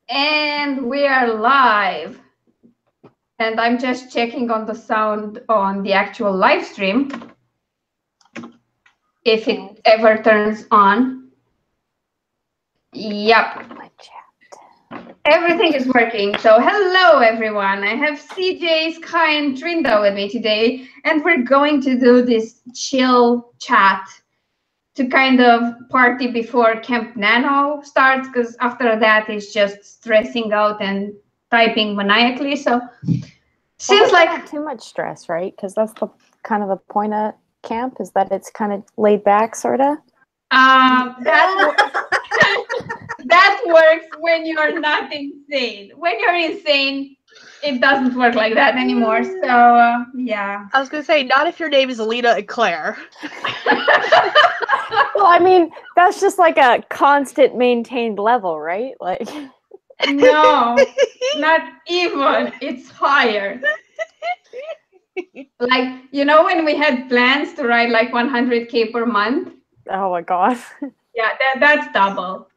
And we are live. And I'm just checking on the sound on the actual live stream, if it ever turns on. Yep. Everything is working. So hello, everyone. I have CJ, Sky, and Trinda with me today. And we're going to do this chill chat to kind of party before Camp Nano starts, because after that it's just stressing out and typing maniacally. So seems like not too much stress, right? Because that's the kind of the point of camp, is that it's kind of laid back, sort of. That works when you're not insane. When you're insane, it doesn't work like that anymore. So yeah. I was gonna say, not if your name is Alina and Claire. Well, I mean, that's just like a constant maintained level, right? Like. No, not even. It's higher. Like, you know, when we had plans to write like 100K per month. Oh my god. Yeah, that's double.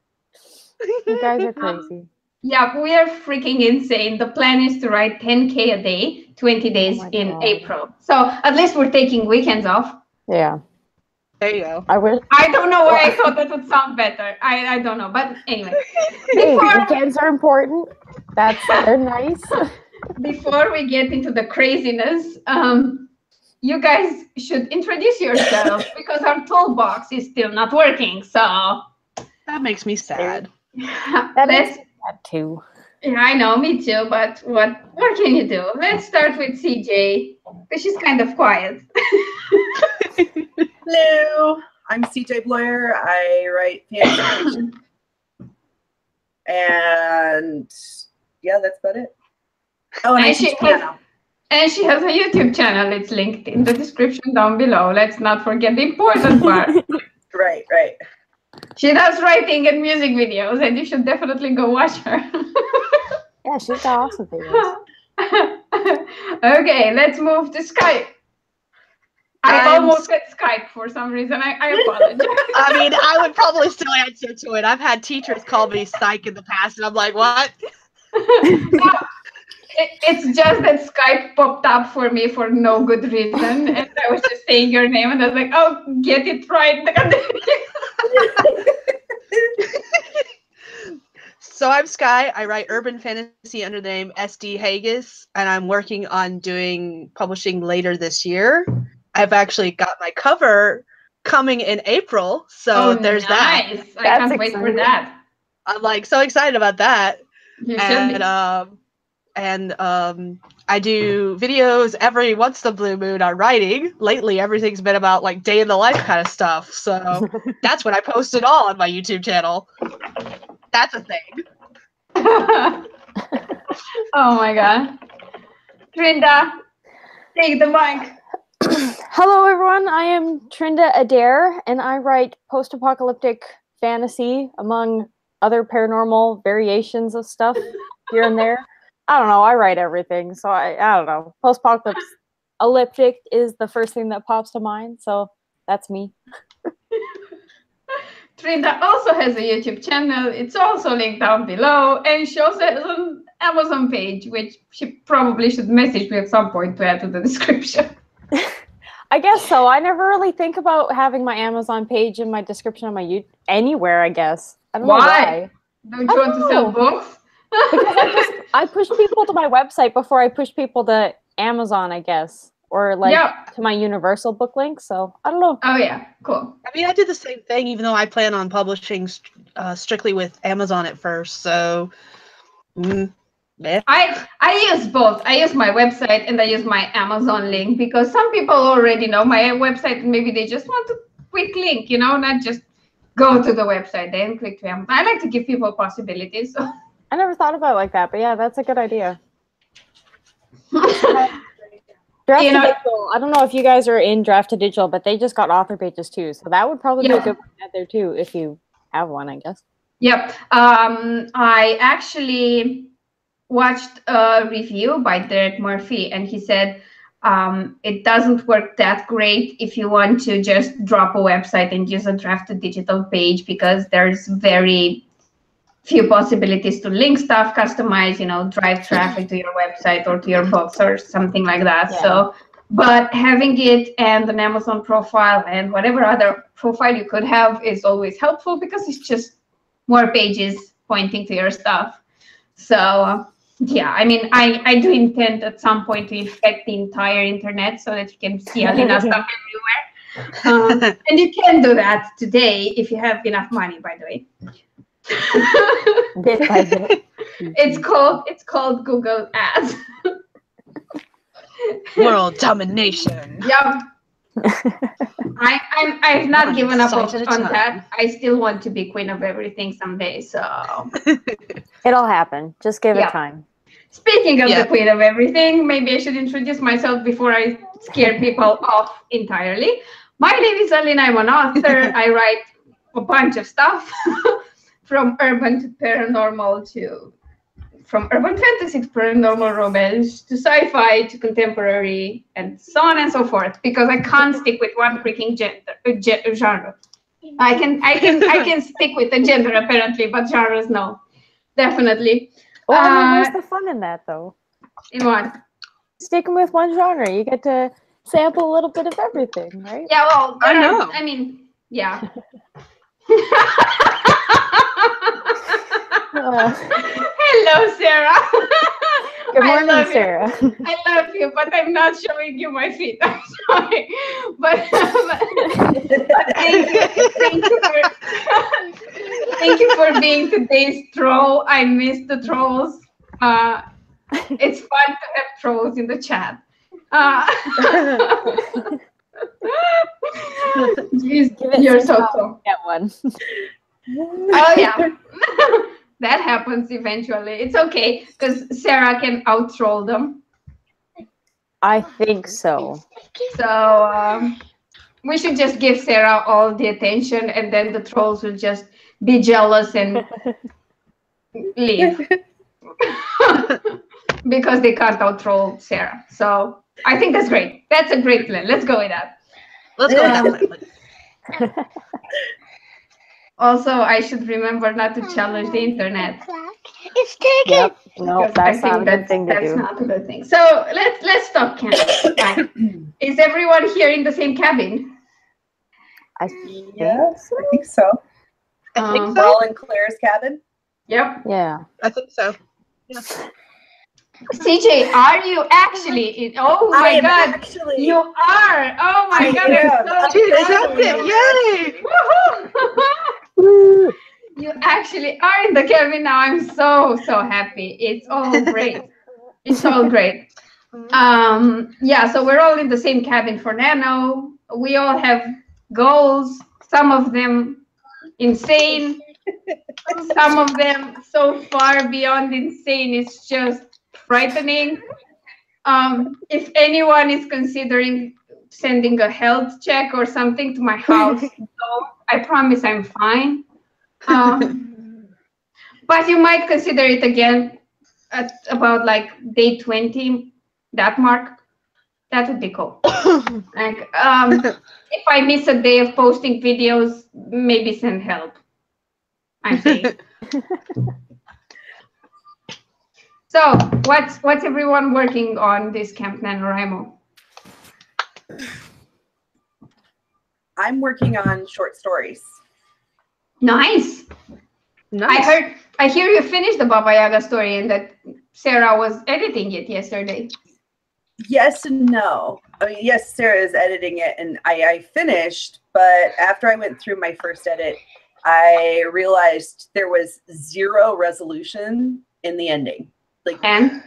You guys are crazy. Yeah, we are freaking insane. The plan is to write 10K a day, 20 days in April. So at least we're taking weekends off. Yeah. There you go. I don't know why I thought that would sound better. I don't know. But anyway. Weekends are important. They're nice. Before we get into the craziness, you guys should introduce yourselves because our toolbox is still not working. So that makes me sad. That makes me sad too. Yeah, I know, me too. But what can you do? Let's start with CJ, because she's kind of quiet. Hello, I'm CJ Blair. I write fantasy fiction. And yeah, that's about it. Oh, and she has a YouTube channel. It's linked in the description down below. Let's not forget the important part. Right. She does writing and music videos, and you should definitely go watch her. Yeah, she's got awesome videos. Okay, let's move to Skype. I almost said Skype for some reason. I apologize. I mean, I would probably still answer to it. I've had teachers call me psych in the past, and I'm like, what? No, it's just that Skype popped up for me for no good reason. And I was just saying your name, and I was like, oh, get it right. So I'm Sky. I write urban fantasy under the name SD Haggis, and I'm working on doing publishing later this year. I've actually got my cover coming in April, so there's that. I can't wait for that. I'm like so excited about that. You should be. And I do videos every once in a blue moon on writing. Lately, everything's been about like day in the life kind of stuff. So that's what I post it all on my YouTube channel. That's a thing. Oh my god. Trinda, take the mic. Hello, everyone. I am Trinda Adair, and I write post-apocalyptic fantasy, among other paranormal variations of stuff here and there. I don't know. I write everything, so I don't know. Post-apocalyptic is the first thing that pops to mind, so that's me. Trinda also has a YouTube channel. It's also linked down below, and she also has an Amazon page, which she probably should message me at some point to add to the description. I guess so. I never really think about having my Amazon page in my description on my YouTube anywhere, I guess. I don't know why. Don't you want to sell books? Because I push people to my website before I push people to Amazon, I guess. Or like to my Universal book link. So I don't know. Oh yeah, cool. I mean, I did the same thing, even though I plan on publishing strictly with Amazon at first. So yeah. I use both. I use my website and I use my Amazon link, because some people already know my website and maybe they just want a quick link, you know, not just go to the website then click to Amazon. I like to give people possibilities. So. I never thought about it like that, but yeah, that's a good idea. Draft to Digital. I don't know if you guys are in Draft to Digital, but they just got author pages too. So that would probably be a good one out there too, if you have one, I guess. Yep. I actually watched a review by Derek Murphy, and he said it doesn't work that great if you want to just drop a website and use a Draft to Digital page, because there's very few possibilities to link stuff, customize, drive traffic to your website or to your books or something like that. Yeah. So, but having it and an Amazon profile and whatever other profile you could have is always helpful because it's just more pages pointing to your stuff. So yeah, I mean, I do intend at some point to infect the entire internet so that you can see Alina stuff everywhere. And you can do that today if you have enough money, by the way. Bit by bit. It's called Google Ads. World domination. Yeah. I've not given up on that. I still want to be queen of everything someday. So It'll happen. Just give it time. Speaking of the queen of everything, maybe I should introduce myself before I scare people off entirely. My name is Alina. I'm an author. I write a bunch of stuff from urban to paranormal to from urban fantasy to paranormal romance to sci-fi to contemporary and so on and so forth, because I can't stick with one freaking genre. I can stick with the gender apparently, but genres no, definitely. Well, I mean, where's the fun in that though? In what? Sticking with one genre, you get to sample a little bit of everything, right? Yeah, well, I know. I mean, yeah. Hello, Sarah. Good morning, Sarah. I love you, but I'm not showing you my feet. I'm sorry, but thank you for being today's troll. I miss the trolls. It's fun to have trolls in the chat. Jeez, you're so cool. Get one. Oh yeah. That happens eventually. It's okay because Sarah can out-troll them. I think so. So we should just give Sarah all the attention, and then the trolls will just be jealous and leave because they can't out-troll Sarah. So I think that's great. That's a great plan. Let's go with that. Let's go with that. Also, I should remember not to challenge the internet. It's taken. Yep. No, that's not a good thing to do. That's not a good thing. So let's stop camping. Is everyone here in the same cabin? I Yes, I think so. I think We're all in Claire's cabin. Yep. Yeah. I think so. Yeah. CJ, are you actually in? Oh my God, actually. you are! Oh my God, I'm so Yay! Woohoo! You actually are in the cabin now. I'm so happy. It's all great. It's all great. Yeah, so we're all in the same cabin for Nano. We all have goals. Some of them insane. Some of them so far beyond insane. It's just frightening. If anyone is considering sending a health check or something to my house, no, I promise I'm fine. But you might consider it again at about like day 20, that mark. That would be cool. Like, if I miss a day of posting videos, maybe send help. I'm saying. So, what's everyone working on this Camp NaNoWriMo? I'm working on short stories. Nice. I hear you finished the Baba Yaga story and that Sarah was editing it yesterday. Yes and no. I mean, yes, Sarah is editing it, and I finished, but after I went through my first edit, I realized there was zero resolution in the ending. And?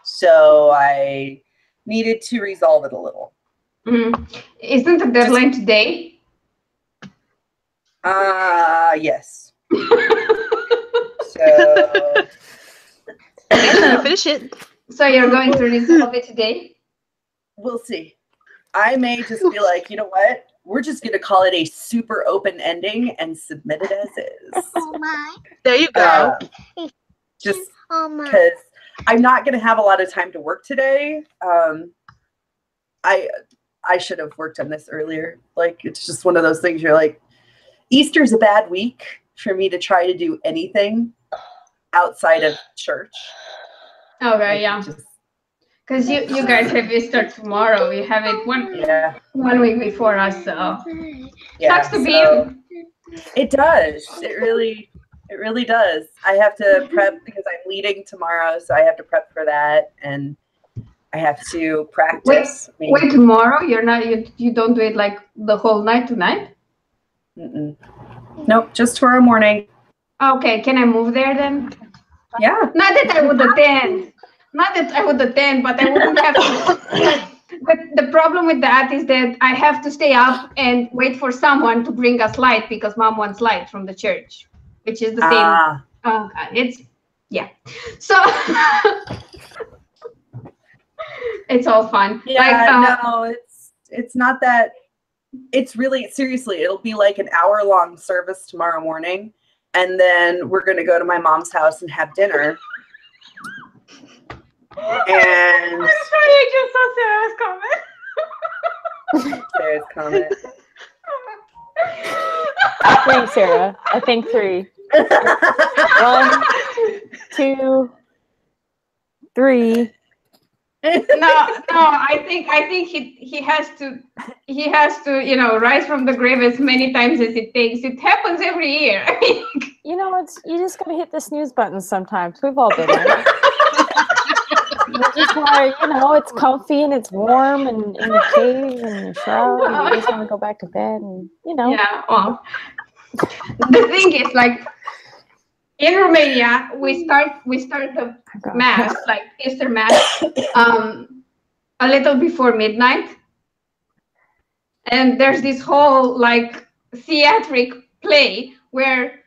So I needed to resolve it a little. Isn't the deadline today? Yes. So I'm trying to finish it. So you're going to resolve it today? We'll see. I may just be like, you know what? We're just going to call it a super open ending and submit it as is. Oh my. There you go. Just Oh my. because I'm not going to have a lot of time to work today. I should have worked on this earlier. Like, it's just one of those things you're like, Easter's a bad week for me to try to do anything outside of church. Okay, yeah. Because you guys have Easter tomorrow. You have it one week before us, so sucks to be you. It does. It really does. I have to prep because I'm leading tomorrow, so I have to prep for that, and I have to practice. Wait, tomorrow? You're not. You don't do it like the whole night tonight? Nope, just tomorrow morning. Okay, can I move there then? Yeah. Not that I would attend. Not that I would attend, but I wouldn't have to. But the problem with that is that I have to stay up and wait for someone to bring us light because Mom wants light from the church, which is the same. So it's all fun. Yeah, no, it's not that. It's really, seriously, it'll be like an hour-long service tomorrow morning, and then we're going to go to my mom's house and have dinner. And I'm sorry, I just saw Sarah's comment. Sarah's comment. 3, Sarah. I think 3. 1, 2, 3. No, I think he has to rise from the grave as many times as it takes. It happens every year. You just gotta hit the snooze button sometimes. We've all been there. Just why, it's comfy and it's warm and in the cave and the shroud and you just want to go back to bed and Yeah, well, the thing is, like, in Romania, we start the mass, like Easter mass, a little before midnight, and there's this whole like theatric play where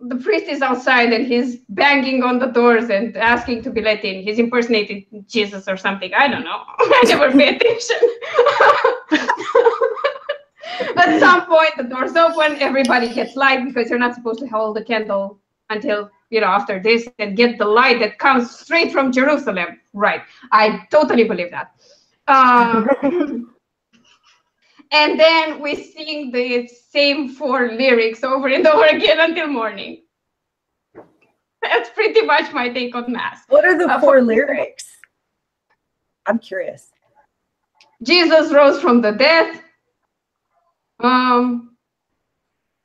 the priest is outside and he's banging on the doors and asking to be let in. He's impersonating Jesus or something. I don't know. I never pay attention. At some point, the doors open, everybody gets light because you're not supposed to hold the candle until, after this and get the light that comes straight from Jerusalem. Right. I totally believe that. And then we sing the same 4 lyrics over and over again until morning. That's pretty much my take on Mass. What are the 4 lyrics? I'm curious. Jesus rose from the dead.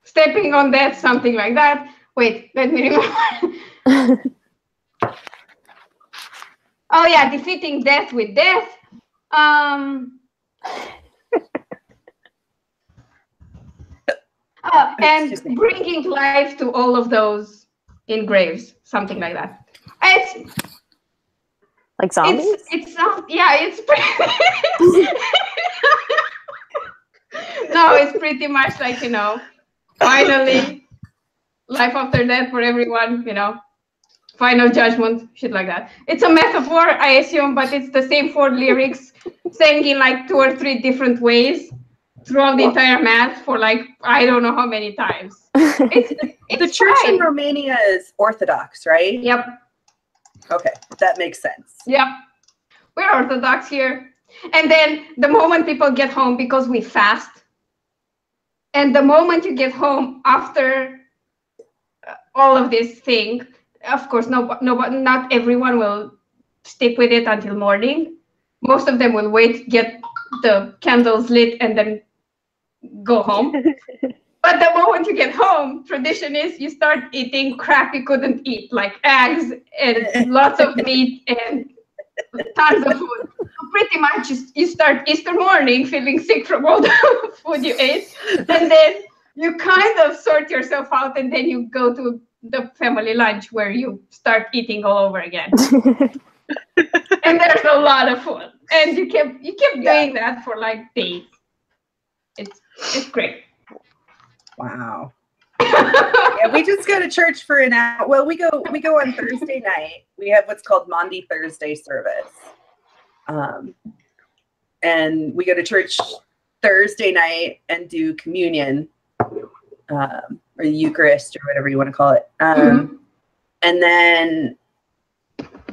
Stepping on death, something like that. Wait, let me remember. Oh yeah, defeating death with death. And bringing life to all of those in graves, something like that. It's like zombies. It's pretty. No, it's pretty much like finally, life after death for everyone. Final judgment, shit like that. It's a metaphor, I assume, but it's the same 4 lyrics, sang in like 2 or 3 different ways throughout the entire mass for like I don't know how many times. It's the church in Romania is Orthodox, right? Yep. Okay, that makes sense. Yep. We're Orthodox here. And then the moment people get home, because we fast, and the moment you get home after all of this thing, of course, not everyone will stick with it until morning. Most of them will wait, get the candles lit, and then go home. But the moment you get home, tradition is you start eating crap you couldn't eat, like eggs and lots of meat and tons of food. Pretty much you start Easter morning feeling sick from all the food you ate, and then you kind of sort yourself out, and then you go to the family lunch where you start eating all over again. And there's a lot of food, and you kept doing that for like days. It's great. Wow. Yeah, we just go to church for an hour. Well, we go on Thursday night. We have what's called Maundy Thursday service. And we go to church Thursday night and do communion, or Eucharist, or whatever you want to call it. And then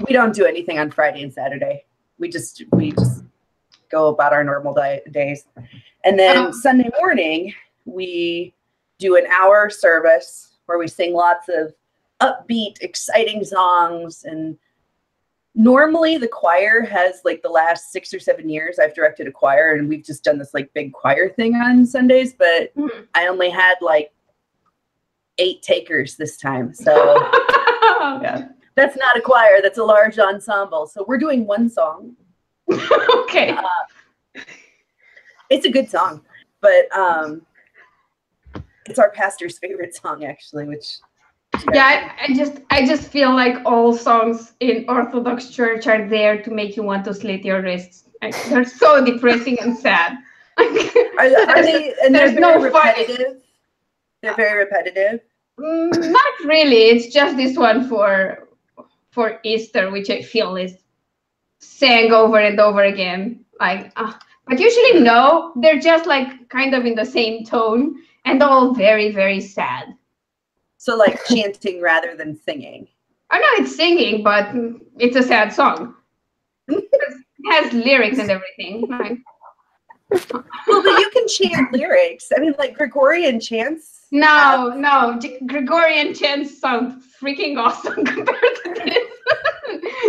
we don't do anything on Friday and Saturday. We just go about our normal days. And then Sunday morning, we do an hour service where we sing lots of upbeat, exciting songs. And normally the choir has like the last 6 or 7 years I've directed a choir, and we've just done this like big choir thing on Sundays, but I only had like 8 takers this time. So that's not a choir, that's a large ensemble. So we're doing one song. Okay. It's a good song, but it's our pastor's favorite song actually, which yeah, I just feel like all songs in Orthodox Church are there to make you want to slit your wrists. Like, they're so depressing and sad. are they? And there's they're no very repetitive. They're very repetitive. Not really. It's just this one for Easter, which I feel is sang over and over again. Like, but usually no, they're just like kind of in the same tone and all very, very sad. So like chanting rather than singing. I know it's singing, but it's a sad song. It has lyrics and everything. Like, well, but you can chant lyrics. I mean, like Gregorian chants. No, Gregorian chants sound freaking awesome compared to this.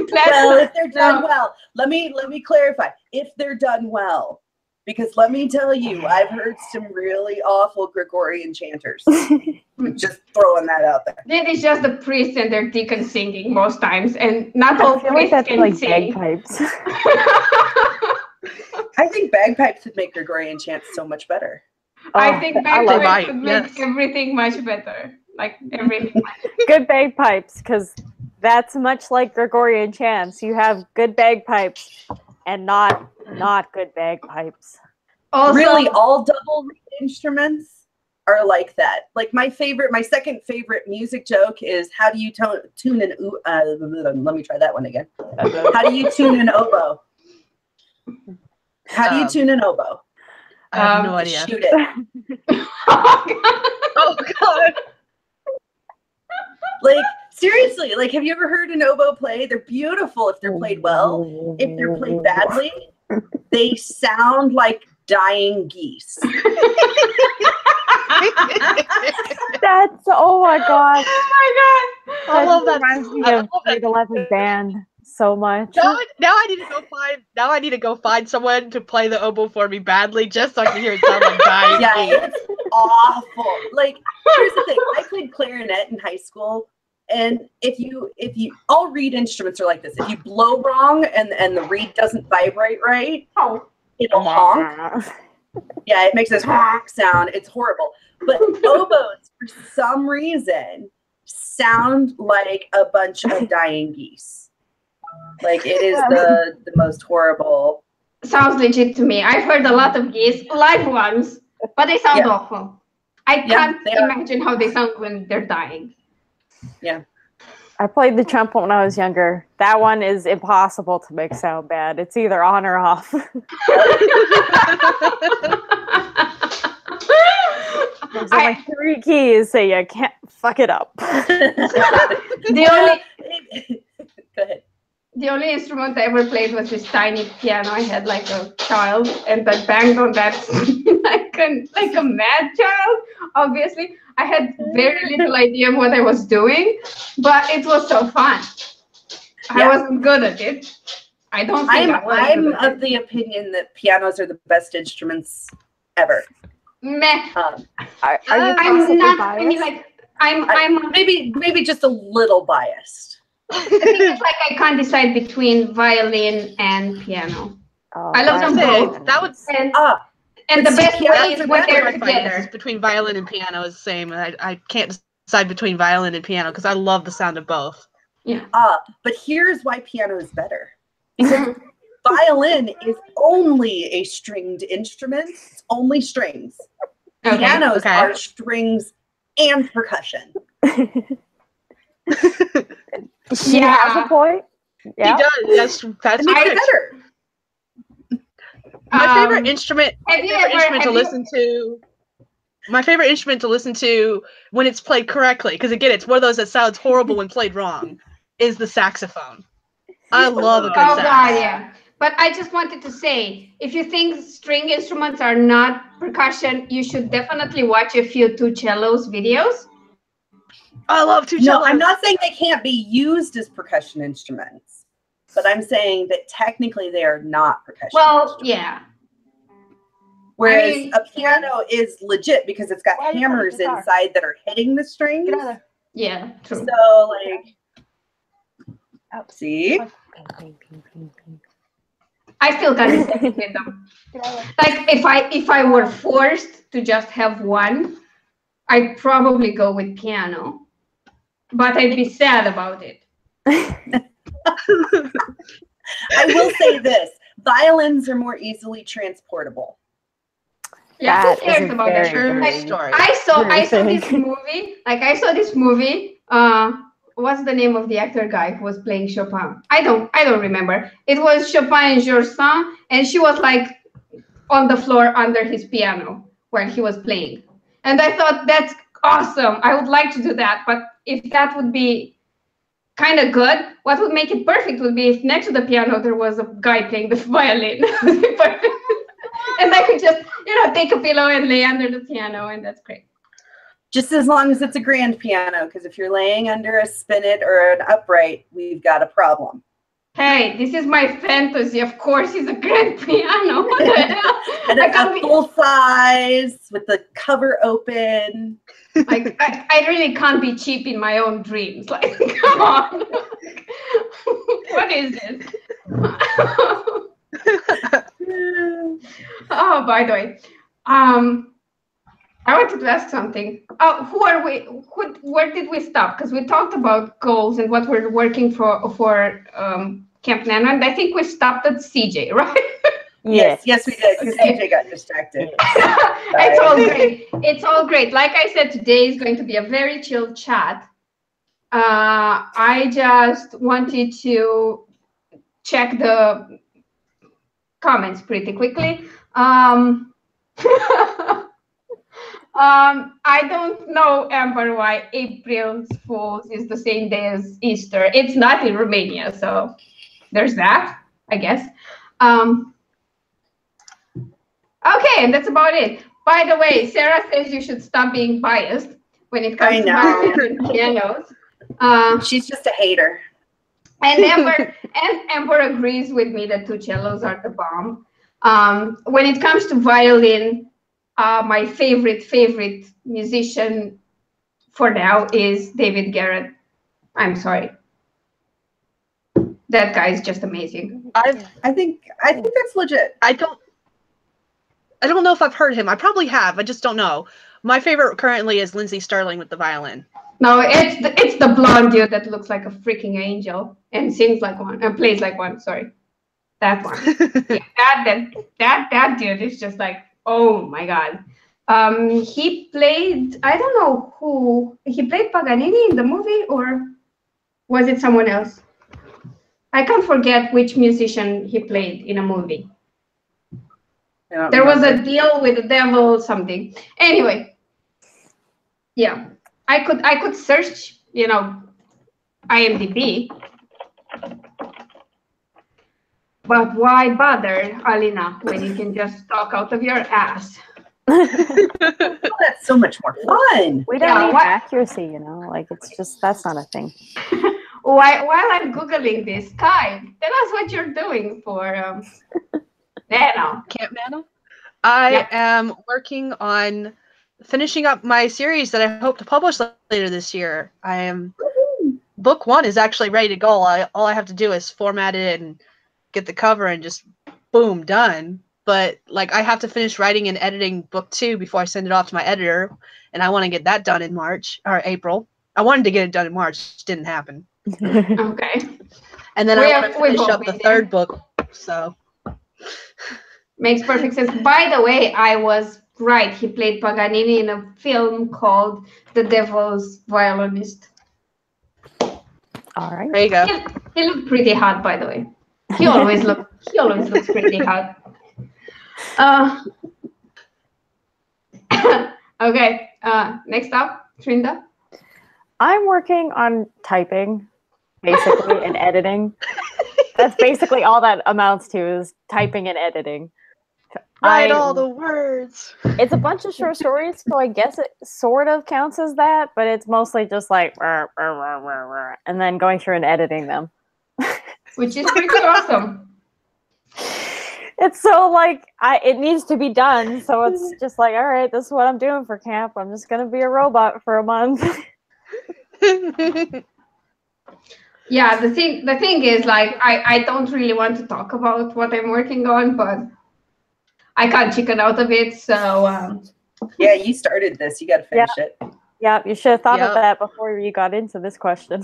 Well, if they're done well, let me clarify. If they're done well, because let me tell you, I've heard some really awful Gregorian chanters. Just throwing that out there. It is just the priest and their deacon singing most times, and not all priests like that's can like sing. bagpipes. I think bagpipes would make Gregorian chants so much better. I think bagpipes would make yes. everything much better. Like everything. Good bagpipes, because that's much like Gregorian chants. You have good bagpipes and not good bagpipes. Also, Really, all double reed instruments are like that. Like my second favorite music joke is, how do you tune an let me try that one again. How do you tune an oboe? How do you tune an oboe? I have no idea. Shoot it. Oh God. Like seriously, like have you ever heard an oboe play? They're beautiful if they're played well. If they're played badly, they sound like dying geese. That's oh my god. oh my god. I love that. Reminds me I of love that. Grade 11 band so much. Now I need to go find someone to play the oboe for me badly, just so I can hear it sound like dying. Yeah, it's awful. Like here's the thing: I played clarinet in high school, and if you all reed instruments are like this. If you blow wrong and the reed doesn't vibrate right, it'll honk. Yeah, it makes this honk sound. It's horrible. But oboes, for some reason, sound like a bunch of dying geese. Like it is the most horrible. Sounds legit to me. I've heard a lot of geese, live ones, but they sound awful. I can't imagine how they sound when they're dying. Yeah. I played the trumpet when I was younger. That one is impossible to make sound bad. It's either on or off. There's only 3 keys, so you can't fuck it up. Go ahead. The only instrument I ever played was this tiny piano I had like a child, and I banged on that like a mad child. Obviously, I had very little idea of what I was doing, but it was so fun. I wasn't good at it. I don't think I'm of the opinion that pianos are the best instruments ever. Meh. I'm not. biased? I mean, like I'm maybe just a little biased. I think it's like I can't decide between violin and piano. Oh, I love them both. That would and the best way is when they're my fight together. is between violin and piano is the same. I can't decide between violin and piano because I love the sound of both. Yeah. But here's why piano is better. Because violin is only a stringed instrument. It's only strings. Okay. Pianos are strings and percussion. She has a point. Yeah. He does. That's better. My favorite instrument. My favorite instrument to listen to when it's played correctly, because again, it's one of those that sounds horrible when played wrong, is the saxophone. I love a good sax. God, yeah. But I just wanted to say, if you think string instruments are not percussion, you should definitely watch a few Two Cellos videos. I love two No, cellos. I'm not saying they can't be used as percussion instruments, but I'm saying that technically they are not percussion instruments. yeah. Whereas I mean, a piano is legit because it's got Why are you playing hammers guitar? inside that are hitting the strings. Get out of there. Yeah, true. So, like, see? I still can't detect with them. Like if I were forced to just have one, I'd probably go with piano. But I'd be sad about it. I will say this. Violins are more easily transportable. Yeah, That who cares is a about very, that? True very story. I saw Very this thing. movie. Like I saw this movie. What's the name of the actor guy who was playing Chopin? I don't remember. It was Chopin and Georges Sand, and she was like on the floor under his piano while he was playing. And I thought that's awesome. I would like to do that. But if that would be kind of good, what would make it perfect would be if next to the piano there was a guy playing the violin. And I could just, take a pillow and lay under the piano, and that's great. Just as long as it's a grand piano, because if you're laying under a spinet or an upright, we've got a problem. Hey, this is my fantasy. Of course, it's a grand piano. What the hell? And I a can't be, full size with the cover open. like, I really can't be cheap in my own dreams. Like, come on. What is this? Oh, by the way, I wanted to ask something. Who are we? Where did we stop? Because we talked about goals and what we're working for Camp Nano, and I think we stopped at CJ, right? Yes, we did, because Okay. CJ got distracted. It's all great. It's all great. Like I said, today is going to be a very chill chat. I just wanted to check the comments pretty quickly. I don't know, Amber, why April Fools is the same day as Easter. It's not in Romania, so there's that, I guess. Okay, and that's about it. By the way, Sarah says you should stop being biased when it comes to violins and pianos. She's just a hater. And Amber agrees with me that two cellos are the bomb. When it comes to violin, my favorite musician for now is David Garrett. I'm sorry. That guy is just amazing. I think that's legit. I don't know if I've heard him. I probably have. I just don't know. My favorite currently is Lindsay Sterling with the violin. No, it's the blonde dude that looks like a freaking angel and sings like one and plays like one. Sorry, that one. Yeah, that dude is just like, oh my god. He played, I don't know who he played, Paganini in the movie, or was it someone else? I can't forget which musician he played in a movie. There was a deal with the devil, something. Anyway, yeah, I could search, IMDb, but why bother, Alina, when you can just talk out of your ass? That's so much more fun. We don't need accuracy, like it's just, that's not a thing. While I'm Googling this, Kai, tell us what you're doing for Nano. Camp Nano? I am working on finishing up my series that I hope to publish later this year. Book 1 is actually ready to go. All I have to do is format it and get the cover and just boom, done. But I have to finish writing and editing book 2 before I send it off to my editor, and I want to get that done in March or April. I wanted to get it done in March, it didn't happen. Okay. And then I want to finish up the 3rd book. So makes perfect sense. By the way, I was right. He played Paganini in a film called The Devil's Violinist. All right. There you go. He looked pretty hot, by the way. He always looks pretty hot. Okay. Next up, Trinda. I'm working on typing, basically, and editing. That's basically all that amounts to, is typing and editing. Write all the words. It's a bunch of short stories, so I guess it sort of counts as that, but it's mostly just like and then going through and editing them. Which is pretty awesome. It's so like it needs to be done, so it's just like, all right, this is what I'm doing for camp. I'm just gonna be a robot for a month. Yeah, the thing is, like, I don't really want to talk about what I'm working on, but I can't chicken out of it. So yeah, you started this. You got to finish it. Yeah, you should have thought of that before you got into this question.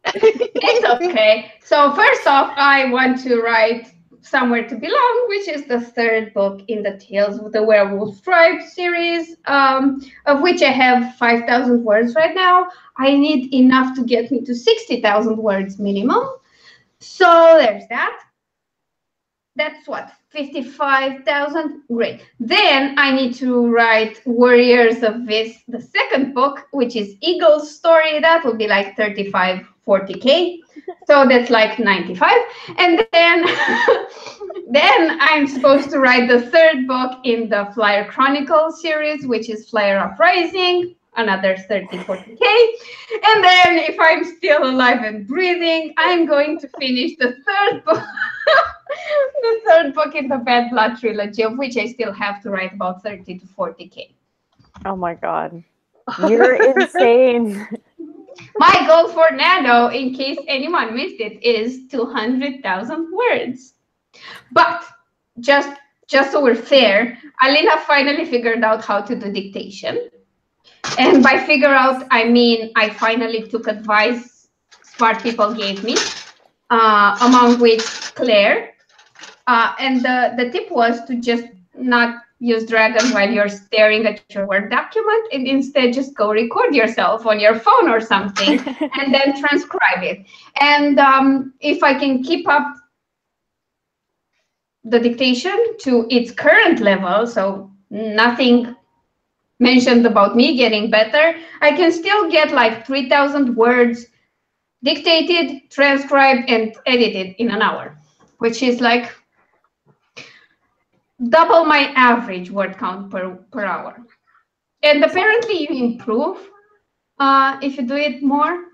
It's okay. So first off, I want to write Somewhere to Belong, which is the third book in the Tales of the Werewolf Tribe series, of which I have 5,000 words right now. I need enough to get me to 60,000 words minimum. So there's that. That's what, 55,000? Great. Then I need to write Warriors of Vis, the second book, which is Eagle's story. That will be like 35, 40K. So that's like 95. And then, then I'm supposed to write the third book in the Flyer Chronicles series, which is Flyer Uprising, another 30, 40K. And then if I'm still alive and breathing, I'm going to finish the third book. The third book in the Bad Blood trilogy, of which I still have to write about 30 to 40K. Oh my god. You're insane. My goal for Nano, in case anyone missed it, is 200,000 words. But just so we're fair, Alina finally figured out how to do dictation. And by figure out, I mean I finally took advice smart people gave me, among which Claire. And the tip was to just not use Dragon while you're staring at your Word document, and instead just go record yourself on your phone or something and then transcribe it. And if I can keep up the dictation to its current level, so nothing mentioned about me getting better, I can still get like 3,000 words dictated, transcribed, and edited in an hour, which is like double my average word count per hour. And apparently you improve if you do it more.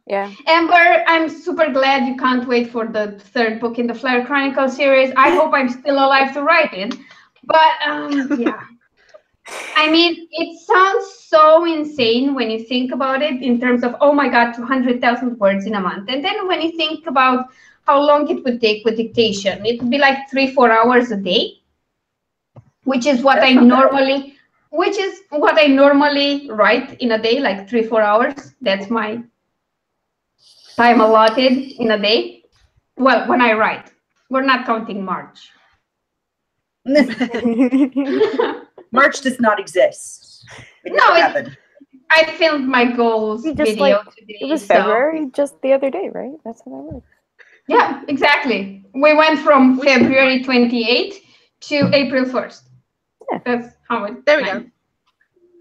Yeah. Amber, I'm super glad you can't wait for the third book in the Flare Chronicle series. I hope I'm still alive to write it. But yeah. I mean, it sounds so insane when you think about it in terms of, oh my God, 200,000 words in a month. And then when you think about how long it would take with dictation, it would be like 3-4 hours a day, which is what I normally write in a day, like 3-4 hours. That's my time allotted in a day. Well, when I write, we're not counting March. March does not exist. I filmed my goals video today. It was February just the other day, right? That's how that works. Yeah, exactly. We went from February 28th to April 1st. Yeah. That's how it. There we go.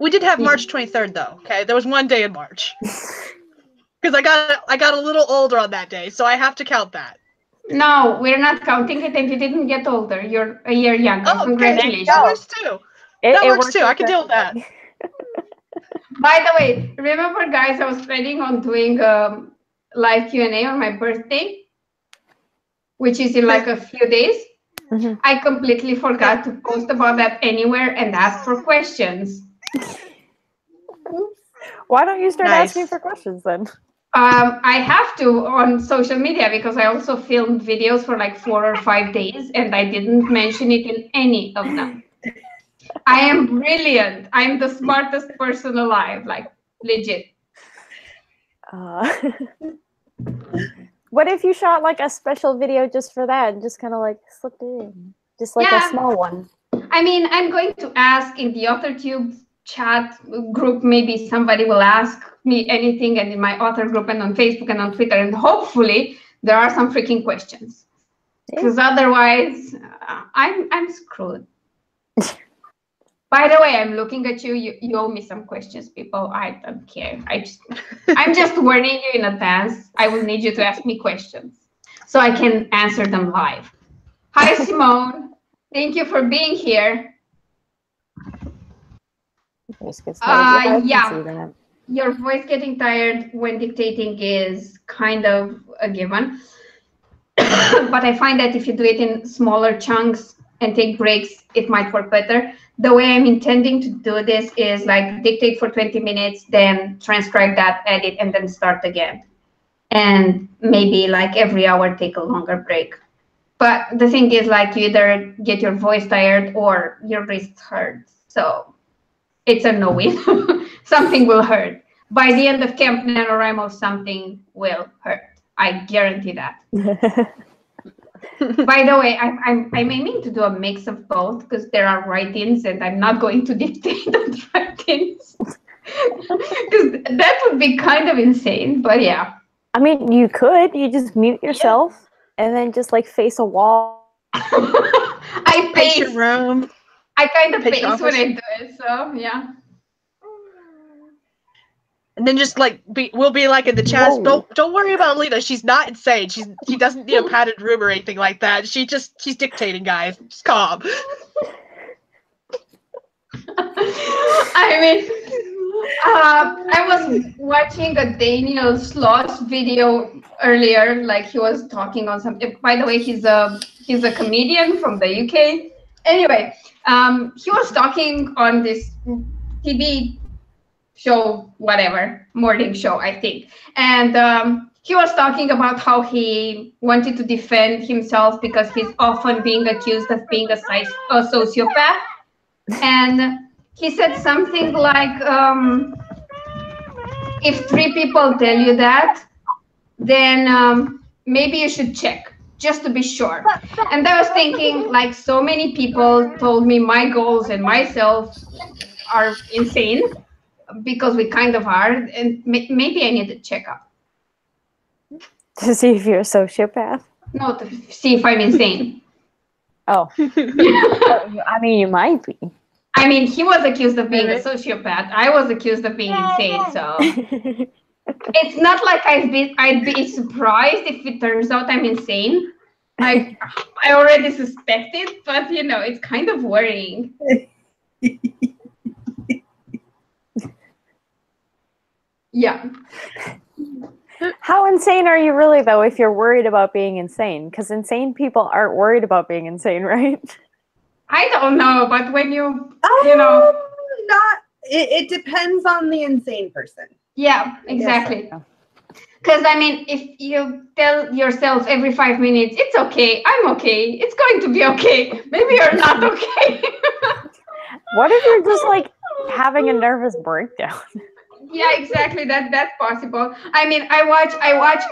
We did have March 23rd though. Okay, there was one day in March. Because I got a little older on that day, so I have to count that. No, we're not counting it, and you didn't get older. You're a year younger. Oh, congratulations. That works too. That works too. I can deal with that. By the way, remember, guys, I was planning on doing live Q&A on my birthday, which is in like a few days. Mm-hmm. I completely forgot to post about that anywhere and ask for questions. Why don't you start asking for questions then? I have to on social media because I also filmed videos for like 4 or 5 days and I didn't mention it in any of them. I am brilliant. I'm the smartest person alive, like legit. What if you shot like a special video just for that and just kind of like slipped it in? Just like a small one. I mean, I'm going to ask in the AuthorTube chat group, maybe somebody will ask me anything, and in my author group and on Facebook and on Twitter, and hopefully there are some freaking questions. Because otherwise, I'm screwed. By the way, I'm looking at you. You owe me some questions, people. I don't care. I'm just warning you in advance. I will need you to ask me questions so I can answer them live. Hi, Simone. Thank you for being here. Voice gets tired. I can Yeah. see that. Your voice getting tired when dictating is kind of a given. But I find that if you do it in smaller chunks and take breaks, it might work better. The way I'm intending to do this is like dictate for 20 minutes, then transcribe that, edit, and then start again. And maybe like every hour take a longer break. But the thing is, like, you either get your voice tired or your wrists hurt. So it's a no-win. Something will hurt. By the end of Camp NaNoWriMo, something will hurt. I guarantee that. By the way, I'm aiming to do a mix of both because there are write-ins and I'm not going to dictate the write-ins. Because that would be kind of insane, but yeah. I mean, you could. You just mute yourself and then just like face a wall. I Pace pace. your room. I kind of Pace pace when office. I do it, so yeah. And then just like we'll be like in the chat. Whoa. Don't worry about Alina. She's not insane. She doesn't need a padded room or anything like that. She's dictating, guys. Just calm. I mean, I was watching a Daniel Sloss video earlier. Like he was talking on some. By the way, he's a comedian from the UK. Anyway, he was talking on this TV show, whatever, morning show, I think. And he was talking about how he wanted to defend himself because he's often being accused of being a sociopath. And he said something like, if 3 people tell you that, then maybe you should check, just to be sure. And I was thinking, like, so many people told me my goals and myself are insane, because we kind of are, and maybe I need a checkup. To see if you're a sociopath? No, to see if I'm insane. Oh. I mean, you might be. I mean, he was accused of being a sociopath. I was accused of being insane, so it's not like I'd be surprised if it turns out I'm insane. I already suspected, but you know, it's kind of worrying. Yeah. How insane are you really, though, if you're worried about being insane? Because insane people aren't worried about being insane, right? I don't know, but when you know, it depends on the insane person. Yeah, exactly. Because I mean, if you tell yourself every 5 minutes, it's okay, I'm okay, it's going to be okay, maybe you're not okay. What if you're just like having a nervous breakdown? Yeah, exactly. That's possible. I mean, I watch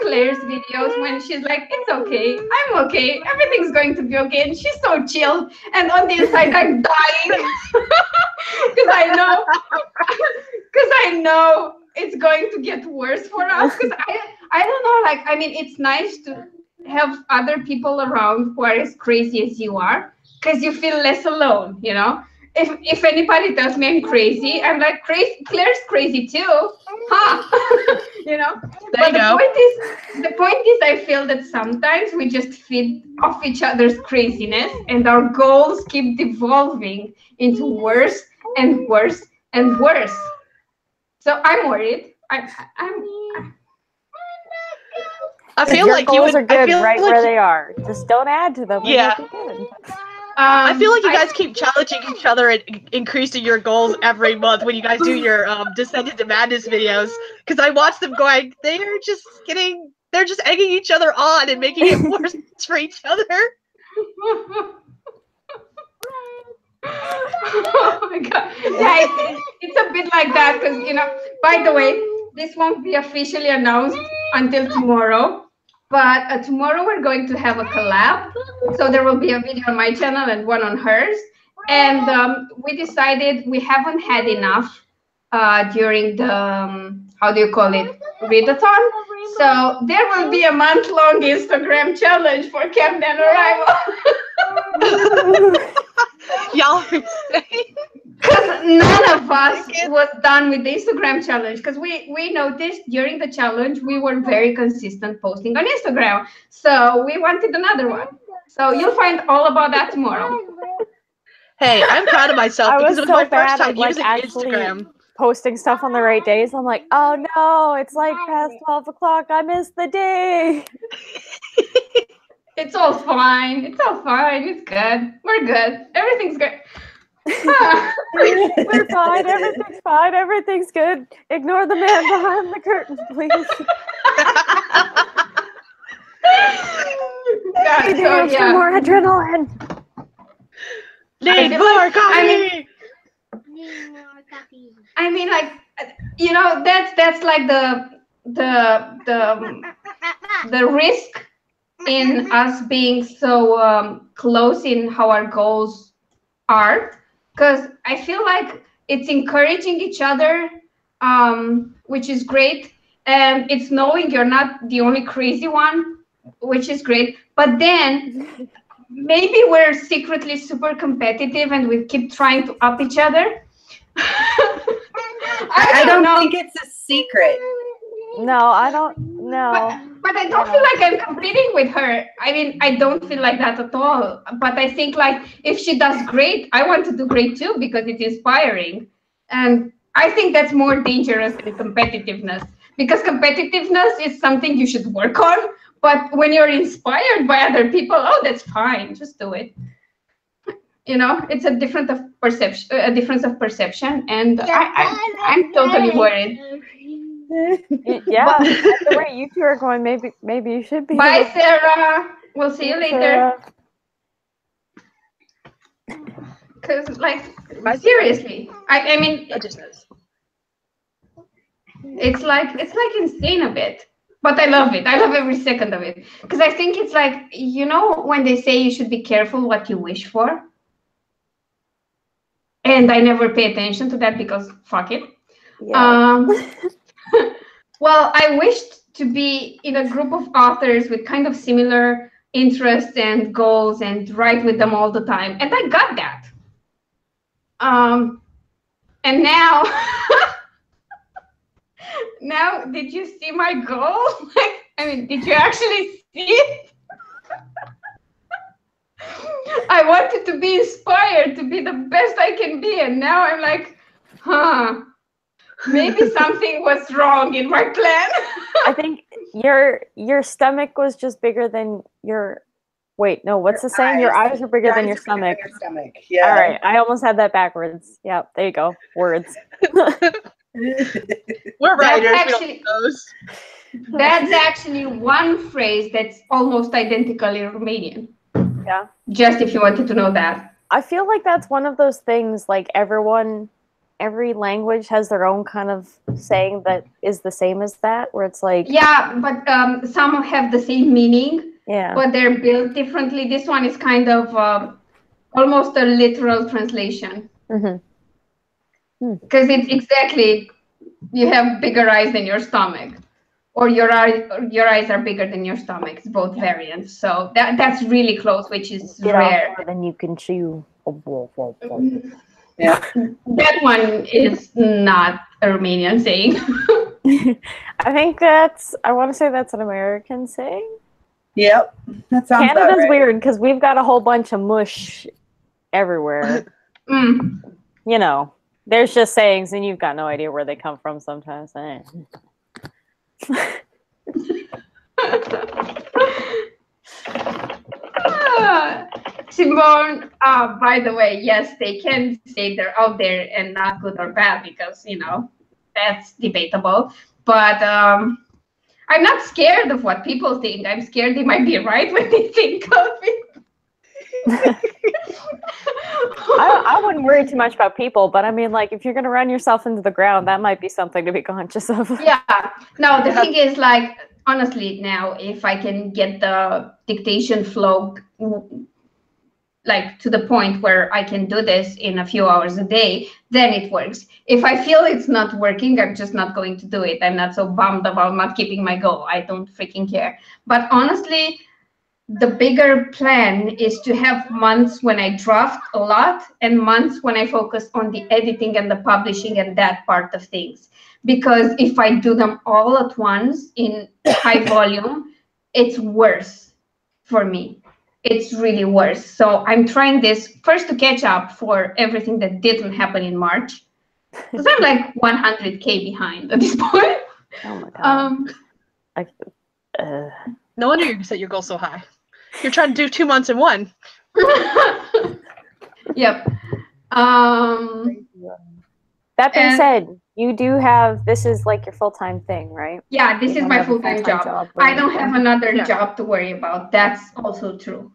Claire's videos when she's like, it's okay, I'm okay, everything's going to be okay, and she's so chilled, and on the inside I'm dying because I know it's going to get worse for us. Because I don't know, like, I mean, it's nice to have other people around who are as crazy as you are, because you feel less alone, you know. If anybody tells me I'm crazy, I'm like, Claire's crazy too, huh? You know. But the point is, I feel that sometimes we just feed off each other's craziness, and our goals keep devolving into worse and worse and worse. So I'm worried. I feel your like goals are good right like where they are. Just don't add to them. Yeah. And you'll be good. I feel like you guys keep challenging each other and increasing your goals every month when you guys do your Descent into Madness videos. Because I watch them going, they're just egging each other on and making it worse for each other. Oh my god. Yeah, it's a bit like that, because, you know, by the way, this won't be officially announced until tomorrow. But tomorrow we're going to have a collab. So there will be a video on my channel and one on hers. And we decided we haven't had enough during the, how do you call it, readathon. So there will be a month-long Instagram challenge for Camp NaNoWriMo. Y'all Because none of us was done with the Instagram challenge, because we noticed during the challenge we were very consistent posting on Instagram. So we wanted another one. So you'll find all about that tomorrow. Hey, I'm proud of myself I because was it was my so first bad time at like using actually Instagram. posting stuff on the right days. I'm like, oh no, it's like past 12 o'clock. I missed the day. It's all fine. It's all fine. It's good. We're good. Everything's good. We're fine. Everything's fine. Everything's good. Ignore the man behind the curtain, please. Yeah, Need so, extra yeah. more adrenaline. Need feel more like- coffee. I mean, like, you know, that's like the risk in us being so close in how our goals are, because I feel like it's encouraging each other, which is great, and it's knowing you're not the only crazy one, which is great. But then maybe we're secretly super competitive and we keep trying to up each other. I don't know. think it's a secret. No, I don't know. But I don't feel like I'm competing with her. I mean, I don't feel like that at all. But I think like if she does great, I want to do great too because it's inspiring. And I think that's more dangerous than competitiveness, because competitiveness is something you should work on. But when you're inspired by other people, oh, that's fine. Just do it. You know, it's a difference of perception, and I'm totally worried. Yeah, at the rate you two are going, maybe you should be. Bye, Sarah. We'll see you later. Because, like, seriously, I mean, That just is. it's like insane a bit. But I love it. I love every second of it. Because I think it's like, you know, when they say you should be careful what you wish for. And I never pay attention to that because fuck it. Yeah. Well, I wished to be in a group of authors with kind of similar interests and goals and write with them all the time. And I got that. And now, now, did you see my goal? Like, I mean, did you actually see it? I wanted to be inspired to be the best I can be. And now I'm like, maybe something was wrong in my plan. I think your stomach was just bigger than your. Wait, no. What's the saying? Your eyes are bigger than your stomach. Yeah. All right, I almost had that backwards. Yeah, there you go. Words. We're writers. Actually, that's actually one phrase that's almost identical in Romanian. Yeah. Just if you wanted to know that. I feel like that's one of those things. Like every language has their own kind of saying that is the same as that, where it's like. Yeah, but some have the same meaning. Yeah. But they're built differently. This one is kind of almost a literal translation. Because it's exactly, you have bigger eyes than your stomach, or your eyes are bigger than your stomach. It's both variants. So that's really close, which is rare. More than you can chew. Yeah. That one is not a Romanian saying. I think I want to say that's an American saying. Yep. That sounds about Canada's right. weird because we've got a whole bunch of mush everywhere. You know, there's just sayings and you've got no idea where they come from sometimes. Simone, by the way, yes, they can say they're out there and not good or bad because, you know, that's debatable. But I'm not scared of what people think. I'm scared they might be right when they think of it. I wouldn't worry too much about people, but I mean, like, if you're going to run yourself into the ground, that might be something to be conscious of. Yeah. No, the thing is, like, honestly, now, if I can get the dictation flow, like, to the point where I can do this in a few hours a day, then it works. If I feel it's not working, I'm just not going to do it. I'm not so bummed about not keeping my goal. I don't freaking care. But honestly, the bigger plan is to have months when I draft a lot and months when I focus on the editing and the publishing and that part of things. Because if I do them all at once in high volume, it's worse for me. it's really worse. So I'm trying this first to catch up for everything that didn't happen in March. Because I'm like 100K behind at this point. Oh my god. No wonder you set your goal so high. You're trying to do 2 months in one. Yep. That being said, you do have, this is like your full-time thing, right? Yeah, this You is don't my have a full-time full-time job. or I don't have anything. another job to worry about. That's also true.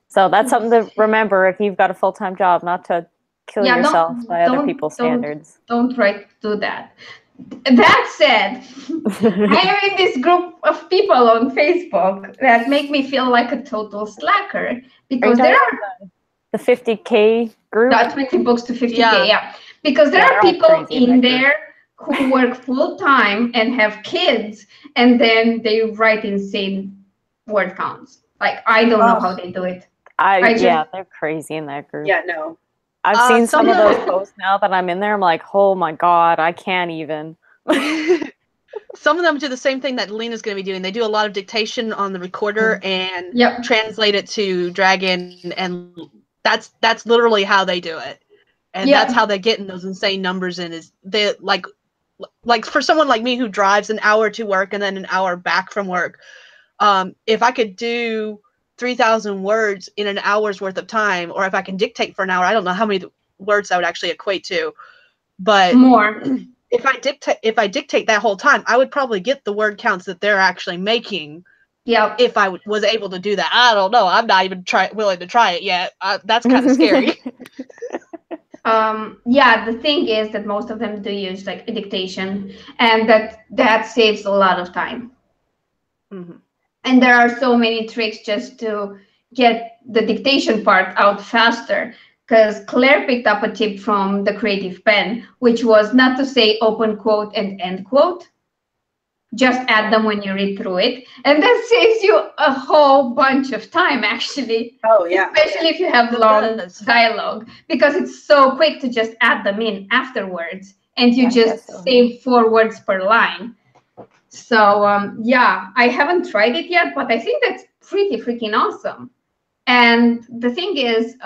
So that's something to remember if you've got a full-time job, not to kill yourself by other people's standards. Don't try to do that. That said, I am in this group of people on Facebook that make me feel like a total slacker because there are the 50K group. 20 books to 50K, yeah. Because there are people in there who work full time and have kids, and then they write insane word counts. Like I don't know how they do it. Yeah, they're crazy in that group. Yeah, no. I've seen some of those posts now that I'm in there. I'm like, oh my god, I can't even. Some of them do the same thing that Alina's going to be doing. They do a lot of dictation on the recorder and translate it to Dragon, and that's literally how they do it. And that's how they get in those insane numbers in. Is they like for someone like me who drives an hour to work and then an hour back from work, if I could do 3,000 words in an hour's worth of time, or if I can dictate for an hour, I don't know how many words that would actually equate to, but more. If I dictate that whole time, I would probably get the word counts that they're actually making. Yeah. If I was able to do that, I don't know. I'm not even willing to try it yet. That's kind of scary. Yeah, the thing is that most of them do use like a dictation, and that saves a lot of time. Mm-hmm. And there are so many tricks just to get the dictation part out faster. Because Claire picked up a tip from the Creative Pen, which was not to say open quote and end quote. Just add them when you read through it. And that saves you a whole bunch of time, actually. Oh, yeah. Especially if you have long dialogue. Because it's so quick to just add them in afterwards. And you just save 4 words per line. So, yeah, I haven't tried it yet, but I think that's pretty freaking awesome. And the thing is,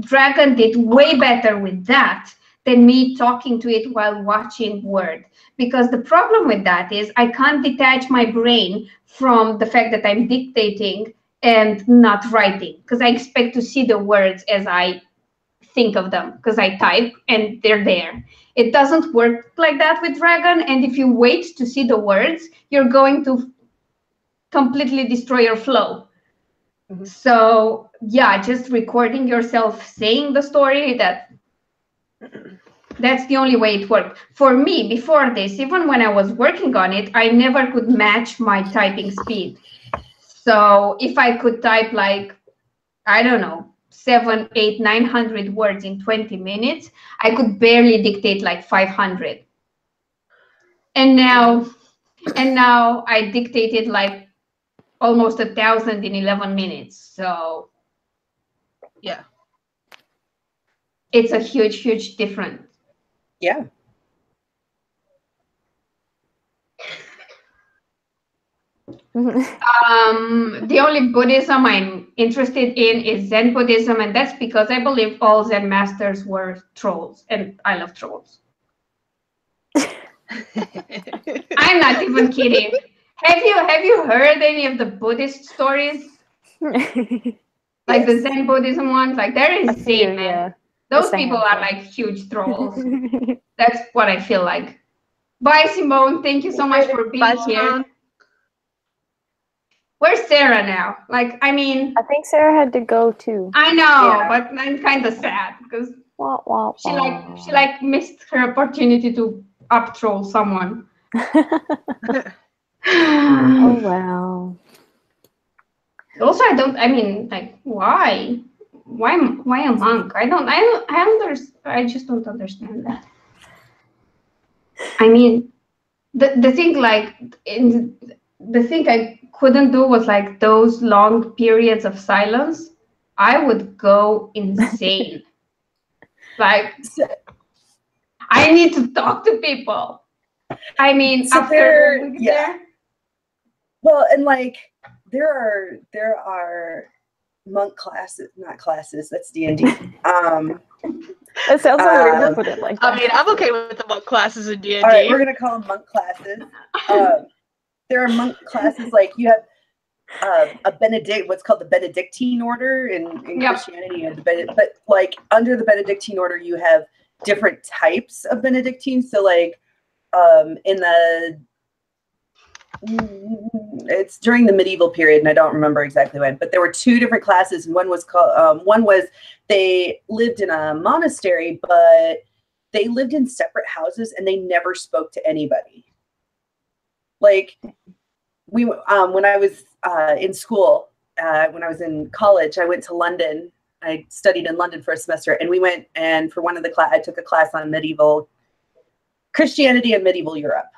Dragon did way better with that than me talking to it while watching Word. Because the problem with that is I can't detach my brain from the fact that I'm dictating and not writing. Because I expect to see the words as I think of them, because I type and they're there. It doesn't work like that with Dragon. And if you wait to see the words, you're going to completely destroy your flow. Mm-hmm. So yeah, just recording yourself saying the story, that's the only way it worked. For me, before this, even when I was working on it, I never could match my typing speed. So if I could type like, I don't know, 700, 800, 900 words in 20 minutes, I could barely dictate like 500. And now I dictated like almost 1,000 in 11 minutes. So yeah, it's a huge, huge difference. Yeah. The only Buddhism I'm interested in is Zen Buddhism, and that's because I believe all Zen masters were trolls, and I love trolls. I'm not even kidding. Have you heard any of the Buddhist stories? Like the Zen Buddhism ones? Like they're insane, man. Yeah. Those people are like huge trolls. That's what I feel like. Bye, Simone. Thank you so much for being here. Simone. Where's Sarah now? Like, I mean, I think Sarah had to go too. I know, but I'm kind of sad because she like missed her opportunity to up troll someone. Oh wow. Also, I mean, like, why a monk? I just don't understand that. I mean, the thing I couldn't do was like those long periods of silence. I would go insane. Like, I need to talk to people. I mean, there. Well, and like there are monk classes, not classes. That's D&D. It sounds so weird to put it like that. I mean, I'm okay with the monk classes in D&D. All right, we're gonna call them monk classes. There are monk classes like you have what's called the Benedictine order in Christianity, but like under the Benedictine order, you have different types of Benedictines. So like it's during the medieval period, and I don't remember exactly when, but there were two different classes, and one was they lived in a monastery, but they lived in separate houses and they never spoke to anybody. Like when I was in school, when I was in college, I went to London. I studied in London for a semester, and we went, and for one of the class, I took a class on medieval Christianity and medieval Europe.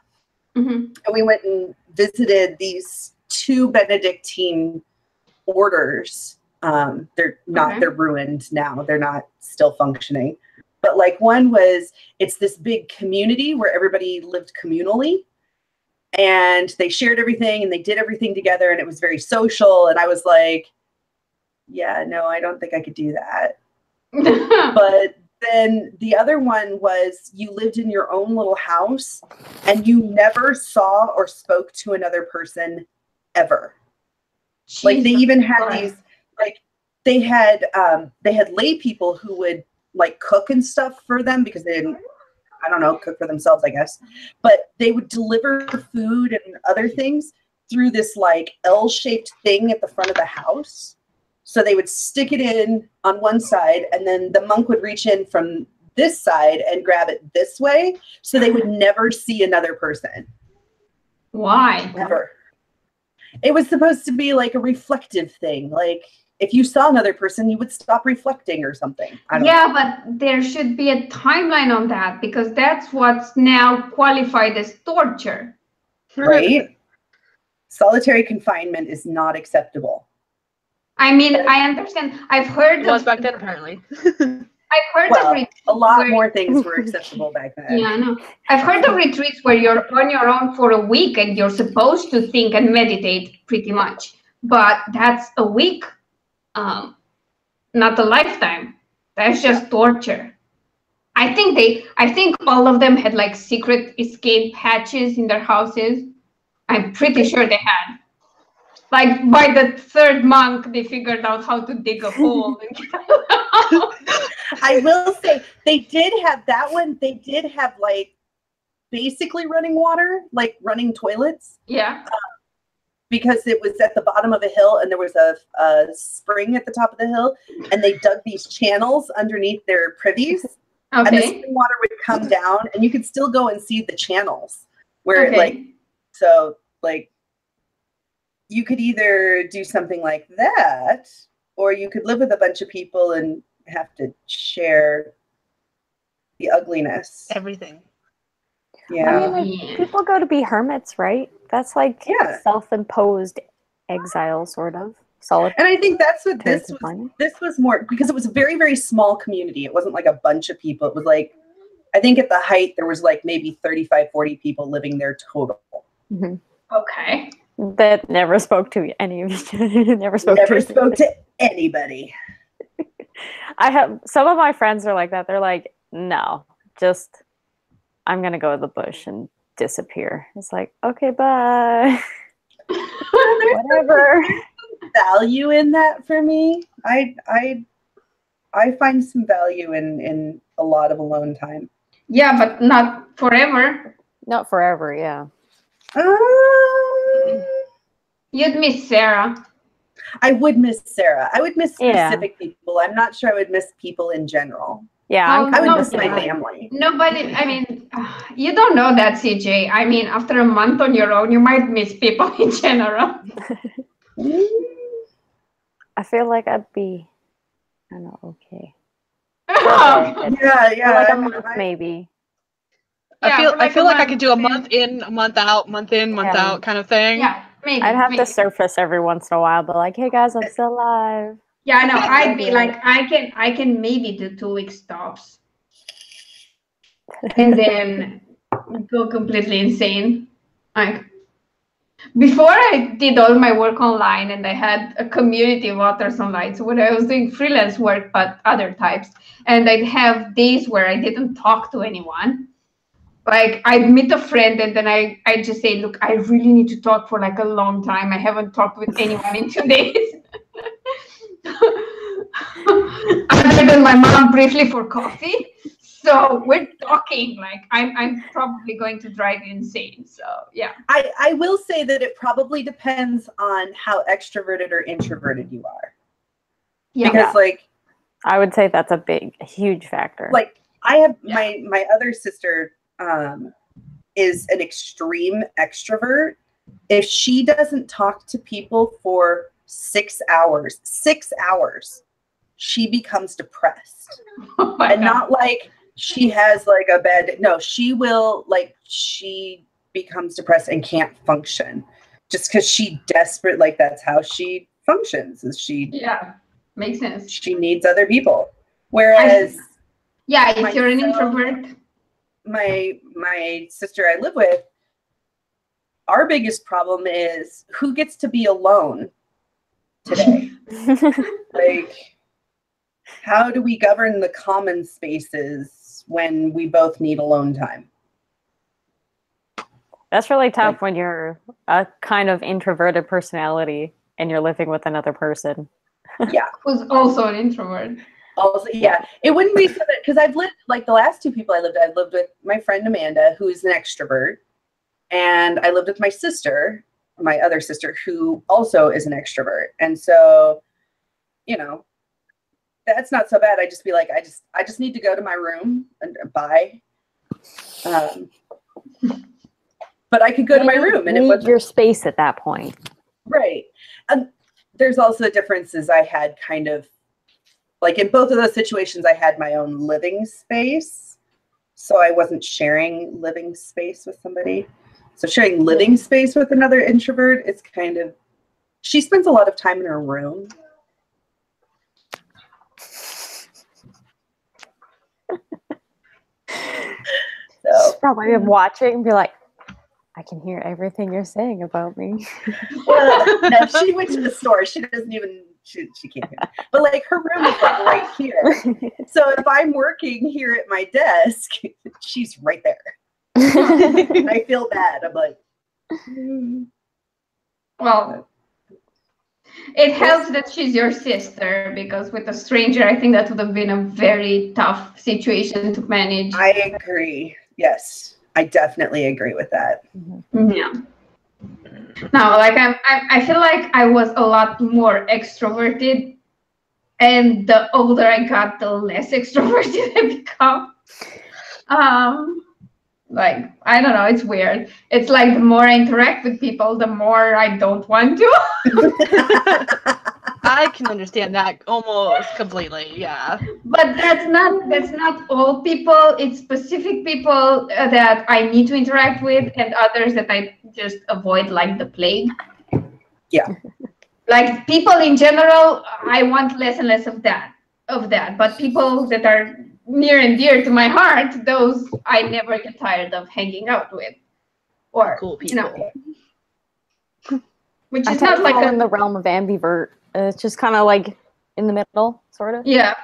Mm-hmm. And we went and visited these two Benedictine orders. They're not, they're ruined now. They're not still functioning. But like one was, it's this big community where everybody lived communally. And they shared everything and they did everything together, and it was very social. And I was like, yeah, no, I don't think I could do that. But then the other one was you lived in your own little house and you never saw or spoke to another person ever. Jesus. Like they even had these, like they had lay people who would like cook and stuff for them because they didn't, I don't know, cook for themselves, I guess. But they would deliver food and other things through this like L-shaped thing at the front of the house. So they would stick it in on one side, and then the monk would reach in from this side and grab it this way. So they would never see another person. Why? Never. It was supposed to be like a reflective thing. Like if you saw another person, you would stop reflecting or something. I don't know. But there should be a timeline on that because that's what's now qualified as torture. Right? Solitary confinement is not acceptable. I mean, I understand. I've heard it was back then, apparently. I've heard of retreats a lot more things were acceptable back then. Yeah, I know. I've heard of retreats where you're on your own for a week and you're supposed to think and meditate pretty much. But that's a week, not a lifetime. That's just torture. I think all of them had like secret escape hatches in their houses. I'm pretty sure they had. Like by the third monk, they figured out how to dig a hole. I will say they did have that one. They did have like basically running water, like running toilets. Yeah. Because it was at the bottom of a hill and there was a spring at the top of the hill, and they dug these channels underneath their privies. Okay. And the spring water would come down and you could still go and see the channels where it like, so like, you could either do something like that, or you could live with a bunch of people and have to share the ugliness. Everything. Yeah. I mean, like, people go to be hermits, right? That's like self-imposed exile, sort of. Solitary. And I think that's what this was. This was more because it was a very, very small community. It wasn't like a bunch of people. It was like, I think at the height, there was like maybe 35, 40 people living there total. Mm-hmm. Okay. That never spoke to any of you. never spoke to anybody. I have some of my friends are like that. They're like, no, just I'm gonna go to the bush and disappear. It's like, okay, bye. Whatever. Value in that for me. I find some value in a lot of alone time. Yeah, but not forever. Not forever, yeah. You'd miss Sarah. I would miss Sarah. I would miss specific people. I'm not sure I would miss people in general. Yeah, I would miss my family. Nobody, I mean, you don't know that, CJ. I mean, after a month on your own, you might miss people in general. I feel like I'd be, I don't know, okay. Yeah. Like a month, maybe. I feel like I could do a month in, a month out, month in, month out kind of thing. Yeah, maybe. I'd have to surface every once in a while, but like, hey guys, I'm still alive. Yeah, I know. I'd be like, I can maybe do 2-week stops, and then go completely insane. Like, Before I did all my work online and I had a community of authors online. So when I was doing freelance work, but other types, and I'd have days where I didn't talk to anyone. Like I'd meet a friend and then I just say, look, I really need to talk for like a long time. I haven't talked with anyone in 2 days. Other than my mom briefly for coffee. So we're talking, like I'm probably going to drive you insane. So yeah. I will say that it probably depends on how extroverted or introverted you are. Yeah. Because like I would say that's a huge factor. Like I have my other sister is an extreme extrovert. If she doesn't talk to people for 6 hours, she becomes depressed. Oh my And God. not like she has like a bad, no, she becomes depressed and can't function just because she desperate, like that's how she functions, is Yeah, makes sense. she needs other people. Whereas if you're an introvert. My sister I live with, our biggest problem is who gets to be alone today. Like, how do we govern the common spaces when we both need alone time? That's really tough when you're a kind of introverted personality and you're living with another person. Yeah. Who's also an introvert. Also, yeah, it wouldn't be so that, because I've lived, like the last 2 people I lived with my friend Amanda, who is an extrovert, and I lived with my sister, my other sister, who also is an extrovert. And so, you know, that's not so bad. I just be like, I just need to go to my room and bye. But I could go to my room and it was your space at that point. Right. And there's also the differences. I had kind of, like in both of those situations, I had my own living space. So I wasn't sharing living space with somebody. So sharing living space with another introvert, it's kind of, she spends a lot of time in her room. She's probably watching and be like, I can hear everything you're saying about me. Well, no, she went to the store. She doesn't even, she can't hear. But like her room is like right here. So if I'm working here at my desk, she's right there. I feel bad. I'm like, Well, it helps that she's your sister, because with a stranger, I think that would have been a very tough situation to manage. I agree. Yes, I definitely agree with that. Yeah. No, like I feel like I was a lot more extroverted, and the older I got, the less extroverted I become. Like, I don't know, it's weird. It's like the more I interact with people, the more I don't want to. I can understand that almost completely, yeah. But that's not all people. It's specific people that I need to interact with, and others that I just avoid like the plague. Yeah. Like people in general, I want less and less of that. But people that are near and dear to my heart, those I never get tired of hanging out with. Or Cool people. Which I is not like in the realm of ambivert. It's just kind of like in the middle, sort of. Yeah.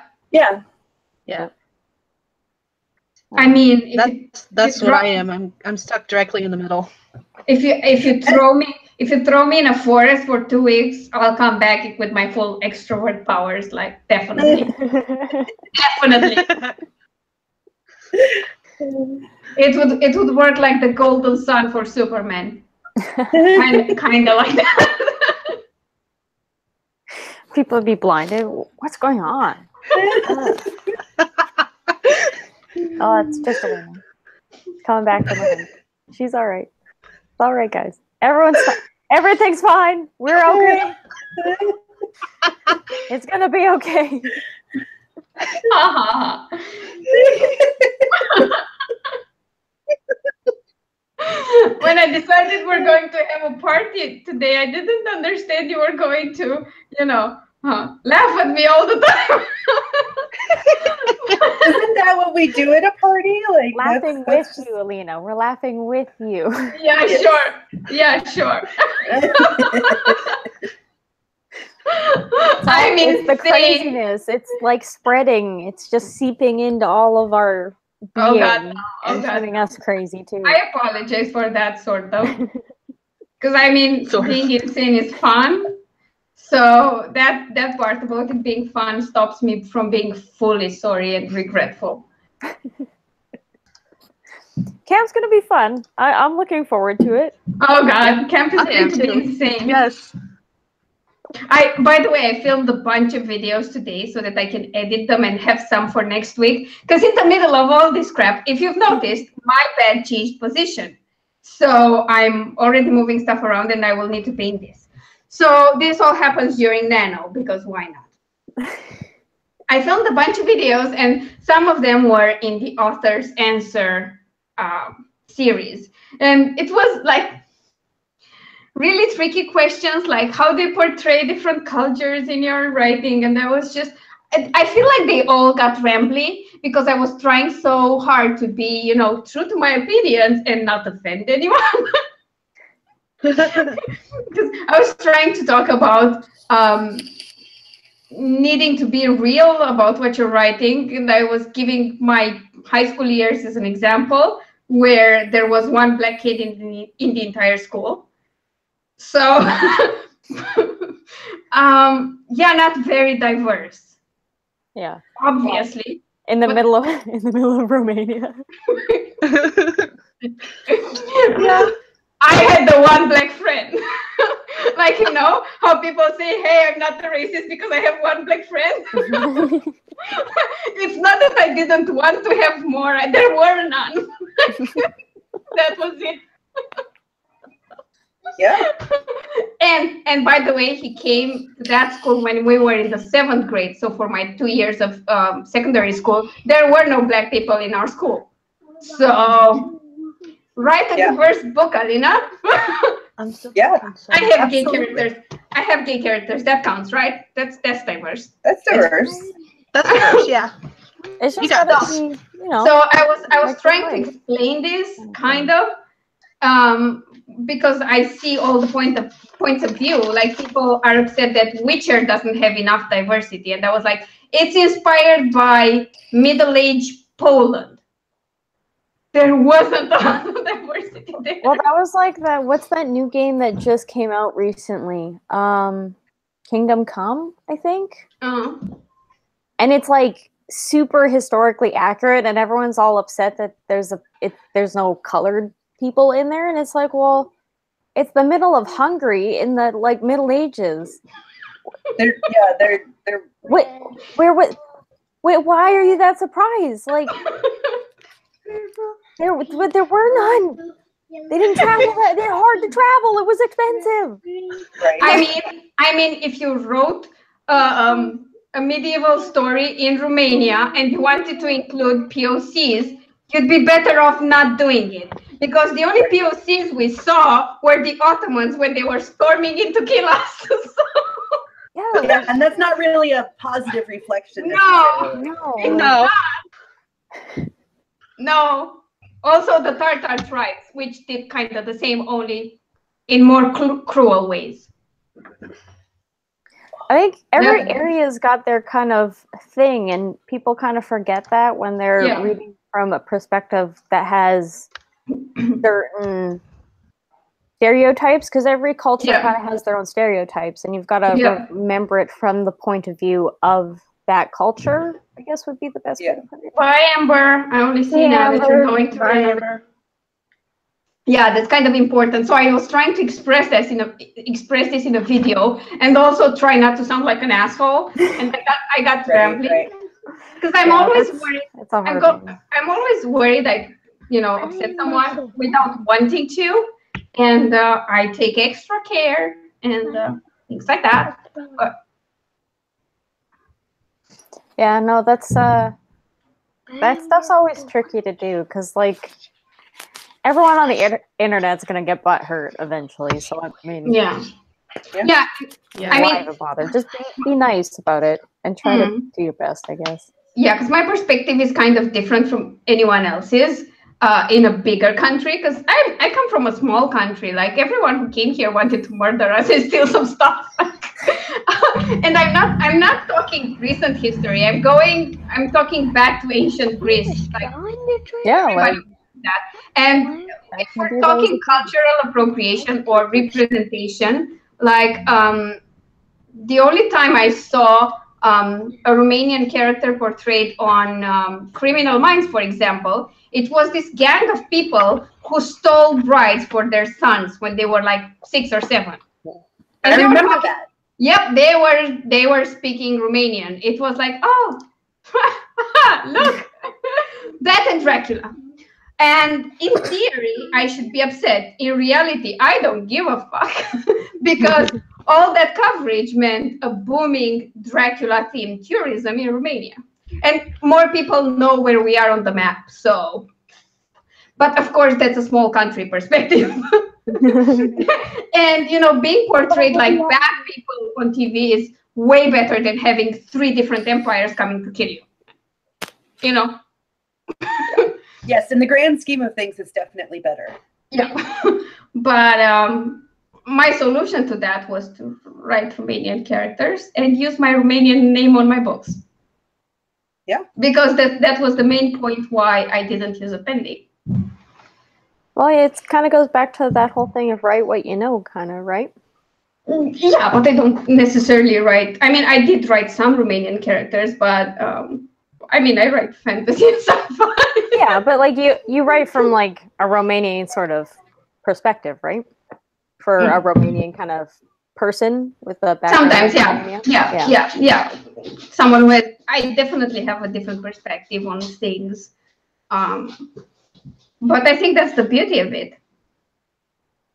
I mean, that's what I am. I'm stuck directly in the middle. If you throw me in a forest for 2 weeks, I'll come back with my full extrovert powers. Like definitely. It would work like the golden sun for Superman. Kind of like that. People would be blinded. What's going on? Oh, it's just a woman. Coming back to my She's all right. It's all right, guys. Everything's fine. We're okay. It's gonna be okay. When I decided we're going to have a party today, I didn't understand you were going to, laugh at me all the time. Isn't that what we do at a party? Like Laughing with you, Alina. We're laughing with you. Yeah, sure. Yeah, sure. I mean, it's the craziness. It's like spreading. It's just seeping into all of our being Oh God. Oh and God. turning us crazy too. I apologize for that, sort of. Because I mean, being insane is fun. So that part about it being fun stops me from being fully sorry and regretful. Camp's gonna be fun. I'm looking forward to it. Oh God, camp is I am going to be too. insane. Yes. By the way, I filmed a bunch of videos today so that I can edit them and have some for next week. Because in the middle of all this crap, if you've noticed, my bed changed position. So I'm already moving stuff around and I will need to paint this. So this all happens during Nano, because why not? I filmed a bunch of videos and some of them were in the author's answer series. And it was like really tricky questions, like how do you portray different cultures in your writing? And I was just, I feel like they all got rambly because I was trying so hard to be, you know, true to my opinions and not offend anyone. Because I was trying to talk about needing to be real about what you're writing. And I was giving my high school years as an example, where there was one black kid in the entire school. So, yeah, not very diverse. Yeah, obviously. in the middle of Romania. Yeah, I had the one black friend. Like, you know how people say, "Hey, I'm not a racist because I have one black friend." It's not that I didn't want to have more; there were none. That was it. Yeah. And by the way, he came to that school when we were in the 7th grade. So for my 2 years of secondary school, there were no black people in our school. So write a diverse book, Alina. Yeah. I have Absolutely. gay characters. I have gay characters. That counts, right? That's diverse. That's diverse. That's diverse, yeah. It's just You got gotta this. be, you know. So I was like trying to life. explain this kind of because I see all the points of view. Like people are upset that Witcher doesn't have enough diversity, and I was like, it's inspired by middle-aged Poland. There wasn't a lot of diversity there. Well, that was like that. What's that new game that just came out recently? Kingdom Come, I think. And it's like super historically accurate, and everyone's all upset that there's no colored people in there, and it's like, well, it's the middle of Hungary in the like Middle Ages. They're Wait, why are you that surprised? Like, there were none. They didn't travel. They're hard to travel. It was expensive. right. I mean, if you wrote a medieval story in Romania and you wanted to include POCs, you'd be better off not doing it. Because the only POCs we saw were the Ottomans when they were storming in to kill us. Yeah, and that's not really a positive reflection. No. Also, the Tartar tribes, which did kind of the same, only in more cruel ways. I think every area's got their kind of thing, and people kind of forget that when they're reading from a perspective that has certain stereotypes, because every culture kind of has their own stereotypes, and you've got to remember it from the point of view of that culture, I guess would be the best way to put it. Bye, Amber. I only see now that you're going to Amber. Yeah, that's kind of important. So I was trying to express this in a video, and also try not to sound like an asshole. And I got rambling because I'm always worried. I'm always worried I, upset someone without wanting to, and I take extra care and things like that. Yeah, no, that stuff's always tricky to do because, like, everyone on the internet's gonna get butt hurt eventually. So I mean, yeah. I mean, bother. Just be nice about it and try to do your best, I guess. Yeah, because my perspective is kind of different from anyone else's in a bigger country. Because I come from a small country. Like everyone who came here wanted to murder us and steal some stuff. And I'm not talking recent history. I'm talking back to ancient Greece. Like Yeah, everybody like did that. And if we're talking cultural appropriation or representation, like the only time I saw a Romanian character portrayed on Criminal Minds, for example, it was this gang of people who stole brides for their sons when they were like 6 or 7. And I they were remember talking, that. yep, they were speaking Romanian. It was like, oh, look, that and Dracula. And in theory, I should be upset. In reality, I don't give a fuck because all that coverage meant a booming Dracula-themed tourism in Romania. And more people know where we are on the map. So, but of course, that's a small country perspective. And, you know, being portrayed like bad people on TV is way better than having 3 different empires coming to kill you. You know? Yes, in the grand scheme of things, it's definitely better. Yeah. But my solution to that was to write Romanian characters and use my Romanian name on my books. Yeah. Because that was the main point why I didn't use a pen name. well, it kind of goes back to that whole thing of write what you know, kind of, right? Yeah, but I don't necessarily write. I mean, I did write some Romanian characters, but I mean, I write fantasy and stuff. Yeah, but like you write from like a Romanian sort of perspective, right? For a Romanian kind of person with a background. Sometimes, in yeah. Someone with, I definitely have a different perspective on things. But I think that's the beauty of it.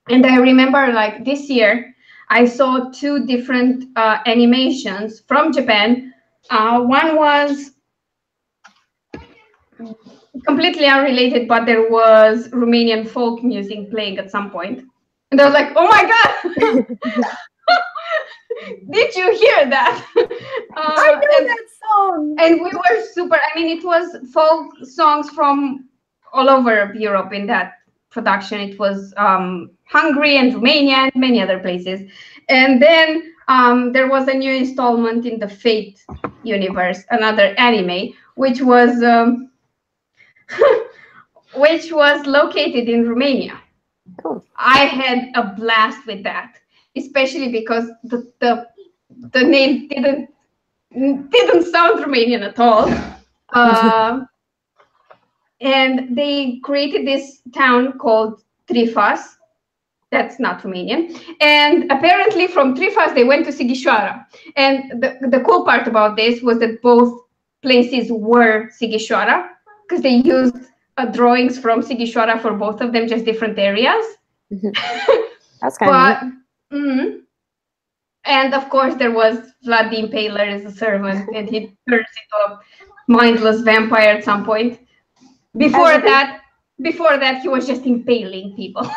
And I remember like this year, I saw 2 different animations from Japan. One was completely unrelated, but there was Romanian folk music playing at some point. And I was like, oh my God, did you hear that? I know that song. And we were super, I mean, it was folk songs from all over Europe in that production. It was Hungary and Romania and many other places. And then there was a new installment in the Fate universe, another anime, which was which was located in Romania. Cool. I had a blast with that, especially because the name didn't sound Romanian at all. And they created this town called Trifas. That's not Romanian. And apparently from Trifas, they went to Sighișoara. And the cool part about this was that both places were Sighișoara, because they used drawings from Sighișoara for both of them, just different areas. That's kind of neat. And of course, there was Vlad the Impaler as a servant, and he turns into a mindless vampire at some point. Before that, he was just impaling people.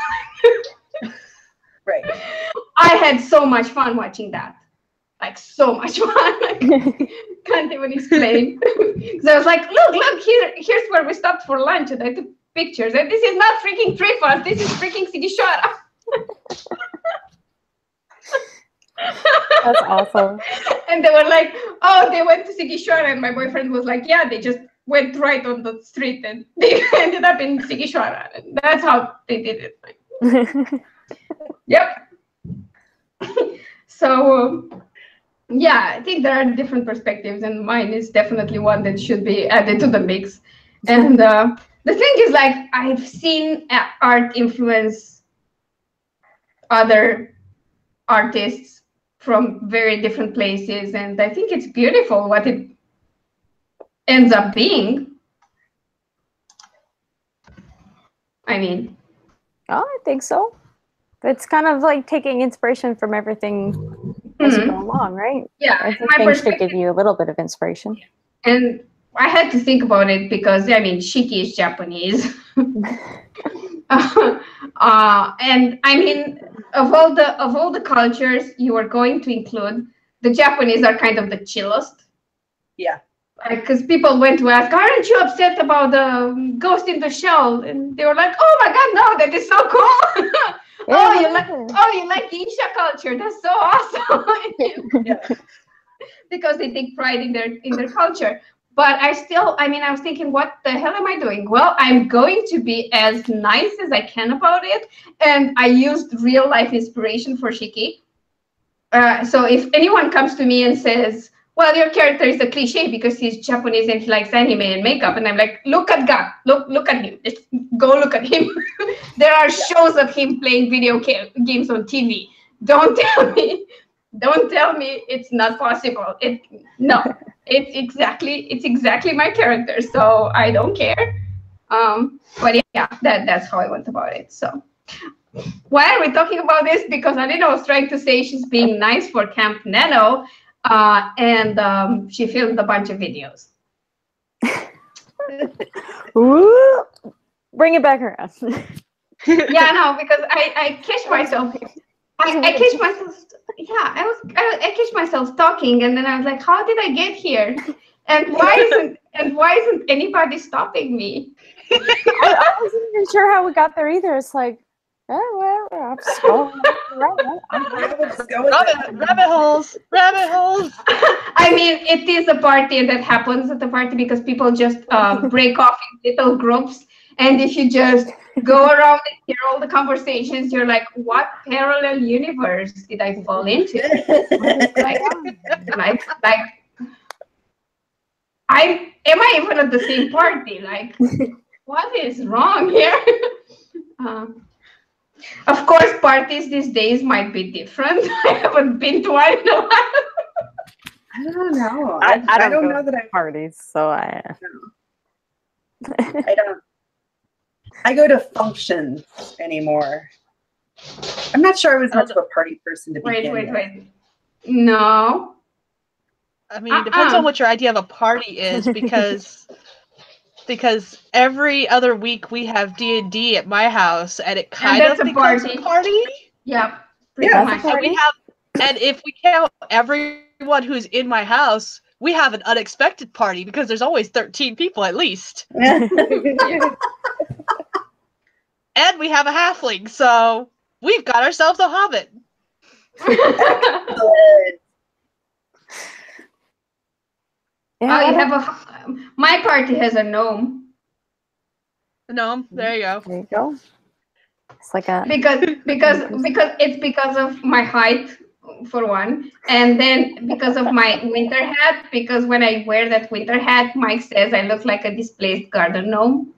Right. I had so much fun watching that. Like, so much fun. Like, can't even explain. So I was like, look, here's where we stopped for lunch, and I took pictures. And this is not freaking Trifas, this is freaking Sighișoara. That's awesome. And they were like, oh, they went to Sighișoara, and my boyfriend was like, yeah, they just went right on the street and they ended up in Sighișoara. And that's how they did it. Like, yep. So yeah, I think there are different perspectives, and mine is definitely one that should be added to the mix. And the thing is, like, I've seen art influence other artists from very different places, and I think it's beautiful what it ends up being. I mean, oh, I think so. It's kind of like taking inspiration from everything as you go along, right? Yeah, everything should give you a little bit of inspiration. And I had to think about it because, I mean, Shiki is Japanese. And I mean, of all the cultures you are going to include, the Japanese are kind of the chillest. Yeah. Because people went to ask, aren't you upset about the Ghost in the Shell? And they were like, oh my God, no, that is so cool. You like geisha culture? That's so awesome. Yeah. Because they take pride in their culture. But I was thinking, what the hell am I doing? Well, I'm going to be as nice as I can about it. And I used real life inspiration for Shiki. So if anyone comes to me and says, well, your character is a cliche because he's Japanese and he likes anime and makeup, and I'm like, look at God, look at him. Just go look at him. There are shows of him playing video games on TV. Don't tell me it's not possible. It's exactly my character, so I don't care. But yeah, that's how I went about it. So why are we talking about this? Because Alina was trying to say she's being nice for Camp Nano, and she filmed a bunch of videos. Ooh, bring it back around. Yeah, no, because I catch myself. I catch myself. Yeah, I catch myself talking, and then I was like, "How did I get here? And why isn't anybody stopping me?" I wasn't even sure how we got there either. It's like, oh, well, I'm just going Rabbit holes. I mean, it is a party, and that happens at the party because people just break off in little groups. And if you just go around and hear all the conversations, you're like, what parallel universe did I fall into? Am I even at the same party? Like, what is wrong here? Of course, parties these days might be different. I haven't been to one in a while. I don't know. I don't know that I parties, so I don't. I go to functions anymore. I'm not sure I was much of a party person to begin with. Wait. No. I mean, it depends on what your idea of a party is, because every other week we have D&D at my house, and it kind of becomes a party. Yeah. much. And if we count everyone who's in my house, we have an unexpected party because there's always 13 people at least. And we have a halfling, so we've got ourselves a hobbit. My party has a gnome. Gnome, there you go. There you go. It's like a because it's because of my height, for one, and then because of my winter hat. Because when I wear that winter hat, Mike says I look like a displaced garden gnome.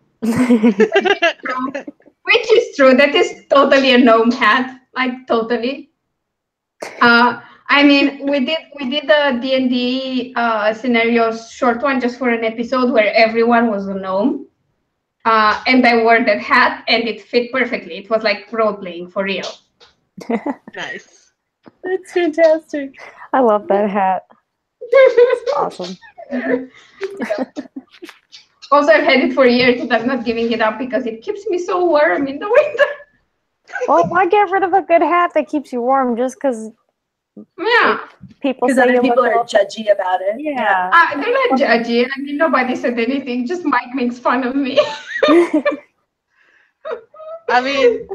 Which is true. That is totally a gnome hat, like totally. I mean, we did the D&D scenario short one just for an episode where everyone was a gnome, and I wore that hat, and it fit perfectly. It was like role playing for real. Nice. That's fantastic. I love that hat. It's awesome. Also, I've had it for years, and I'm not giving it up because it keeps me so warm in the winter. Well, why get rid of a good hat that keeps you warm just because? Yeah. People say other you people look are judgy about it. Yeah. They're not judgy. I mean, nobody said anything. Just Mike makes fun of me. I mean,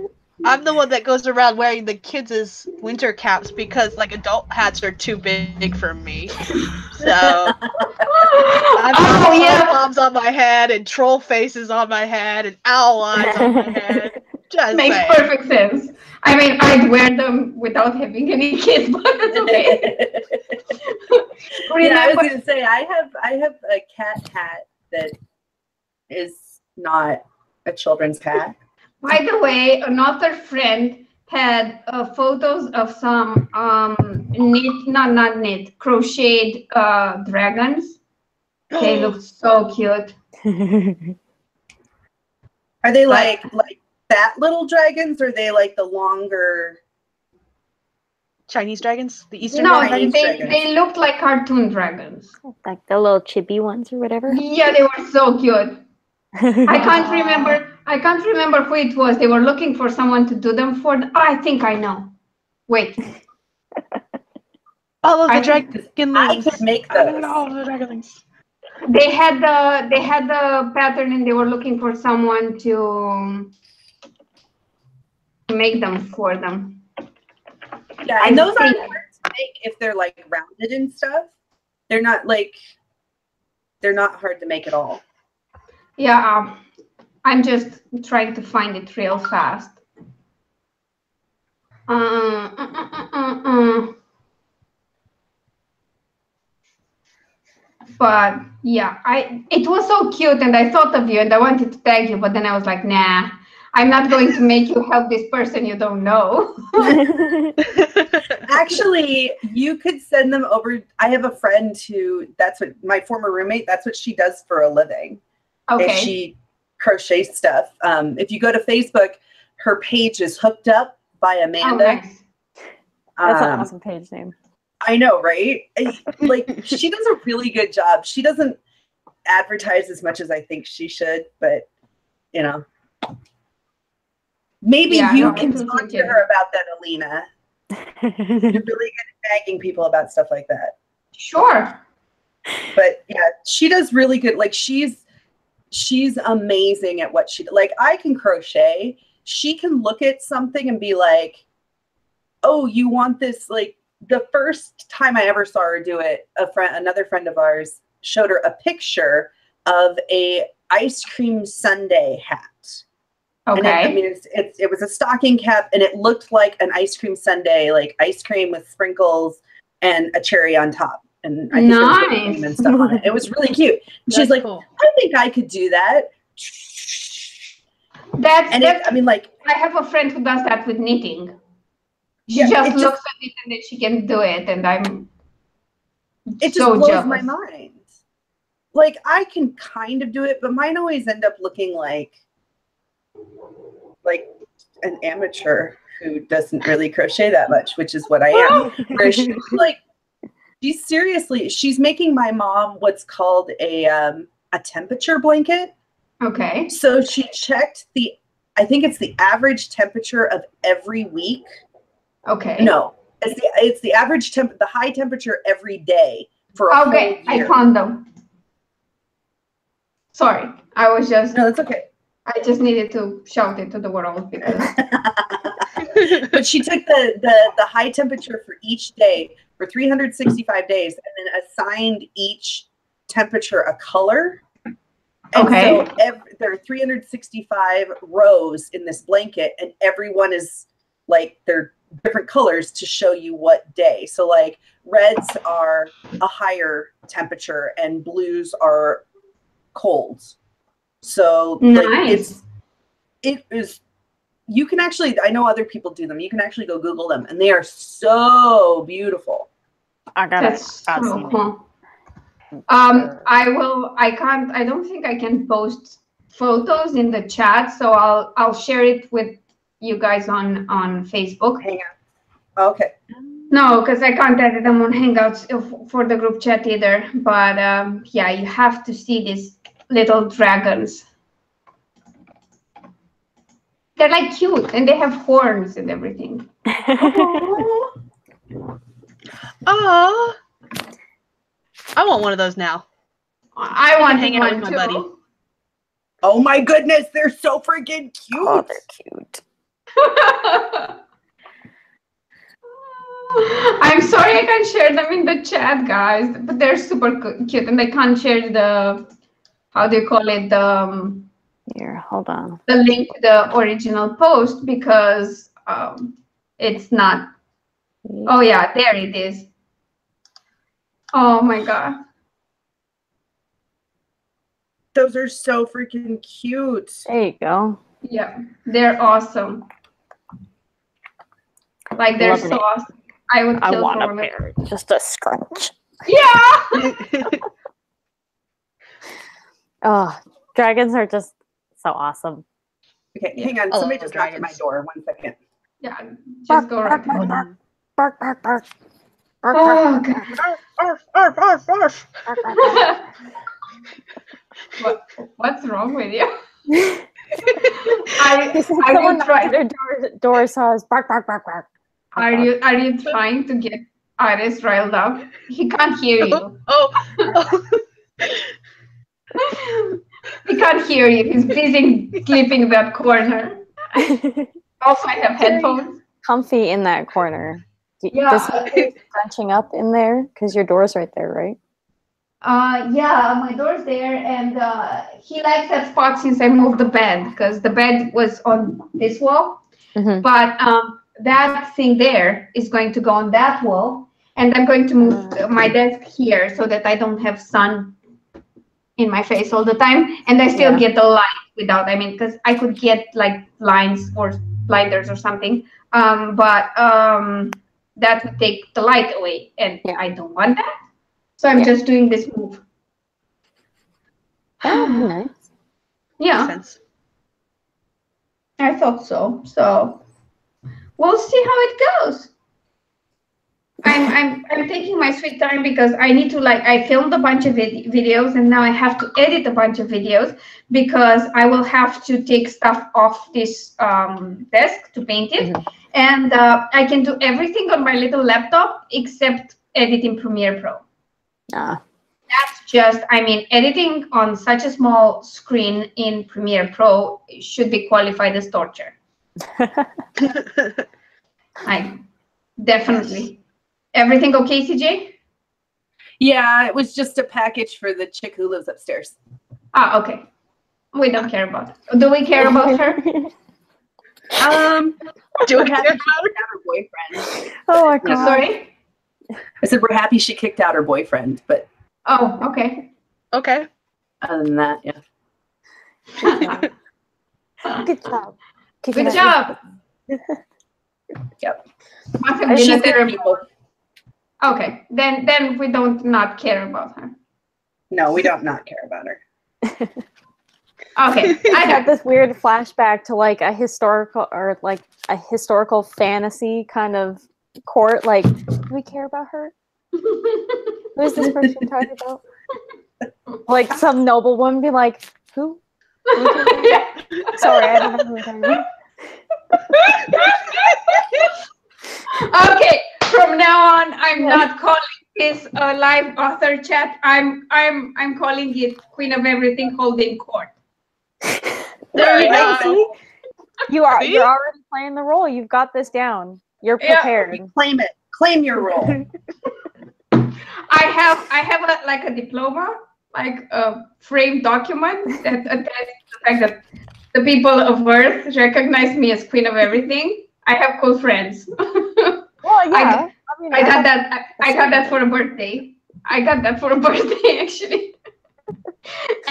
I'm the one that goes around wearing the kids' winter caps because, like, adult hats are too big for me. So, I've got bombs on my head and troll faces on my head and owl eyes on my head. Just Makes saying. perfect sense. I mean, I'd wear them without having any kids, but that's okay. Yeah, I was gonna say I have a cat hat that is not a children's hat. By the way, another friend had photos of some crocheted dragons. They look so cute. Are they like fat little dragons, or are they like the longer Chinese dragons? The Eastern dragons? dragons? They looked like cartoon dragons. Like the little chibi ones or whatever? Yeah, they were so cute. I can't remember who it was. They were looking for someone to do them for. I think I know. Wait. All of the dragonlings. I could make those. All the dragonlings. They had the pattern, and they were looking for someone to make them for them. Yeah, and those aren't hard to make if they're like rounded and stuff. They're not hard to make at all. Yeah, I'm just trying to find it real fast. But yeah, it was so cute, and I thought of you, and I wanted to tag you, but then I was like, nah, I'm not going to make you help this person you don't know. Actually, you could send them over. I have a friend who, that's what my former roommate, that's what she does for a living. Okay. She crochets stuff. If you go to Facebook, her page is Hooked Up by Amanda. Oh, nice. That's an awesome page name. I know, right? Like, she does a really good job. She doesn't advertise as much as I think she should, but you know, maybe you can talk to her about that, Alina. You're really good at nagging people about stuff like that. Sure. But yeah, she does really good. Like, she's amazing at what she, like, I can crochet. She can look at something and be like, oh, you want this? Like, the first time I ever saw her do it, another friend of ours showed her a picture of a ice cream sundae hat. Okay. And it was a stocking cap, and it looked like an ice cream sundae, like ice cream with sprinkles and a cherry on top. And I think there was whipped cream and stuff on it. It was really cute. She's like, cool. I think I could do that. I have a friend who does that with knitting. She just looks at it and then she can do it, and it just blows my mind. Like, I can kind of do it, but mine always end up looking like an amateur who doesn't really crochet that much, which is what I am. Where she's making my mom what's called a temperature blanket. Okay. So she checked I think it's the average temperature of every week. Okay. No, it's the average the high temperature every day for a whole year. I found them. Sorry, I was just. No, that's okay. I just needed to shout it to the world because. But she took the high temperature for each day for 365 days, and then assigned each temperature a color. And so there are 365 rows in this blanket, and everyone is like they're different colors to show you what day. So like reds are a higher temperature and blues are cold. So nice. It is, you can actually, I know other people do them. You can actually go Google them, and they are so beautiful. I got it. So cool. I don't think I can post photos in the chat, so I'll share it with you guys on Facebook. Hangouts. Okay. No, because I can't edit them on Hangouts for the group chat either. But yeah, you have to see these little dragons. They're like cute, and they have horns and everything. Oh, I want one of those now. I want to hang out with my buddy. Oh my goodness, they're so freaking cute. Oh, they're cute. I'm sorry I can't share them in the chat, guys, but they're super cute, and I can't share the, how do you call it, the here, hold on, the link to the original post because it's not. Oh yeah, there it is. Oh my god, those are so freaking cute. There you go. Yeah, they're awesome. Like, they're so awesome. I would kill want for a one. pair, just a scrunch. Yeah. Oh, dragons are just so awesome. Okay, hang on. Somebody just knocked at my door. 1 second. Yeah, just go right bark, ahead. bark, bark, bark. Oh, God. Arf, arf, arf, arf. What's wrong with you? Are you trying? Their door says bark, bark, bark, bark. Are you trying to get Iris riled up? He can't hear you. Oh. He can't hear you. He's busy sleeping in that corner. Also, I have headphones. Comfy in that corner. Yeah. Does he be crunching up in there? Because your door's right there, right? Yeah, my door's there, and he likes that spot since I moved the bed, because the bed was on this wall. Mm-hmm. But that thing there is going to go on that wall, and I'm going to move my desk here so that I don't have sun in my face all the time, and I still get the light without. I mean, because I could get like blinds or blinders or something, but that would take the light away, and I don't want that. So I'm just doing this move. That would be nice. Yeah, Makes sense. I thought so. So we'll see how it goes. I'm taking my sweet time because I need to, like, I filmed a bunch of videos, and now I have to edit a bunch of videos because I will have to take stuff off this desk to paint it. Mm-hmm. And I can do everything on my little laptop except edit in Premiere Pro. That's just, I mean, editing on such a small screen in Premiere Pro should be qualified as torture. Definitely. Everything okay, CJ? Yeah, it was just a package for the chick who lives upstairs. Ah, okay. We don't care about it. Do we care about her? Do we have to kick out her boyfriend? Oh my god. Sorry? I said we're happy she kicked out her boyfriend, but Oh, okay. Okay. other than that, yeah. Good job. Good job. Yep. Must have been a terrible. People. Okay, then we don't not care about her. No, we don't not care about her. Okay, I had this weird flashback to like a historical fantasy kind of court. Like, do we care about her? Who is this person talking about? Like some noble woman be like, who? Sorry, I don't know who we're talking about. Okay, from now on, I'm not calling this a live author chat. I'm calling it Queen of Everything Holding Court. There you go. go. You're already playing the role. You've got this down. You're prepared. Claim it. Claim your role. I have a diploma, like a framed document that attests to the fact that the people of Earth recognize me as Queen of Everything. I have cool friends. Well, yeah. I got that. I got that for a birthday. I got that for a birthday, actually.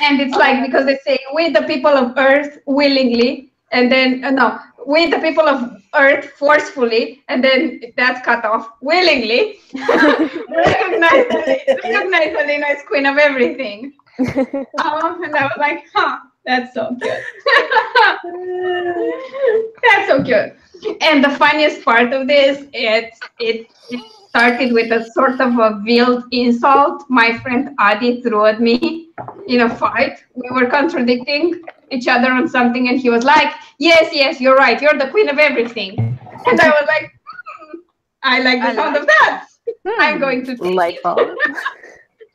And it's like, because they say we the people of Earth willingly, and then no, we the people of Earth forcefully, and then that's cut off willingly. recognize Alina as Queen of Everything. And I was like, huh, that's so cute. That's so cute. And the funniest part of this, it started with a sort of a veiled insult my friend Adi threw at me in a fight. We were contradicting each other on something, and he was like, yes, you're right. You're the Queen of Everything. And I was like, I like the sound of that. I'm going to take it.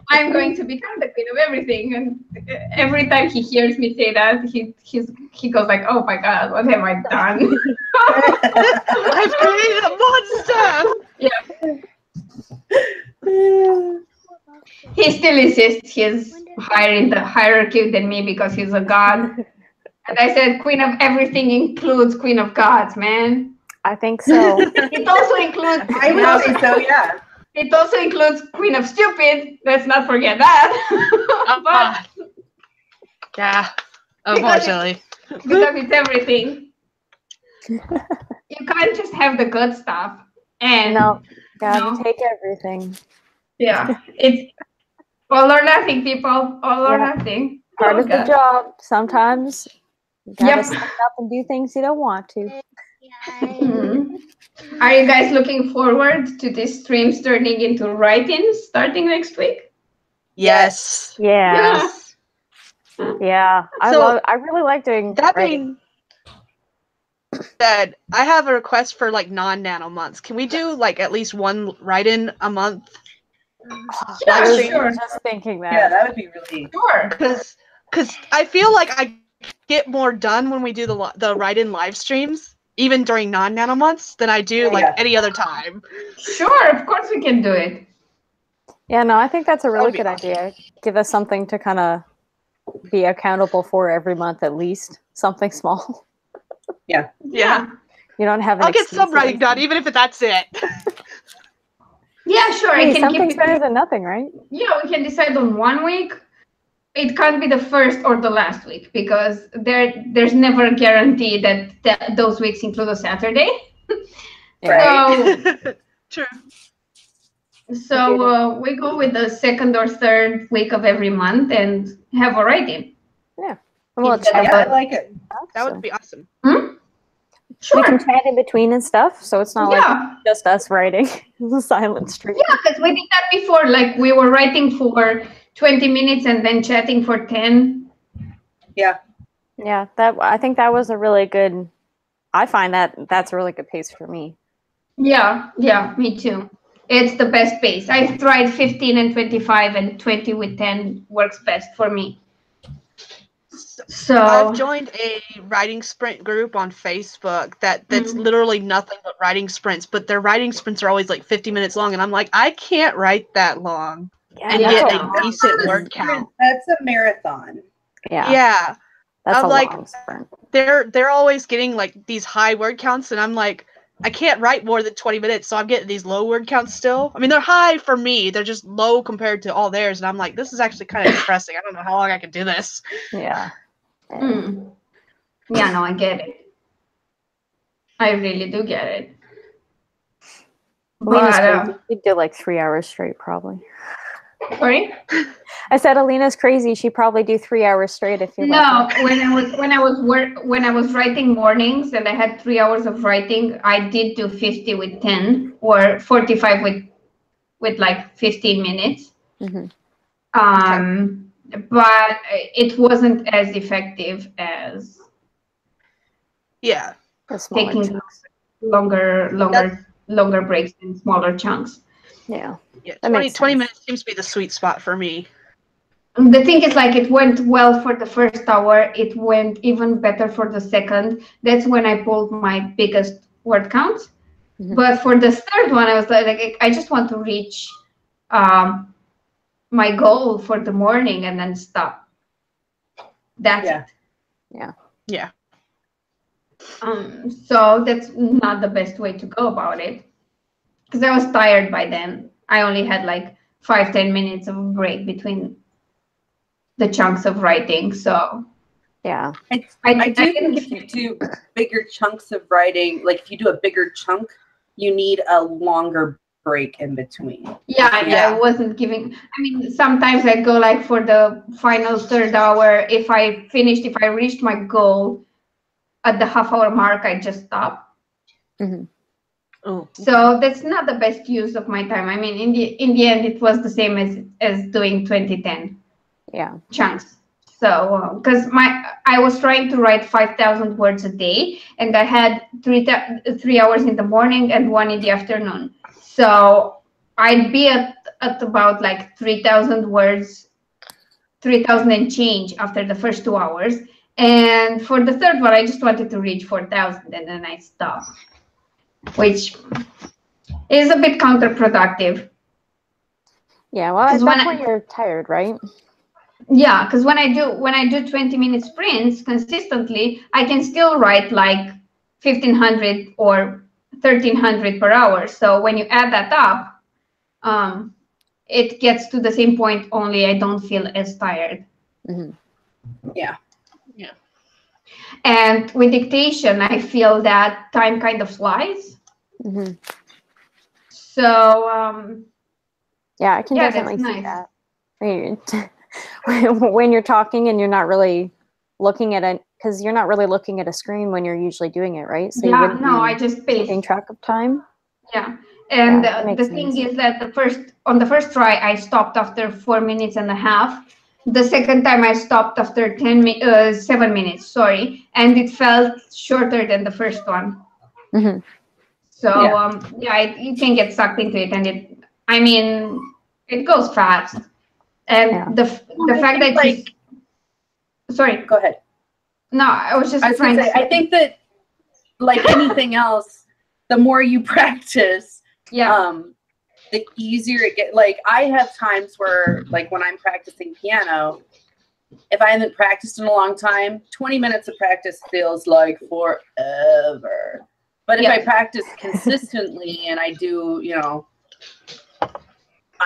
I'm going to become the Queen of Everything. And every time he hears me say that, he goes like, oh my God, what have I done? I've created a monster! Yeah. He still insists he's higher in the hierarchy than me because he's a god. And I said, Queen of Everything includes Queen of Gods, man. I think so. It also includes. I would say so, yeah. It also includes Queen of Stupid. Let's not forget that. But yeah, unfortunately. Because it's everything. You can't just have the good stuff. And no, gotta take everything. Yeah, it's all or nothing, people. All or nothing. Part of the job. Sometimes you gotta stand up and do things you don't want to. Mm-hmm. Are you guys looking forward to this streams turning into write-ins starting next week? Yes. Yeah. Yeah. I really like doing that. writing. Being said, I have a request for like non-nano months. Can we do like at least one write-in a month? Yeah, I was sure. just thinking that. Yeah, that would be really. Sure. Because I feel like I get more done when we do the write-in live streams, even during non-nano months, than I do like Yeah. any other time. Sure, of course we can do it. Yeah, no, I think that's a really would be good idea. Give us something to kind of be accountable for every month at least. Something small. Yeah. You don't have an I'll get some excuse writing done, even if that's it. Yeah, sure. I Hey, can keep something's it. better than nothing, right? Yeah, we can decide on 1 week. It can't be the first or the last week because there's never a guarantee that those weeks include a Saturday. Right. True. So we go with the second or third week of every month and have a write-in. Yeah. Well, Instead chat of Yeah, I like it. That so would be awesome. Sure. we can chat in between and stuff, so it's not like Yeah. just us writing. It's a silent stream. Yeah, because we did that before. Like we were writing for 20 minutes and then chatting for 10. Yeah. Yeah, that I think that was a really good. I find that's a really good pace for me. Yeah, me too. It's the best pace. I've tried 15 and 25, and 20 with 10 works best for me. So I've joined a writing sprint group on Facebook that's literally nothing but writing sprints, but their writing sprints are always like 50 minutes long, and I'm like, I can't write that long and Yeah, get no. a decent word count. That's a marathon. Yeah, that's I'm a like, long sprint. they're always getting like these high word counts, and I'm like, I can't write more than 20 minutes, so I'm getting these low word counts still. I mean, they're high for me, they're just low compared to all theirs, and I'm like, this is actually kind of depressing. I don't know how long I can do this. Yeah. Yeah, no, I get it. I really do get it. Alina's But, crazy. She'd do like 3 hours straight, probably. sorry? I said Alina's crazy. She'd probably do 3 hours straight if you let her. No, when I was writing mornings and I had 3 hours of writing, I did do 50 with 10 or 45 with like 15 minutes. But it wasn't as effective as The smaller taking chunks. longer breaks in smaller chunks. Yeah. Yeah, That 20 makes 20 sense. minutes seems to be the sweet spot for me. The thing is, like, it went well for the first hour. It went even better for the second. That's when I pulled my biggest word count. But for the third one, I was like, I just want to reach my goal for the morning and then stop. That's it. Yeah. So that's not the best way to go about it. Because I was tired by then. I only had like 5-10 minutes of a break between the chunks of writing. So yeah, I do think if you do bigger chunks of writing, like if you do a bigger chunk, you need a longer break in between. Yeah, I wasn't giving. I mean, sometimes I go like for the final third hour. If I reached my goal at the half-hour mark, I just stop. Oh. So that's not the best use of my time. I mean, in the end, it was the same as doing 2010 chunks. So because I was trying to write 5,000 words a day, and I had 3 hours in the morning and 1 in the afternoon. So I'd be at about like 3,000 words, 3,000 and change after the first 2 hours. And for the third one, I just wanted to reach 4,000, and then I stopped, which is a bit counterproductive. Yeah, well, that's when you're tired, right? Yeah, because when I do 20-minute sprints consistently, I can still write like 1,500 or 1,300 per hour. So when you add that up, it gets to the same point, only I don't feel as tired. Yeah. And with dictation, I feel that time kind of flies. So yeah, I can definitely see that. When you're talking and you're not really looking at it, because you're not really looking at a screen when you're usually doing it, right? So I just pace. Keeping track of time. Yeah, and the thing is that on the first try, I stopped after 4 minutes and a half. The second time I stopped after 7 minutes, sorry, and it felt shorter than the first one. So you can get sucked into it, and it goes fast. And Yeah. the fact that like, sorry, go ahead. no, I was just I was trying gonna say, I think that like anything else, the more you practice, the easier it gets. Like I have times where, like when I'm practicing piano, if I haven't practiced in a long time, 20 minutes of practice feels like forever. But if I practice consistently and I do, you know,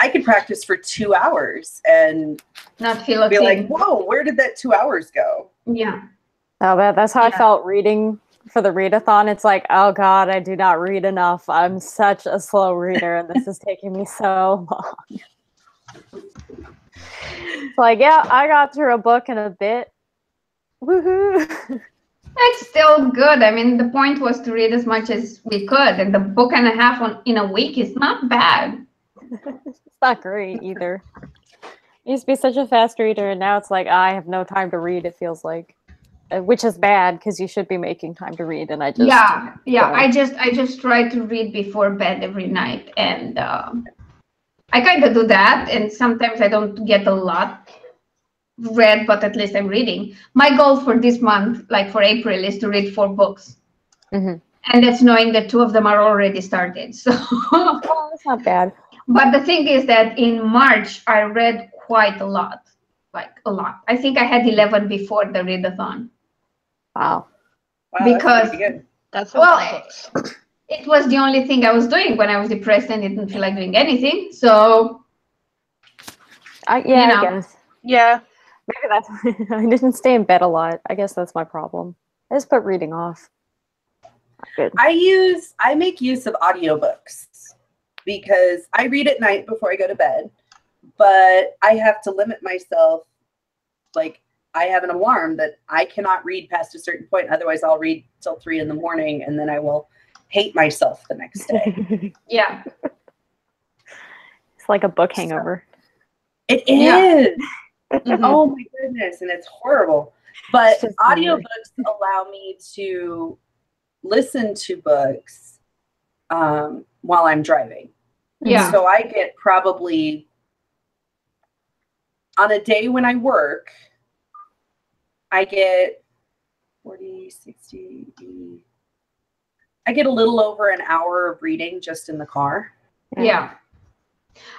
I could practice for 2 hours and not feel a be thing. like, whoa, where did that 2 hours go? Yeah. Oh, that's how I felt reading for the readathon. It's like, oh God, I do not read enough. I'm such a slow reader, and this is taking me so long. It's like, yeah, I got through a book in a bit. Woohoo! It's still good. I mean, the point was to read as much as we could, and the book and a half in a week is not bad. It's not great either. I used to be such a fast reader, and now it's like I have no time to read. It feels like, which is bad because you should be making time to read, and I just yeah. don't. I just try to read before bed every night, and I kind of do that. And sometimes I don't get a lot read, but at least I'm reading. My goal for this month, like for April, is to read 4 books, and that's knowing that 2 of them are already started. So that's not bad. But the thing is that in March, I read quite a lot, like a lot. I think I had 11 before the readathon. Wow. Because That's it was the only thing I was doing when I was depressed and didn't feel like doing anything. So, I guess. Yeah. Maybe that's I didn't stay in bed a lot. I guess that's my problem. I just put reading off. Good. I make use of audiobooks because I read at night before I go to bed, but I have to limit myself. Like I have an alarm that I cannot read past a certain point. Otherwise I'll read till 3 a.m. and then I will hate myself the next day. yeah. It's like a book hangover. It is. Oh my goodness. And it's horrible. But audiobooks allow me to listen to books while I'm driving. Yeah. So I get probably, on a day when I work, I get 40, 60, 80. I get a little over an hour of reading just in the car. Yeah.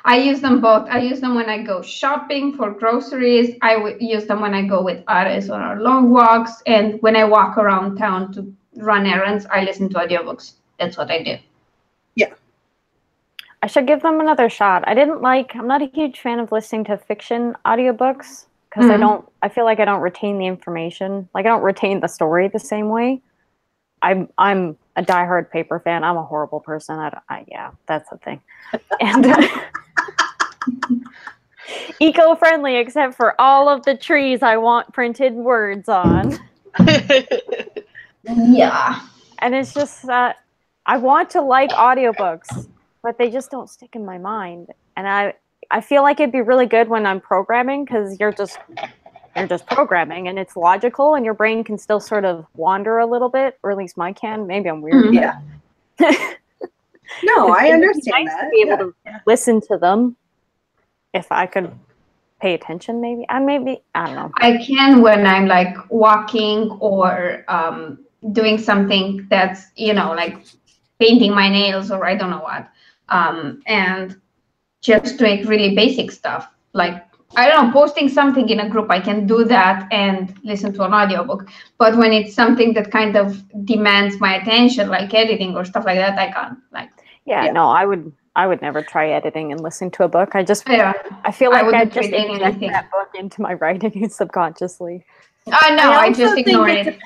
I use them both. I use them when I go shopping for groceries. I use them when I go with Ares on our long walks. And when I walk around town to run errands, I listen to audiobooks. That's what I do. Yeah. I should give them another shot. I'm not a huge fan of listening to fiction audiobooks because I feel like I don't retain the information. Like I don't retain the story the same way. I'm a diehard paper fan. I'm a horrible person. Yeah, that's the thing. And eco-friendly, except for all of the trees I want printed words on. Yeah. And it's just that I want to like audiobooks, but they just don't stick in my mind. And I feel like it'd be really good when I'm programming because you're just programming and it's logical and your brain can still sort of wander a little bit, or at least mine can. Maybe I'm weird. Yeah. No, I understand that. To be able to listen to them if I could pay attention, maybe. I don't know. I can when I'm like walking or doing something that's, like painting my nails or I don't know what. And just doing really basic stuff. Like, I don't know, posting something in a group, I can do that and listen to an audiobook. But when it's something that kind of demands my attention, like editing or stuff like that, I can't. No, I would never try editing and listen to a book. I feel like I just inject that book into my writing subconsciously. I just ignore it.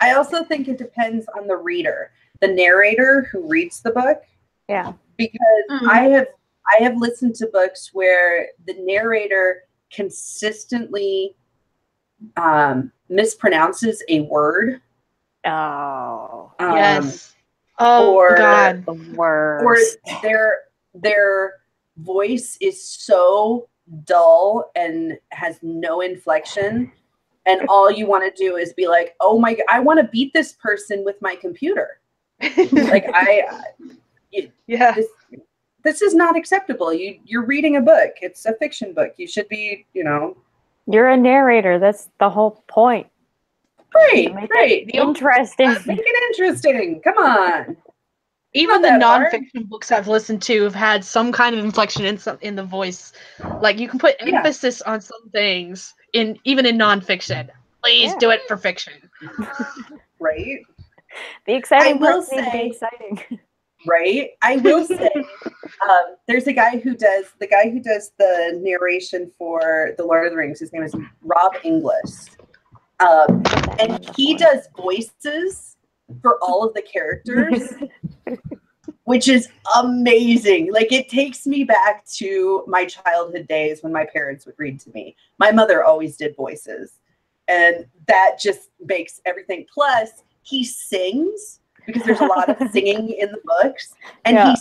I also think it depends on the reader, the narrator who reads the book. Yeah. Because I have listened to books where the narrator consistently mispronounces a word. Oh. Yes. God. The worst. Or their voice is so dull and has no inflection, and all you want to do is be like, oh my God, I want to beat this person with my computer. Like this is not acceptable. You're reading a book. It's a fiction book. You should be, you know. You're a narrator. That's the whole point. Right, Make right. it interesting. Make it interesting. Come on. Even the Not that hard. nonfiction books I've listened to have had some kind of inflection in the voice. Like you can put emphasis on some things even in nonfiction. Please do it for fiction. Right. The exciting I will part is say- the exciting. Right. I will say, there's a guy who does the narration for The Lord of the Rings. His name is Rob Inglis, and he does voices for all of the characters, which is amazing. Like, it takes me back to my childhood days when my parents would read to me. My mother always did voices, and that just makes everything. Plus, he sings, because there's a lot of singing in the books, and he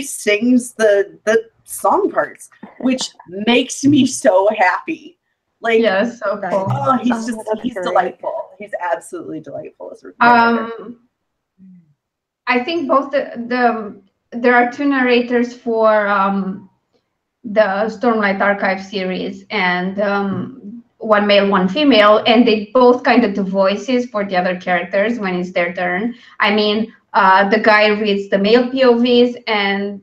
sings the song parts, which makes me so happy. Like, Yeah, so cool. oh, he's great. delightful. He's absolutely delightful as a narrator. I think both there are two narrators for the Stormlight Archive series, and one male, one female, and they both kind of do voices for the other characters when it's their turn. I mean, the guy reads the male POVs and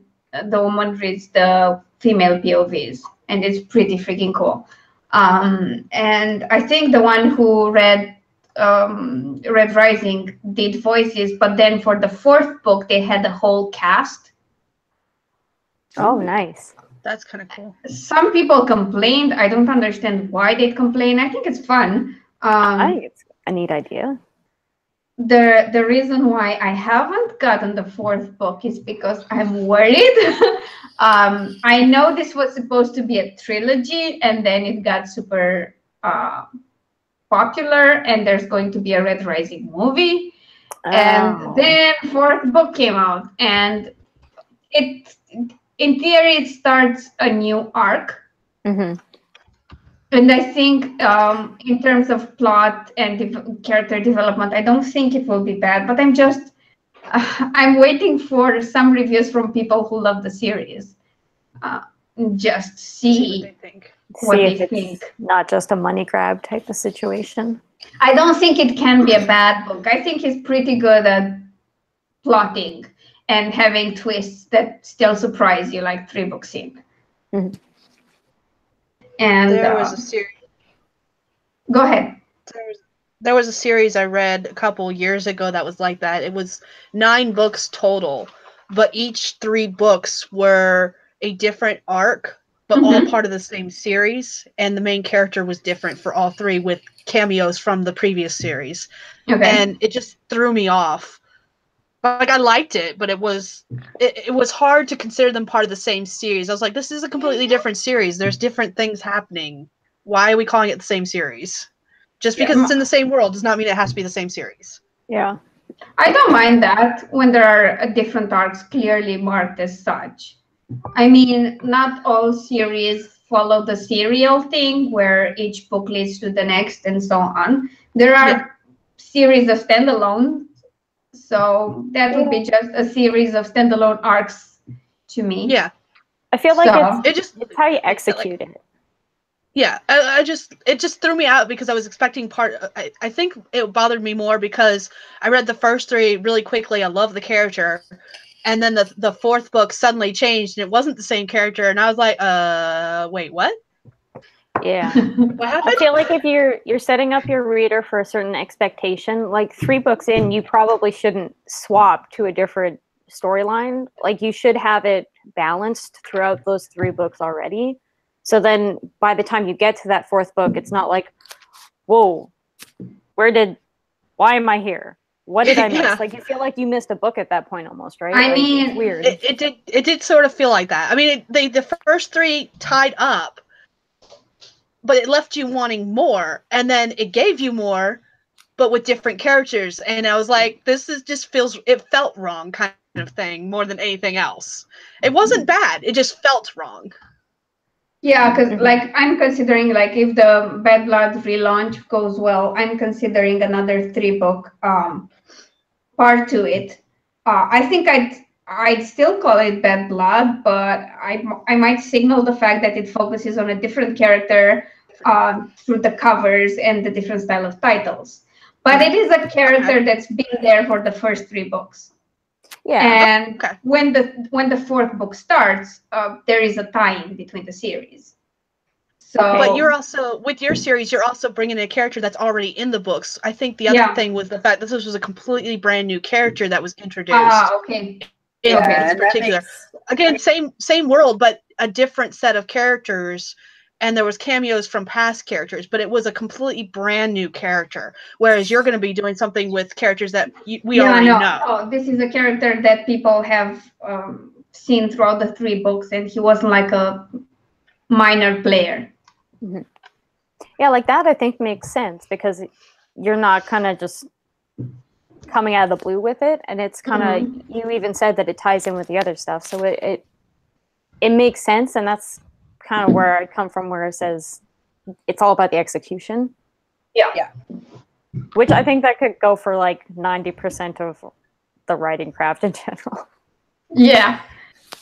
the woman reads the female POVs, and it's pretty freaking cool. And I think the one who read Red Rising did voices, but then for the fourth book they had the whole cast. Oh, nice. That's kind of cool. Some people complained. I don't understand why they'd complain. I think it's fun. I think it's a neat idea. The reason why I haven't gotten the fourth book is because I'm worried. I know this was supposed to be a trilogy, and then it got super popular, and there's going to be a Red Rising movie. And then fourth book came out, and in theory it starts a new arc. Mm-hmm. And I think in terms of plot and character development, I don't think it will be bad, but I'm waiting for some reviews from people who love the series. Just see what they think. Not just a money grab type of situation. I don't think it can be a bad book. I think he's pretty good at plotting and having twists that still surprise you, like 3 books in. Mm-hmm. And there was a series. Go ahead. There was a series I read a couple years ago that was like that. It was 9 books total, but each 3 books were a different arc, but all part of the same series, and the main character was different for all 3 with cameos from the previous series. Okay. And it just threw me off. Like, I liked it, but it was hard to consider them part of the same series. I was like, this is a completely different series. There's different things happening. Why are we calling it the same series? Just because it's in the same world does not mean it has to be the same series. Yeah. I don't mind that when there are different arcs clearly marked as such. I mean, not all series follow the serial thing where each book leads to the next and so on. There are series of standalone, so that would be just a series of standalone arcs to me. Yeah. I feel like So- it's how you execute it. Yeah, it just threw me out because I was expecting I think it bothered me more because I read the first 3 really quickly. I love the character. And then the 4th book suddenly changed and it wasn't the same character. And I was like, wait, what? Yeah. What happened? I feel like if you're setting up your reader for a certain expectation, like 3 books in, you probably shouldn't swap to a different storyline. Like, you should have it balanced throughout those 3 books already. So then by the time you get to that 4th book, it's not like, whoa, why am I here? What did I miss? Yeah. Like, you feel like you missed a book at that point almost, right? I Like, mean, it's weird. It did sort of feel like that. I mean, the first 3 tied up, but it left you wanting more, and then it gave you more, but with different characters. And I was like, it felt wrong kind of thing more than anything else. It wasn't bad. It just felt wrong. Yeah, because like I'm considering, like, if the Bad Blood relaunch goes well, I'm considering another 3 book part to it. I think I'd I'd still call it Bad Blood, but I might signal the fact that it focuses on a different character through the covers and the different style of titles. But it is a character that's been there for the first 3 books. Yeah. And when the 4th book starts, there is a tie-in between the series. So, but you're also, with your series, you're also bringing a character that's already in the books. I think the other thing was the fact that this was a completely brand new character that was introduced. Okay. In this particular, again, same world, but a different set of characters. And there was cameos from past characters, but it was a completely brand new character. Whereas you're going to be doing something with characters that we already know. Oh, this is a character that people have seen throughout the 3 books, and he wasn't like a minor player. Mm-hmm. Yeah, like that I think makes sense because you're not kind of just coming out of the blue with it, and it's kind of you even said that it ties in with the other stuff, so it makes sense, and that's kind of where I come from, where it says it's all about the execution. Yeah. Which I think that could go for like 90% of the writing craft in general. Yeah,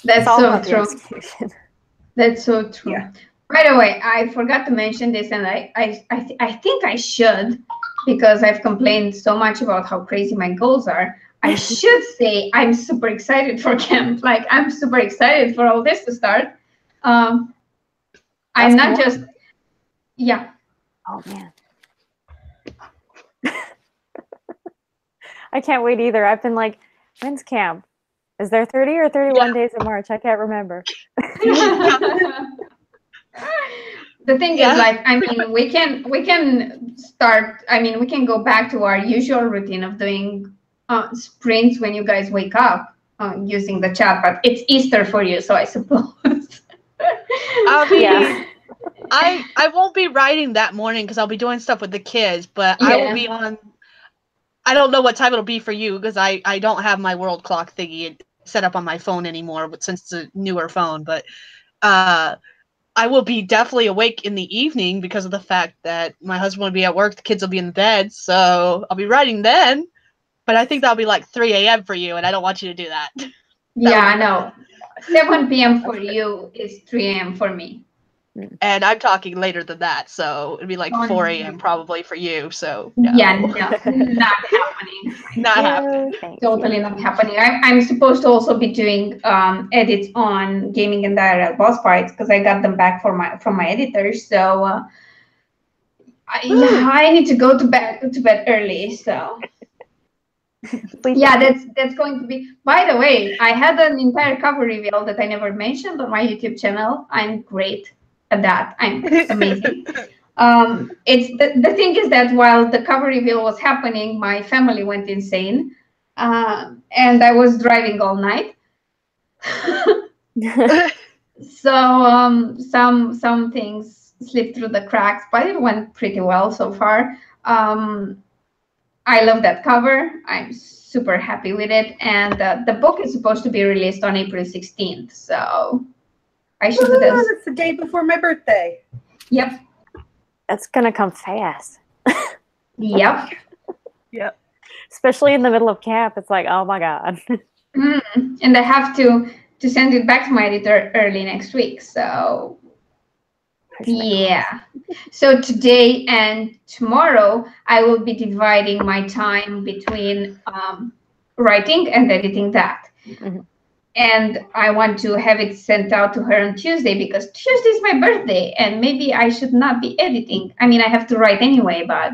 that's so true. That's so true. Yeah. By the way, I forgot to mention this, and I think I should, because I've complained so much about how crazy my goals are. I should say I'm super excited for camp. Like, I'm super excited for all this to start. I'm not just, Oh man. I can't wait either. I've been like, when's camp? Is there 30 or 31 days in March? I can't remember. The thing is, like, I mean, we can start, I mean, we can go back to our usual routine of doing sprints when you guys wake up using the chat, but it's Easter for you, so I suppose. I won't be writing that morning because I'll be doing stuff with the kids, but I will be on. I don't know what time it'll be for you because I don't have my world clock thingy set up on my phone anymore, but since it's a newer phone, but I will be definitely awake in the evening because of the fact that my husband will be at work, the kids will be in bed, so I'll be writing then. But I think that'll be like 3 a.m. for you, and I don't want you to do that. Yeah, I know. 7 p.m. for you is 3 a.m. for me. And I'm talking later than that, so it'd be like 4 a.m. probably for you. So no. Yeah, no, not happening. Not happening. Totally not happening. I'm supposed to also be doing edits on Gaming and IRL boss fights because I got them back from my editors. So I need to go to bed early. So yeah, that's going to be. By the way, I had an entire cover reveal that I never mentioned on my YouTube channel. I'm great at that. I'm amazing. It's the thing is that while the cover reveal was happening, my family went insane, and I was driving all night. So some things slipped through the cracks, but it went pretty well so far. I love that cover. I'm super happy with it, and the book is supposed to be released on April 16th. So I should do this. It's the day before my birthday. Yep. That's gonna come fast. Yep. Yep. Especially in the middle of camp, it's like, oh my god. And I have to send it back to my editor early next week. So yeah. So today and tomorrow, I will be dividing my time between writing and editing that. Mm-hmm. And I want to have it sent out to her on Tuesday because Tuesday is my birthday and maybe I should not be editing. I mean, I have to write anyway, but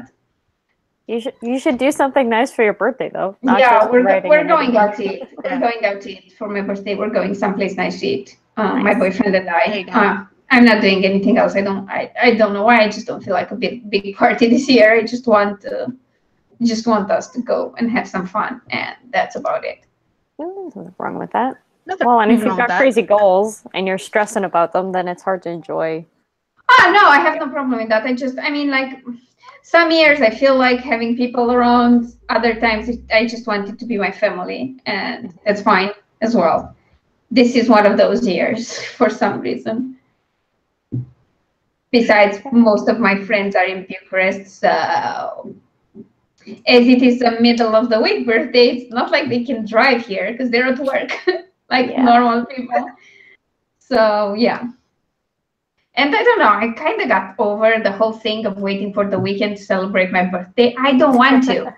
you should do something nice for your birthday though. Yeah, we're going out to eat. We're going out to eat for my birthday. We're going someplace nice to eat. Nice. My boyfriend and I. I'm not doing anything else. I don't know why. I just don't feel like a big party this year. I just want us to go and have some fun, and that's about it. There's nothing wrong with that. Nothing Well, and if you've wrong with got that. crazy goals and you're stressing about them, then it's hard to enjoy. No, I have no problem with that. I mean, like, some years I feel like having people around. Other times I just want it to be my family, and that's fine as well. This is one of those years for some reason. Besides, most of my friends are in Bucharest, so as it is the middle of the week birthday, it's not like they can drive here because they're at work like normal people. So yeah. And I don't know, I kind of got over the whole thing of waiting for the weekend to celebrate my birthday. I don't want to.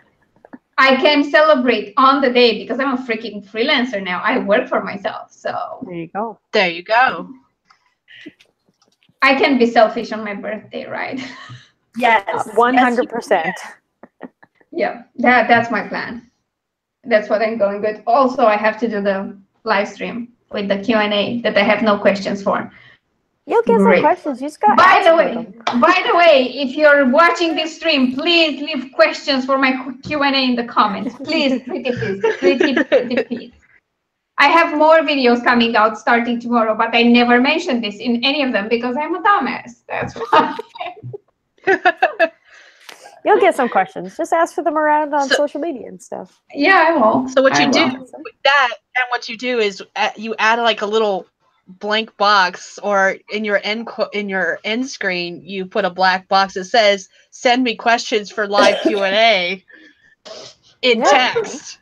I can celebrate on the day because I'm a freaking freelancer now. I work for myself. So There you go. There you go. I can be selfish on my birthday, right? Yes. 100%. Yeah, that's my plan. That's what I'm going with. Also, I have to do the live stream with the Q&A that I have no questions for. You'll get some questions. You just got. By the way, if you're watching this stream, please leave questions for my Q&A in the comments. Please, pretty please. I have more videos coming out starting tomorrow, but I never mentioned this in any of them because I'm a dumbass. That's why. You'll get some questions. Just ask for them around on social media and stuff. Yeah, I will. So what you do with that, and what you do is you add like a little blank box, or in your end screen, you put a black box that says "Send me questions for live Q&A" in text.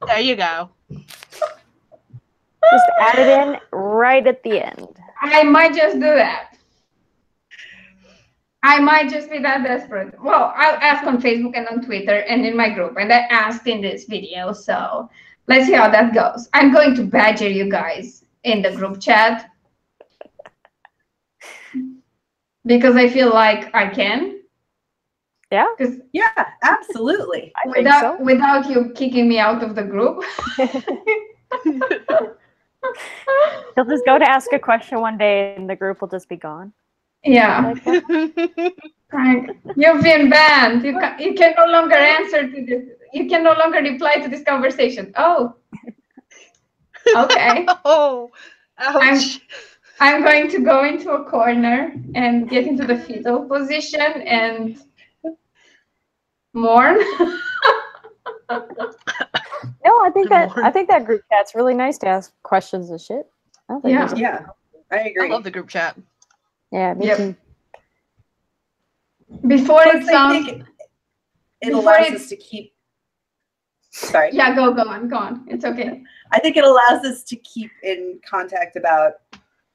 There you go. Just add it in right at the end. I might just do that. I might just be that desperate. Well, I'll ask on Facebook and on Twitter and in my group, and I asked in this video, so let's see how that goes. I'm going to badger you guys in the group chat because I feel like I can. Yeah? Yeah, absolutely. Without you kicking me out of the group. He'll just go to ask a question one day and the group will just be gone. Yeah. Right. You've been banned. You can no longer answer to this. You can no longer reply to this conversation. Oh. Okay. Oh. Ouch. I'm going to go into a corner and get into the fetal position and mourn. No, I think that group chat's really nice to ask questions and shit. Yeah, I agree. I love the group chat. Yeah, me too. Before it sounds, it allows us to keep. Sorry. Yeah, go on. It's okay. I think it allows us to keep in contact about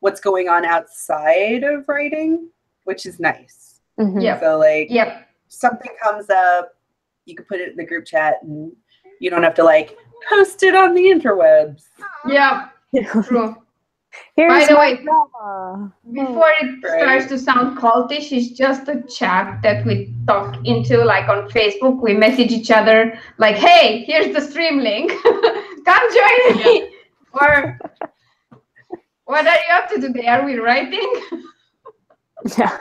what's going on outside of writing, which is nice. Mm-hmm. Yeah. So something comes up, you can put it in the group chat, and you don't have to post it on the interwebs. Yeah. True. By the way, before it starts to sound cultish, it's just a chat that we talk into, like on Facebook. We message each other, like, "Hey, here's the stream link. Come join me." Or, "What are you up to today? Are we writing?" Yeah.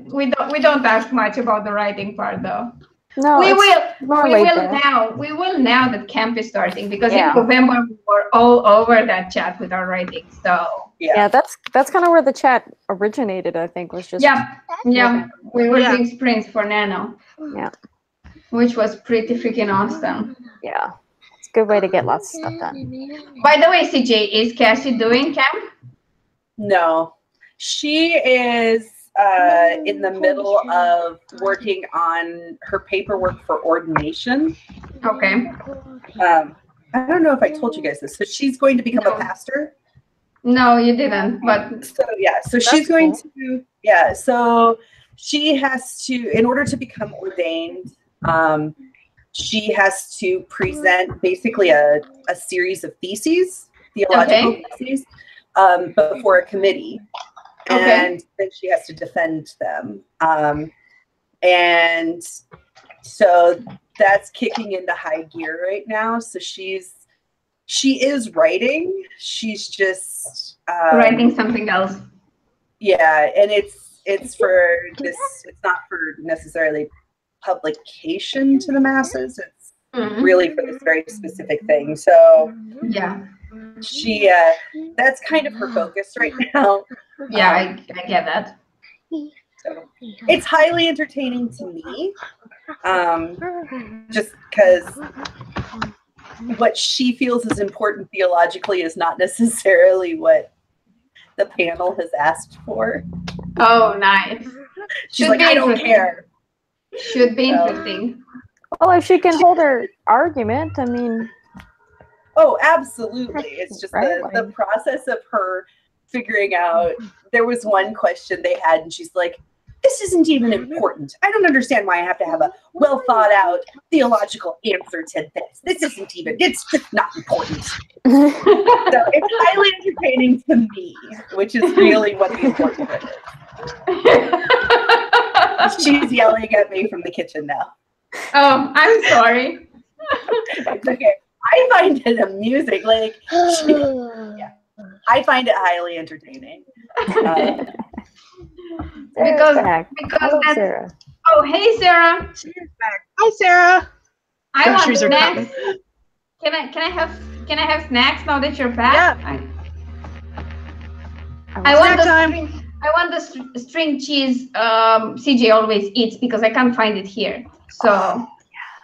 We don't ask much about the writing part, though. No, we will now that camp is starting, because in November we were all over that chat with our writing. So yeah, that's kind of where the chat originated. I think was just we were doing sprints for Nano, which was pretty freaking awesome. Yeah, it's a good way to get lots of stuff done. By the way, CJ, is Cassie doing camp? No, she is in the middle of working on her paperwork for ordination. Okay. I don't know if I told you guys this. So she's going to become a pastor. No, you didn't. But so she's going to so she has to, in order to become ordained, she has to present basically a series of theses, theological theses, before a committee. And then she has to defend them. And so that's kicking into high gear right now. So she is writing. She's just writing something else. Yeah, and it's for this. It's not for necessarily publication to the masses. It's really for this very specific thing. So she that's kind of her focus right now. Yeah, I get that. So it's highly entertaining to me, just because what she feels is important theologically is not necessarily what the panel has asked for. Oh, nice. She's like, I don't care. Should be interesting. Well, if she can hold her argument, I mean. Oh, absolutely. It's just Right, the process of her figuring out. There was one question they had, and she's like, this isn't even important. I don't understand why I have to have a well thought out theological answer to this. This isn't even, it's just not important. So it's highly entertaining to me, which is really what the important bit is. She's yelling at me from the kitchen now. Oh, I'm sorry. It's okay. I find it amusing. Like, yeah, I find it highly entertaining. Because Hello, that's, Sarah. oh, hey, Sarah. Sarah's back. Hi, Sarah. I want Groceries are snacks. Can I have snacks now that you're back? Yeah. I want Snack the time. string, I want the string cheese CJ always eats because I can't find it here. So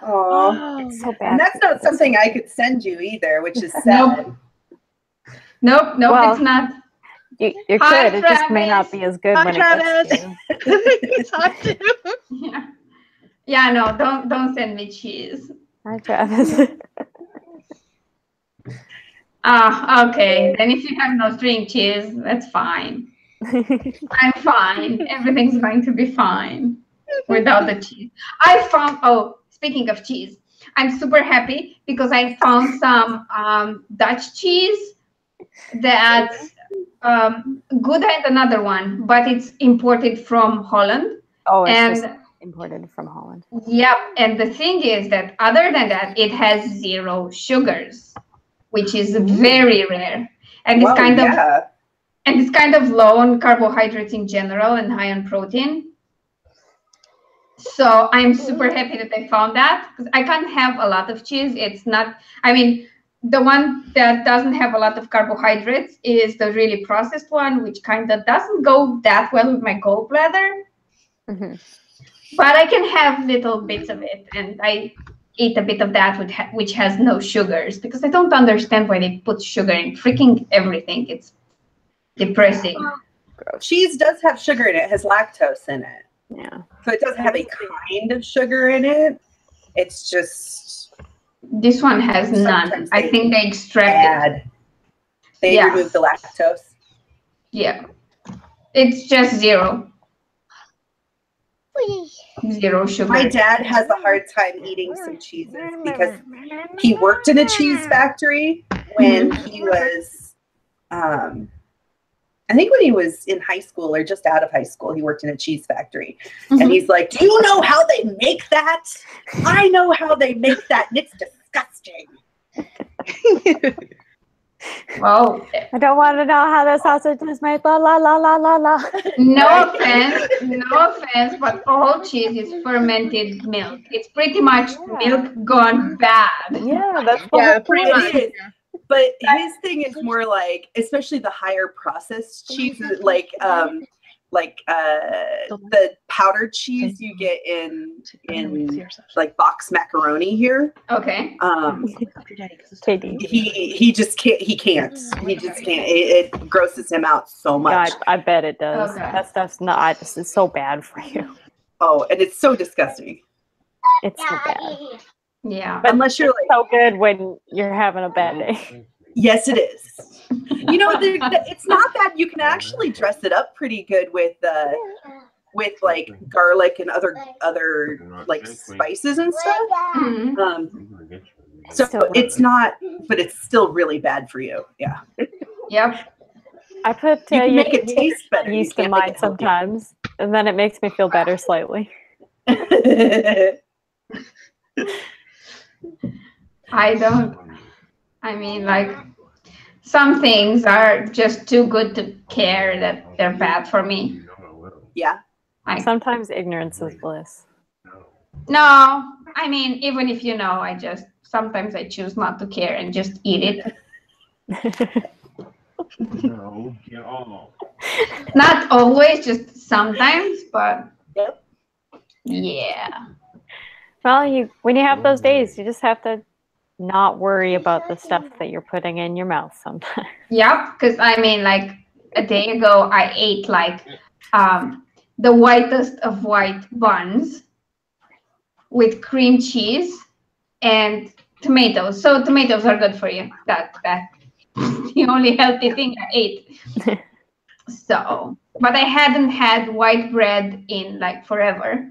Oh, It's so bad. and that's not something I could send you either, which is sad. Nope, Well, it's not. You Hi, could. It just may not Travis. be as good Hi, when Travis. it gets to you. It's hot too. Yeah. Yeah, no, don't send me cheese. Hi, Travis. Okay. Then if you have no string cheese, that's fine. I'm fine. Everything's going to be fine without the cheese. I found, oh, speaking of cheese, I'm super happy because I found some Dutch cheese that's good and another one, but it's imported from Holland. Oh, it's And just imported from Holland. yep, and the thing is that other than that, it has 0 sugars, which is very rare. And Wow, it's kind of yeah. and it's kind of low on carbohydrates in general and high on protein. So I'm super happy that I found that because I can't have a lot of cheese. It's not, I mean, the one that doesn't have a lot of carbohydrates is the really processed one, which kind of doesn't go that well with my gallbladder. Mm-hmm. But I can have little bits of it, and I eat a bit of that which has no sugars because I don't understand why they put sugar in freaking everything. It's depressing. Cheese does have sugar in it. It has lactose in it. Yeah. So it does have a kind of sugar in it. It's just This one has none. Sometimes I think they extract it. bad. They Yeah. remove the lactose. Yeah. It's just 0. 0 sugar. My dad has a hard time eating some cheeses because he worked in a cheese factory when he was, I think when he was in high school or just out of high school, he worked in a cheese factory. And he's like, do you know how they make that? I know how they make that, and it's disgusting. Well, I don't want to know how the sausage is made. La la la la la la. no offense, but all cheese is fermented milk. It's pretty much milk gone bad. Yeah, that's Yeah, what pretty It much. is. But his thing is more like, especially the higher processed cheeses, like the powdered cheese you get in like box macaroni here. Okay. Katie. He just can't. He just can't. It grosses him out so much. Yeah, I bet it does. Okay. That stuff's not. It's so bad for you. Oh, and it's so disgusting. It's so bad. Yeah. But Unless you're like, so good when you're having a bad day. yes, it is. You know, it's not bad. You can actually dress it up pretty good with like garlic and other like spices and stuff. Mhm. So it's not, but it's still really bad for you. Yeah. Yep. I put You can make it taste better. yeast You in can't make mine it healthy. sometimes, and then it makes me feel better slightly. I mean, like, some things are just too good to care that they're bad for me. Yeah. Like, Sometimes ignorance is bliss. no, I mean, even if you know, sometimes I choose not to care and just eat it. Not always, just sometimes, but Yep. yeah. Well, when you have those days, you just have to not worry about the stuff that you're putting in your mouth sometimes. Yep, because I mean, like a day ago, I ate like the whitest of white buns with cream cheese and tomatoes. So tomatoes are good for you. That's the only healthy thing I ate. So, but I hadn't had white bread in like forever,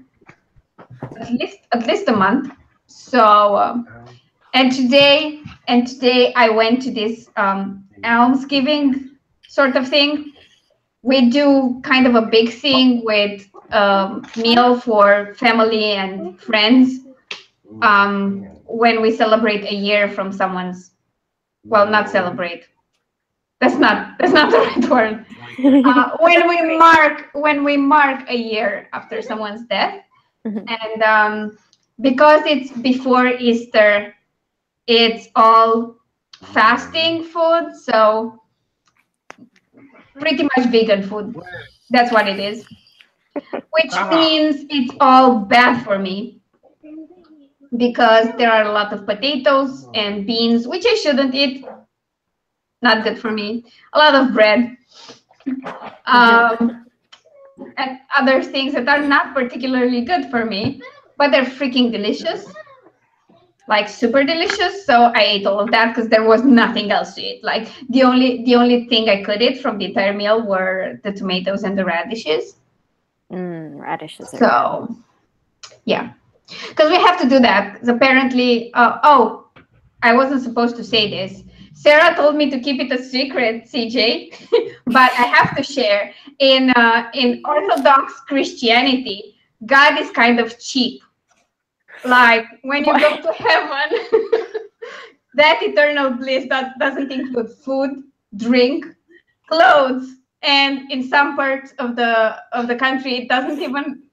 at least a month. So, and today I went to this almsgiving sort of thing. We do kind of a big thing with meal for family and friends when we celebrate a year from someone's. Well, not celebrate. That's not the right word. When we mark a year after someone's death, and because it's before Easter, it's all fasting food, so pretty much vegan food. That's what it is, which means it's all bad for me because there are a lot of potatoes and beans, which I shouldn't eat. Not good for me. A lot of bread. And other things that are not particularly good for me, but they're freaking delicious. Like super delicious. So I ate all of that because there was nothing else to eat. Like the only thing I could eat from the entire meal were the tomatoes and the radishes. Radishes. So yeah. Because we have to do that. Because apparently, I wasn't supposed to say this. Sarah told me to keep it a secret, CJ, but I have to share. In Orthodox Christianity, God is kind of cheap. Like when you go to heaven, that eternal bliss that doesn't include food, drink, clothes, and in some parts of the country, it doesn't even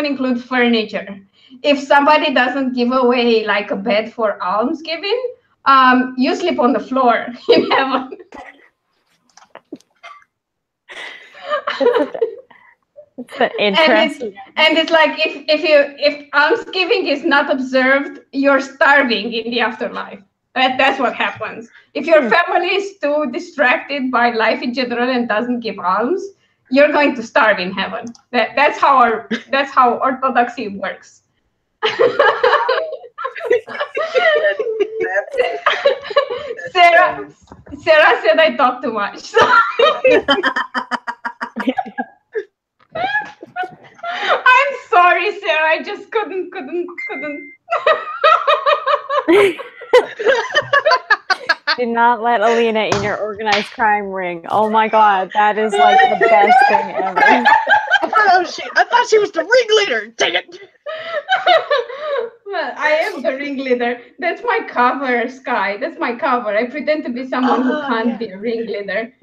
include furniture. If somebody doesn't give away like a bed for almsgiving, you sleep on the floor in heaven. It's interesting. And it's like if almsgiving is not observed, you're starving in the afterlife. That's what happens. If your family is too distracted by life in general and doesn't give alms, you're going to starve in heaven. That's how orthodoxy works. Sarah said I talk too much. So. I'm sorry, Sarah. I just couldn't. Do not let Alina in your organized crime ring. Oh my god, that is like the best thing ever. I thought she was the ringleader. Dang it. Well, I am the ringleader. That's my cover, Sky. That's my cover. I pretend to be someone who can't be a ringleader.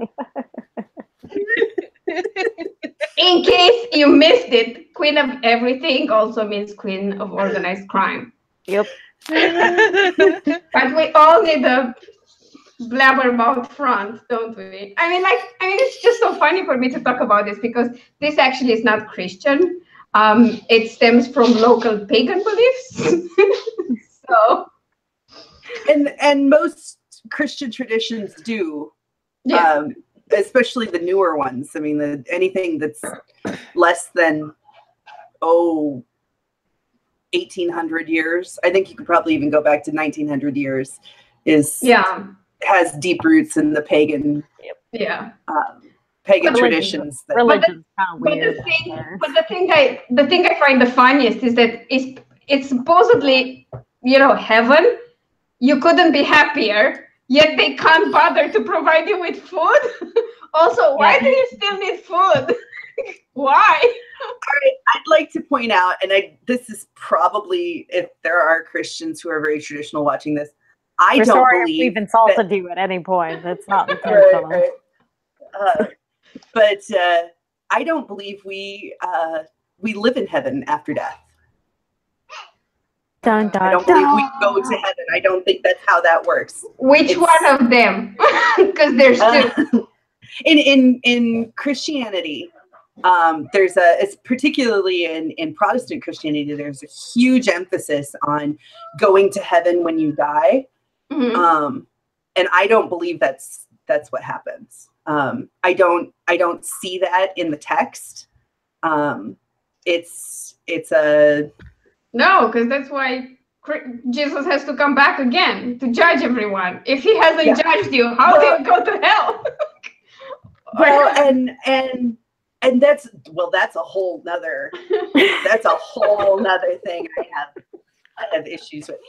In case you missed it, Queen of Everything also means Queen of Organized Crime. Yep. But we all need a blabbermouth front, don't we? I mean, it's just so funny for me to talk about this because this actually is not Christian. It stems from local pagan beliefs. So, and most Christian traditions do, especially the newer ones. I mean, anything that's less than 1800 years. I think you could probably even go back to 1900 years. Has deep roots in the pagan. Pagan traditions. Religion's kind of weird. But the thing I find the funniest is that it's supposedly, heaven. You couldn't be happier, yet they can't bother to provide you with food. Also, why do you still need food? Why? I'd like to point out, and this is probably, if there are Christians who are very traditional watching this, I don't believe we've insulted you at any point. That's not intentional. But I don't believe we live in heaven after death. Dun, dun, I don't believe we go to heaven. I don't think that's how that works. Which one of them? Because there's two. In Christianity, it's particularly in Protestant Christianity, there's a huge emphasis on going to heaven when you die. Mm-hmm. And I don't believe that's what happens. I don't see that in the text. It's a No, because that's why Jesus has to come back again to judge everyone. If he hasn't judged you, how do you go to hell? well, and that's a whole nother thing I have issues with.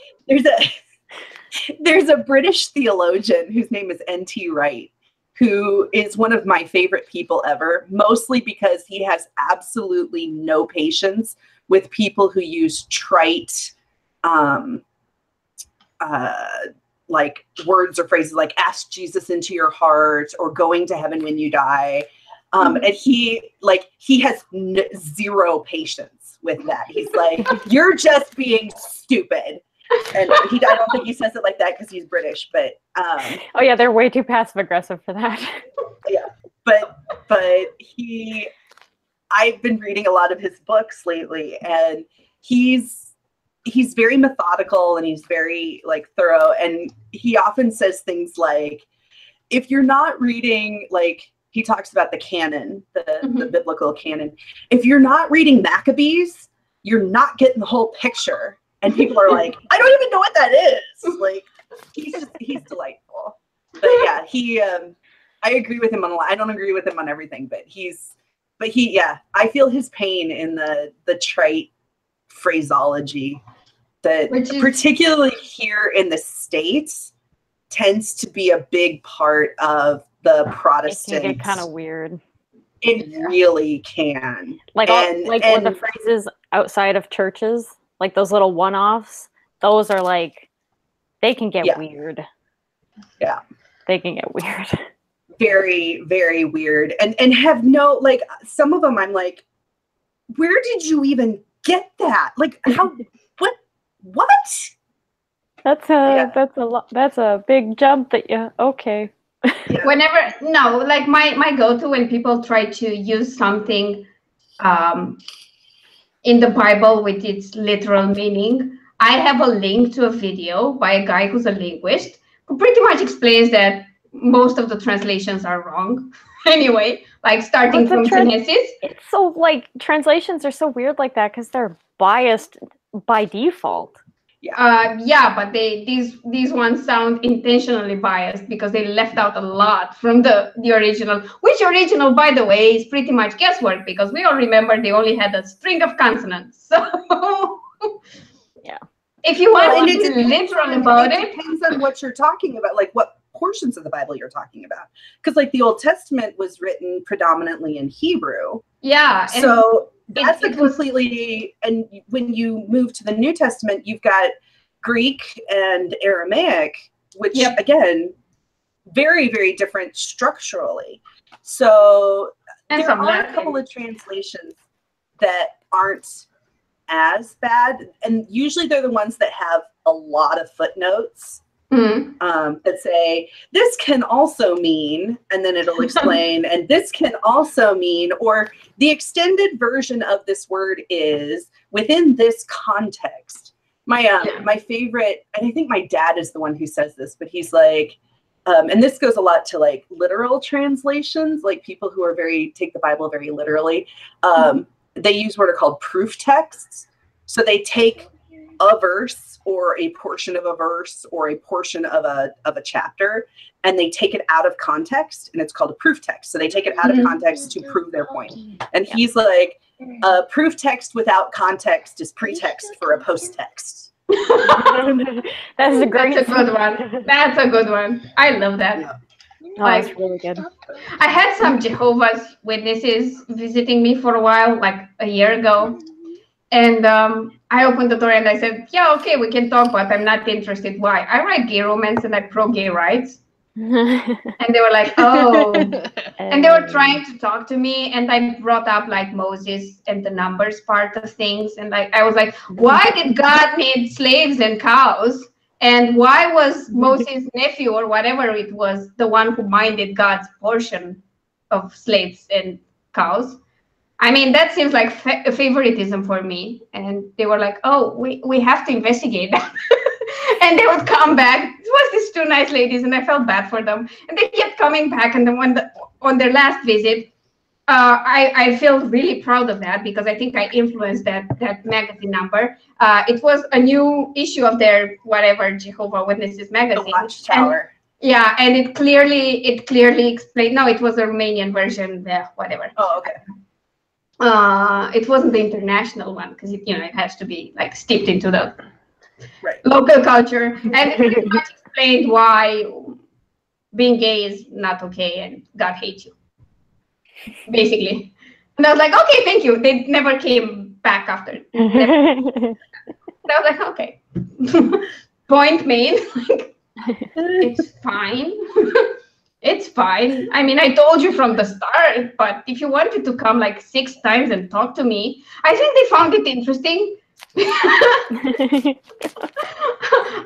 There's a British theologian whose name is N.T. Wright, who is one of my favorite people ever, mostly because he has absolutely no patience with people who use trite like words or phrases like ask Jesus into your heart or going to heaven when you die. And he has zero patience with that. He's like, you're just being stupid. And I don't think he says it like that because he's British, but oh yeah, they're way too passive aggressive for that. Yeah, but I've been reading a lot of his books lately, and he's very methodical and he's very like thorough, and he often says things like, if you're not reading, like he talks about the canon, the biblical canon, if you're not reading Maccabees, you're not getting the whole picture. And people are like, I don't even know what that is. Like, he's delightful. But yeah, I agree with him on a lot. I don't agree with him on everything, but I feel his pain in the trite phraseology that particularly here in the States tends to be a big part of the Protestant. It can get kind of weird. It really can. Like the phrases outside of churches. Like those little one-offs, those are like, they can get weird. Yeah. They can get weird. Very, very weird. And have no, like, some of them I'm like, where did you even get that? Like, how, what? That's a big jump that okay. Yeah. Like my go-to when people try to use something, in the Bible with its literal meaning, I have a link to a video by a guy who's a linguist who pretty much explains that most of the translations are wrong. Anyway, like starting from Genesis. It's so like translations are so weird like that because they're biased by default. Yeah, but these ones sound intentionally biased because they left out a lot from the original, which original, by the way, is pretty much guesswork because we all remember they only had a string of consonants. So yeah, if you want to be literal about it, depends on what you're talking about, like what portions of the Bible you're talking about. Because like the Old Testament was written predominantly in Hebrew. Yeah. So that's completely, and when you move to the New Testament, you've got Greek and Aramaic, which again, very, very different structurally. So there are a couple of translations that aren't as bad, and usually they're the ones that have a lot of footnotes. That say this can also mean, and then it'll explain, and this can also mean, or the extended version of this word is within this context. My favorite, and I think my dad is the one who says this, but he's like, and this goes a lot to like literal translations, like people who are take the Bible very literally. They use what are called proof texts. So they take a verse or a portion of a verse or a portion of a chapter, and they take it out of context, and it's called a proof text. So they take it out of context to prove their point. And he's like, a proof text without context is pretext for a post text. That's a good one. That's a good one. I love that. Yeah. Oh, that's really good. I had some Jehovah's Witnesses visiting me for a while, like a year ago. And I opened the door and I said, yeah, okay, we can talk, but I'm not interested. Why? I write gay romance and I pro-gay rights. And they were like, oh. And they were trying to talk to me. And I brought up like Moses and the numbers part of things. And I was like, why did God need slaves and cows? And why was Moses' nephew or whatever it was the one who minded God's portion of slaves and cows? I mean, that seems like favoritism for me. And they were like, oh, we have to investigate that. And they would come back. It was these two nice ladies, and I felt bad for them. And they kept coming back. And then on their last visit, I feel really proud of that because I think I influenced that magazine number. It was a new issue of their whatever Jehovah Witnesses The magazine. Watchtower. Yeah, and it clearly explained. No, it was a Romanian version. Whatever. Oh, okay. It wasn't the international one because it has to be like steeped into the Right. local culture, and it pretty much explained why being gay is not okay and God hates you, basically. And I was like, okay, thank you. They never came back after. I was like, okay, point made. Like, it's fine. It's fine. I mean, I told you from the start, but if you wanted to come like 6 times and talk to me, I think they found it interesting.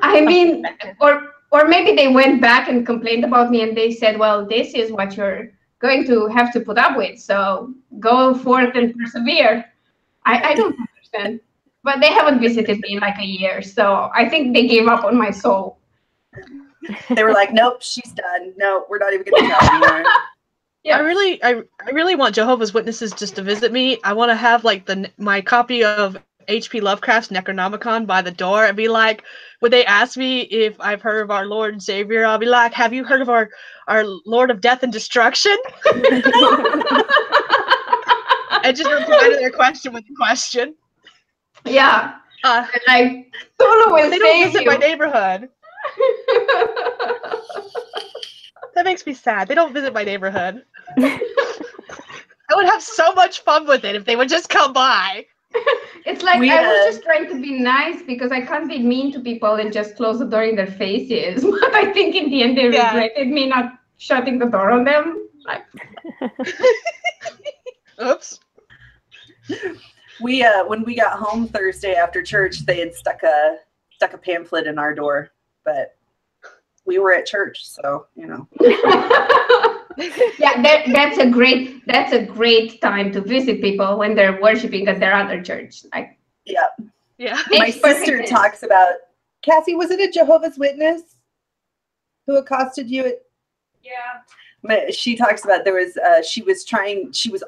I mean, or maybe they went back and complained about me and they said, well, this is what you're going to have to put up with. So go forth and persevere. I don't understand. But they haven't visited me in like a year. So I think they gave up on my soul. They were like, nope, she's done. No, we're not even going to try anymore. Yeah. I really want Jehovah's Witnesses just to visit me. I want to have like my copy of H.P. Lovecraft's Necronomicon by the door and be like, would they ask me if I've heard of our Lord and Savior? I'll be like, have you heard of our Lord of Death and Destruction? And just reply to their question with a question. Yeah. Like, Tulu will they don't visit you. my neighborhood. That makes me sad. They don't visit my neighborhood. I would have so much fun with it if they would just come by. It's like I was just trying to be nice because I can't be mean to people and just close the door in their faces. But I think in the end they regretted me not shutting the door on them. Like, oops. We when we got home Thursday after church, they had stuck a pamphlet in our door, but we were at church, so Yeah, that's a great time to visit people when they're worshiping at their other church. Like, yeah. My Makes perfect sister sense. talks about, Cassie, was it a Jehovah's Witness who accosted you at? Yeah. She talks about there was she was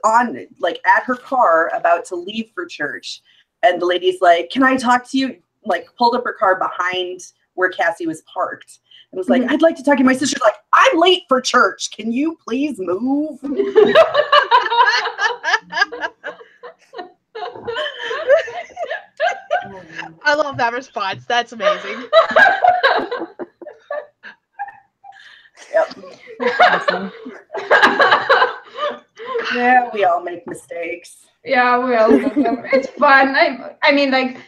on like at her car about to leave for church, and the lady's like, can I talk to you? Like pulled up her car behind where Cassie was parked and was like, I'd like to talk to you. My sister's like, I'm late for church. Can you please move? I love that response. That's amazing. Yep. Awesome. Yeah, we all make mistakes. Yeah, we all do them. It's fun. I mean, like,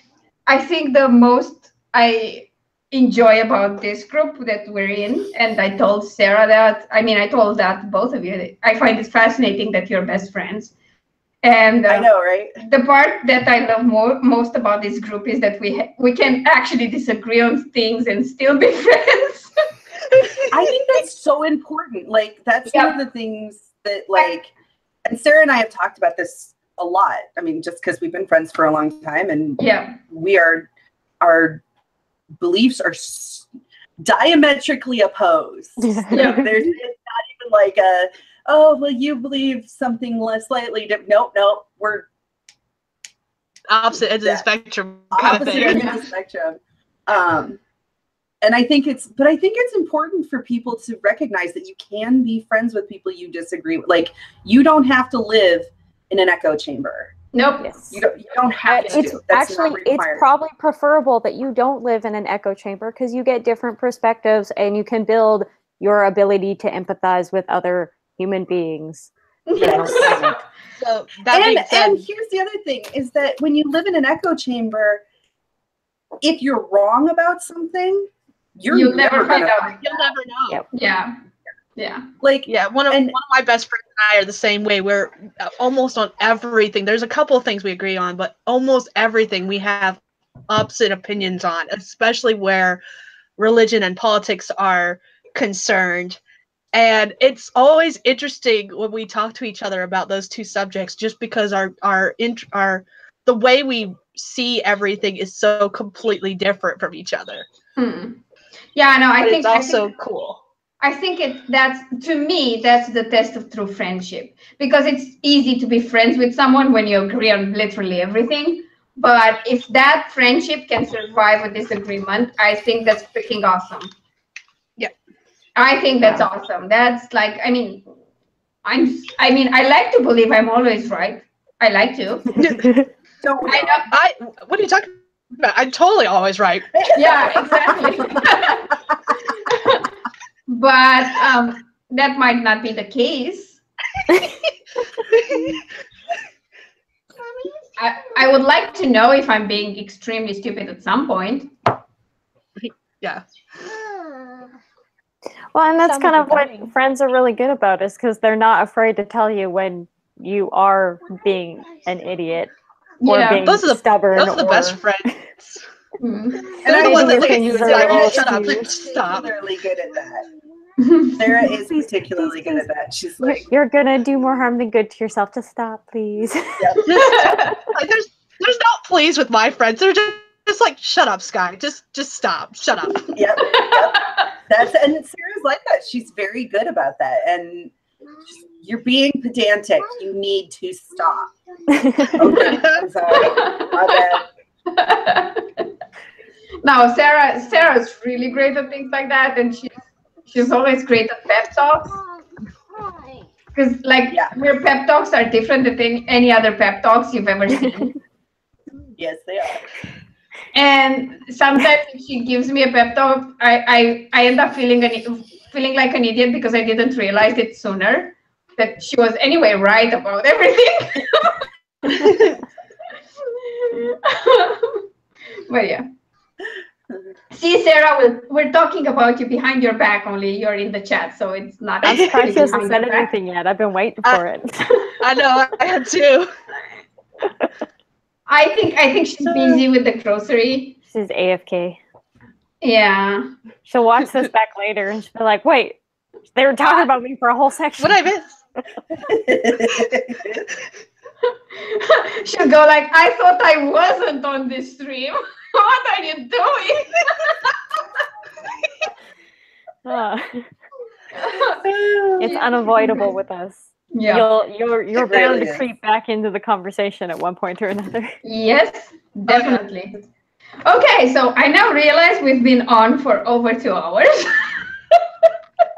I think the most I enjoy about this group that we're in, and I told Sarah that, I told that both of you, I find it fascinating that you're best friends. And I know, right? The part that I love most about this group is that we can actually disagree on things and still be friends. I think that's so important. Like, that's one of the things that, like, and Sarah and I have talked about this a lot. I mean, just because we've been friends for a long time, and our beliefs are diametrically opposed. It's not even like oh, well, you believe something less slightly different. Nope, we're opposite ends of the spectrum. Opposite ends of the spectrum. And I think it's important for people to recognize that you can be friends with people you disagree with. Like, you don't have to live in an echo chamber. Nope. Yes. You don't have to. It's probably preferable that you don't live in an echo chamber because you get different perspectives and you can build your ability to empathize with other human beings. Yes. So and here's the other thing is that when you live in an echo chamber, if you're wrong about something, you'll never find out. You'll never know. Yep. Yeah. Yeah. Like, one of my best friends and I are the same way. We're almost on everything. There's a couple of things we agree on, but almost everything we have opposite opinions on, especially where religion and politics are concerned. And it's always interesting when we talk to each other about those two subjects, just because our the way we see everything is so completely different from each other. Yeah, no, I think it's also cool. I think to me, that's the test of true friendship, because it's easy to be friends with someone when you agree on literally everything. But if that friendship can survive a disagreement, I think that's freaking awesome. Yeah. I think that's awesome. That's like, I mean, I like to believe I'm always right. I like to. What are you talking about? I'm totally always right. Yeah, exactly. But that might not be the case. I would like to know if I'm being extremely stupid at some point. Yeah. Well, and that's kind of what friends are really good about, is because they're not afraid to tell you when you are being an idiot or being stubborn. Those are the best friends. Mm. They're the ones that look at you and say, Sarah shut up, is stop. particularly good at that. Sarah is particularly good at that. She's like, you're gonna do more harm than good to yourself. Just stop, please. Yep. Like, there's no please with my friends. They're just like, shut up, Sky. Just stop. Shut up. Yep. And Sarah's like that. She's very good about that. And you're being pedantic. You need to stop. Okay, I'm sorry. My bad. No, Sarah's really great at things like that, and she's always great at pep talks. Because her pep talks are different than any other pep talks you've ever seen. Yes, they are. And sometimes if she gives me a pep talk, I end up feeling like an idiot because I didn't realize it sooner that she was anyway right about everything. But yeah. See, Sarah, we're talking about you behind your back only. You're in the chat, so it's not. I'm surprised she hasn't said anything yet. I've been waiting for it. I know, I had too. I think she's busy with the grocery. She's AFK. Yeah. She'll watch this back later and she'll be like, wait, they were talking about me for a whole section. What I miss? She'll go like, I thought I wasn't on this stream. What are you doing? It's unavoidable with us. Yeah. You're bound to creep back into the conversation at one point or another. Yes, definitely. Okay, so I now realize we've been on for over 2 hours.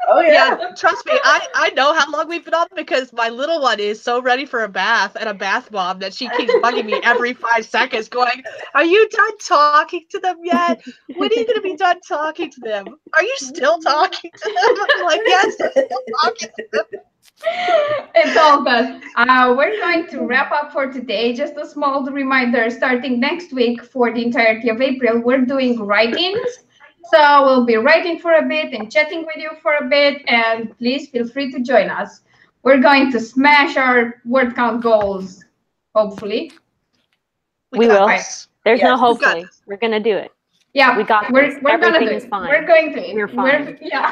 Oh yeah. Trust me, I know how long we've been on because my little one is so ready for a bath and a bath bomb that she keeps bugging me every 5 seconds going, are you done talking to them yet? When are you going to be done talking to them? Are you still talking to them? I'm like, yes, I'm still talking to them. It's all good. We're going to wrap up for today. Just a small reminder, starting next week for the entirety of April, we're doing write-ins. So we'll be writing for a bit and chatting with you for a bit, and please feel free to join us. We're going to smash our word count goals, hopefully. We will. There's no hopefully. We're going to do it. Yeah, we got we're gonna do it. Fine. We're going to. We're fine. Yeah.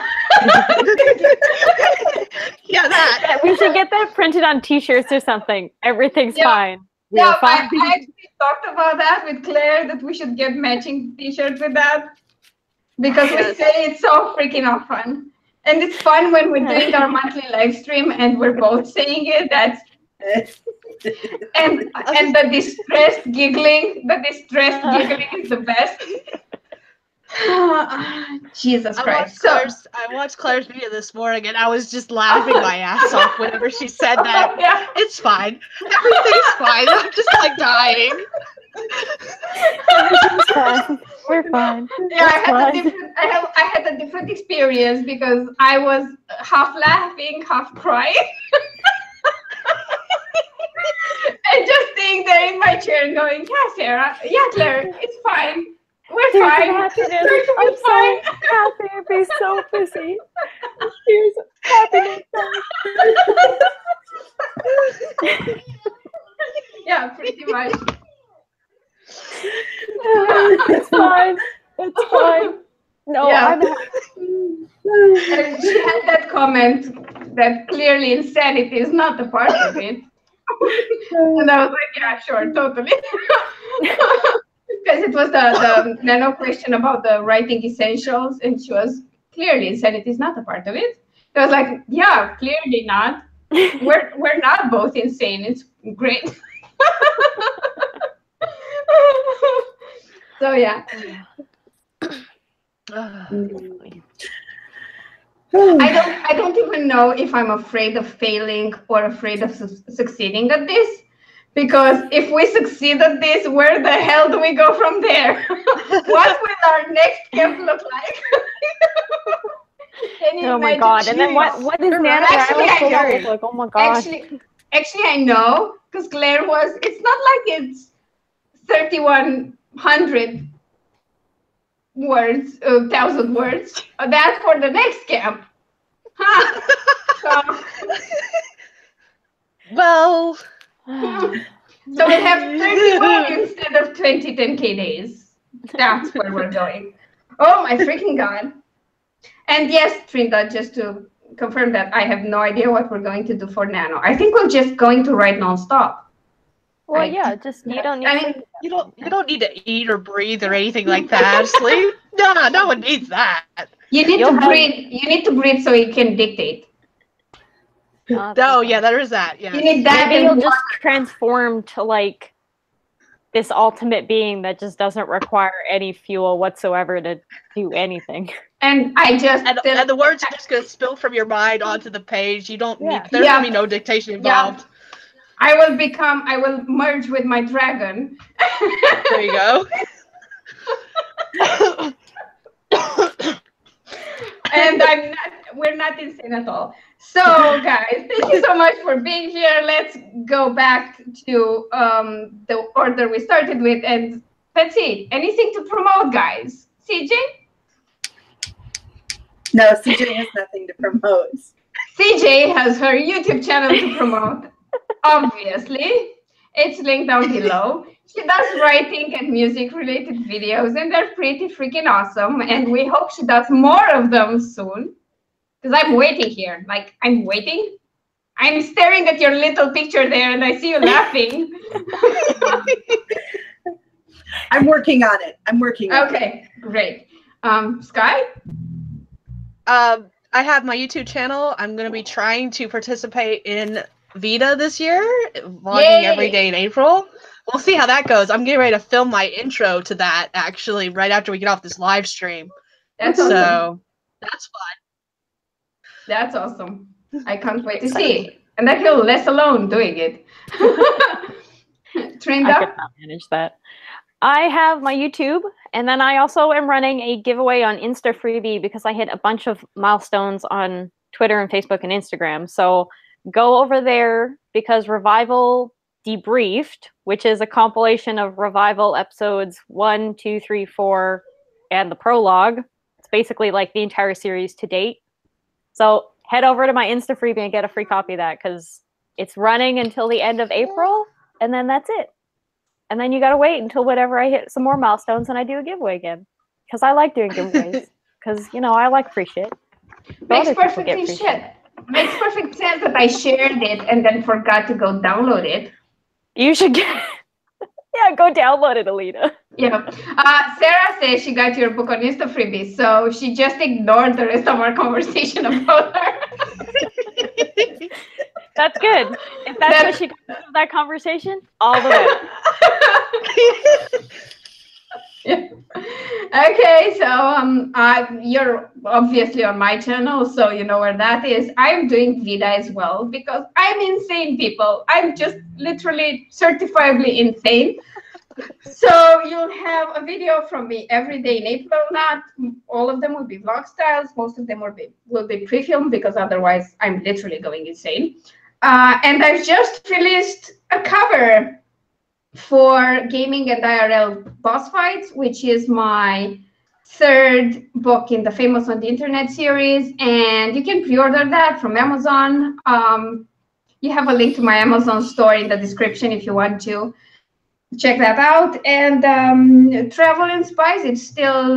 Yeah, that. We should get that printed on T-shirts or something. Everything's fine. Yeah, fine. I actually talked about that with Claire, that we should get matching T-shirts with that, because we say it's so freaking fun, and it's fun when we're doing our monthly live stream and we're both saying it. That's and the distressed giggling. The distressed giggling is the best. Jesus Christ. I watched Claire's video this morning and I was just laughing my ass off whenever she said that. Yeah. It's fine. Everything's fine. I'm just like dying. Everything's fine. We're fine. Yeah, I had a different experience because I was half laughing, half crying. And just staying there in my chair and going, yeah, Sarah, yeah, Claire, it's fine. We're fine. I'm so happy to be so busy. Here's happiness. Yeah, pretty much. It's fine. It's fine. No, yeah. I'm And she had that comment that clearly insanity is not a part of it. And I was like, yeah, sure, totally. Because it was the Nano question about the writing essentials, and she was clearly insanity is not a part of it. I was like, yeah, clearly not. We're not both insane. It's great. So yeah. I don't even know if I'm afraid of failing or afraid of succeeding at this, because if we succeed at this, where the hell do we go from there? What will our next camp look like? Oh my god! And then what is NaNoWriMo look like? Oh my god! Actually, I know, because Claire was. It's not like it's 3,100 words, 1,000 words. That's for the next camp. Huh. So, well. So we have 31 instead of 20 10K days. That's where we're going. Oh my freaking god. And yes, Trinda, just to confirm that, I have no idea what we're going to do for Nano. I think we're just going to write nonstop. Well, yeah, just you don't need. I mean, you don't need to eat or breathe or anything like that. Sleep? No one needs that. You need to breathe. You need to breathe so you can dictate. Oh yeah, there is that. Yeah. You need that. Maybe you'll just transform to like this ultimate being that just doesn't require any fuel whatsoever to do anything. And I just and the words are just gonna spill from your mind onto the page. You don't need. There's gonna be no dictation involved. Yeah. I will merge with my dragon. There you go. And we're not insane at all. So guys, thank you so much for being here. Let's go back to the order we started with, and let's see. Anything to promote, guys? CJ? No, CJ has nothing to promote. CJ has her YouTube channel to promote. Obviously, it's linked down below. She does writing and music related videos, and they're pretty freaking awesome. And we hope she does more of them soon. Because I'm waiting here. Like, I'm waiting. I'm staring at your little picture there, and I see you laughing. I'm working on it. Okay, great. Sky? I have my YouTube channel. I'm going to be trying to participate in Vita this year, vlogging every day in April. We'll see how that goes. I'm getting ready to film my intro to that, actually, right after we get off this live stream. That's awesome. So, that's fun. That's awesome. I can't wait to see. And I feel less alone doing it. Trinda? I could not manage that. I have my YouTube, and then I also am running a giveaway on Insta Freebie because I hit a bunch of milestones on Twitter and Facebook and Instagram. So go over there because Revival Debriefed, which is a compilation of Revival episodes 1, 2, 3, 4, and the prologue. It's basically like the entire series to date. So head over to my Insta Freebie and get a free copy of that because it's running until the end of April, and then that's it. And then you got to wait until whenever I hit some more milestones and I do a giveaway again. Because I like doing giveaways. Because, you know, I like free shit. Makes perfect shit. Makes perfect sense that I shared it and then forgot to go download it. You should get... Yeah, go download it, Alina. Yeah. Sarah says she got your book on Insta Freebie, so she just ignored the rest of our conversation about her. That's good. If that's what she got out of that conversation, all the way. Yeah. Okay, so you're obviously on my channel, so you know where that is. I'm doing Vita as well because I'm insane, people. I'm just literally certifiably insane. So you'll have a video from me every day in April. Not all of them will be vlog styles. Most of them will be pre-filmed because otherwise I'm literally going insane. And I've just released a cover for Gaming and IRL Boss Fights, which is my third book in the Famous on the Internet series. And you can pre-order that from Amazon. You have a link to my Amazon store in the description if you want to check that out. And Travel and Spies, it's still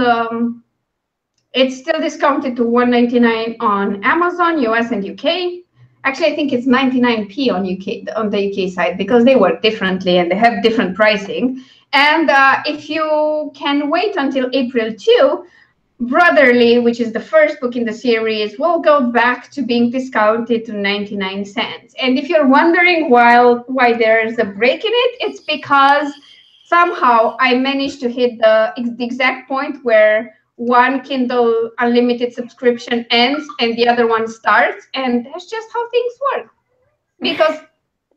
discounted to $1.99 on Amazon, US and UK. Actually, I think it's 99p on the UK side because they work differently and they have different pricing. And if you can wait until April 2, Brotherly, which is the first book in the series, will go back to being discounted to 99 cents. And if you're wondering why there's a break in it, it's because somehow I managed to hit the exact point where one Kindle Unlimited subscription ends and the other one starts. And that's just how things work. Because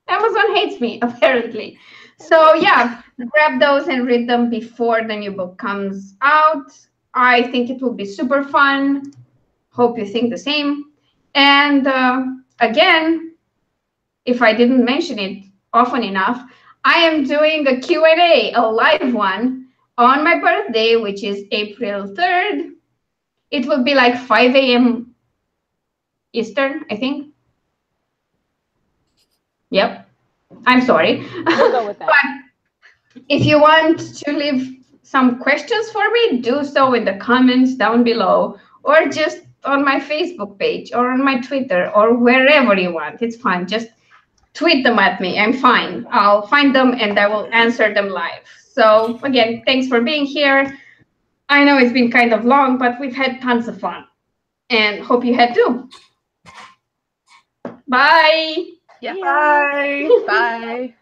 Amazon hates me, apparently. So yeah, grab those and read them before the new book comes out. I think it will be super fun. Hope you think the same. And again, if I didn't mention it often enough, I am doing a Q&A, a live one, on my birthday, which is April 3rd. It will be like 5 a.m. Eastern, I think. Yep. I'm sorry. We'll go with that. But if you want to leave some questions for me, do so in the comments down below, or just on my Facebook page, or on my Twitter, or wherever you want. It's fine. Just tweet them at me. I'm fine. I'll find them and I will answer them live. So again, thanks for being here. I know it's been kind of long, but we've had tons of fun, and hope you had too. Bye. Yeah. Bye. Bye.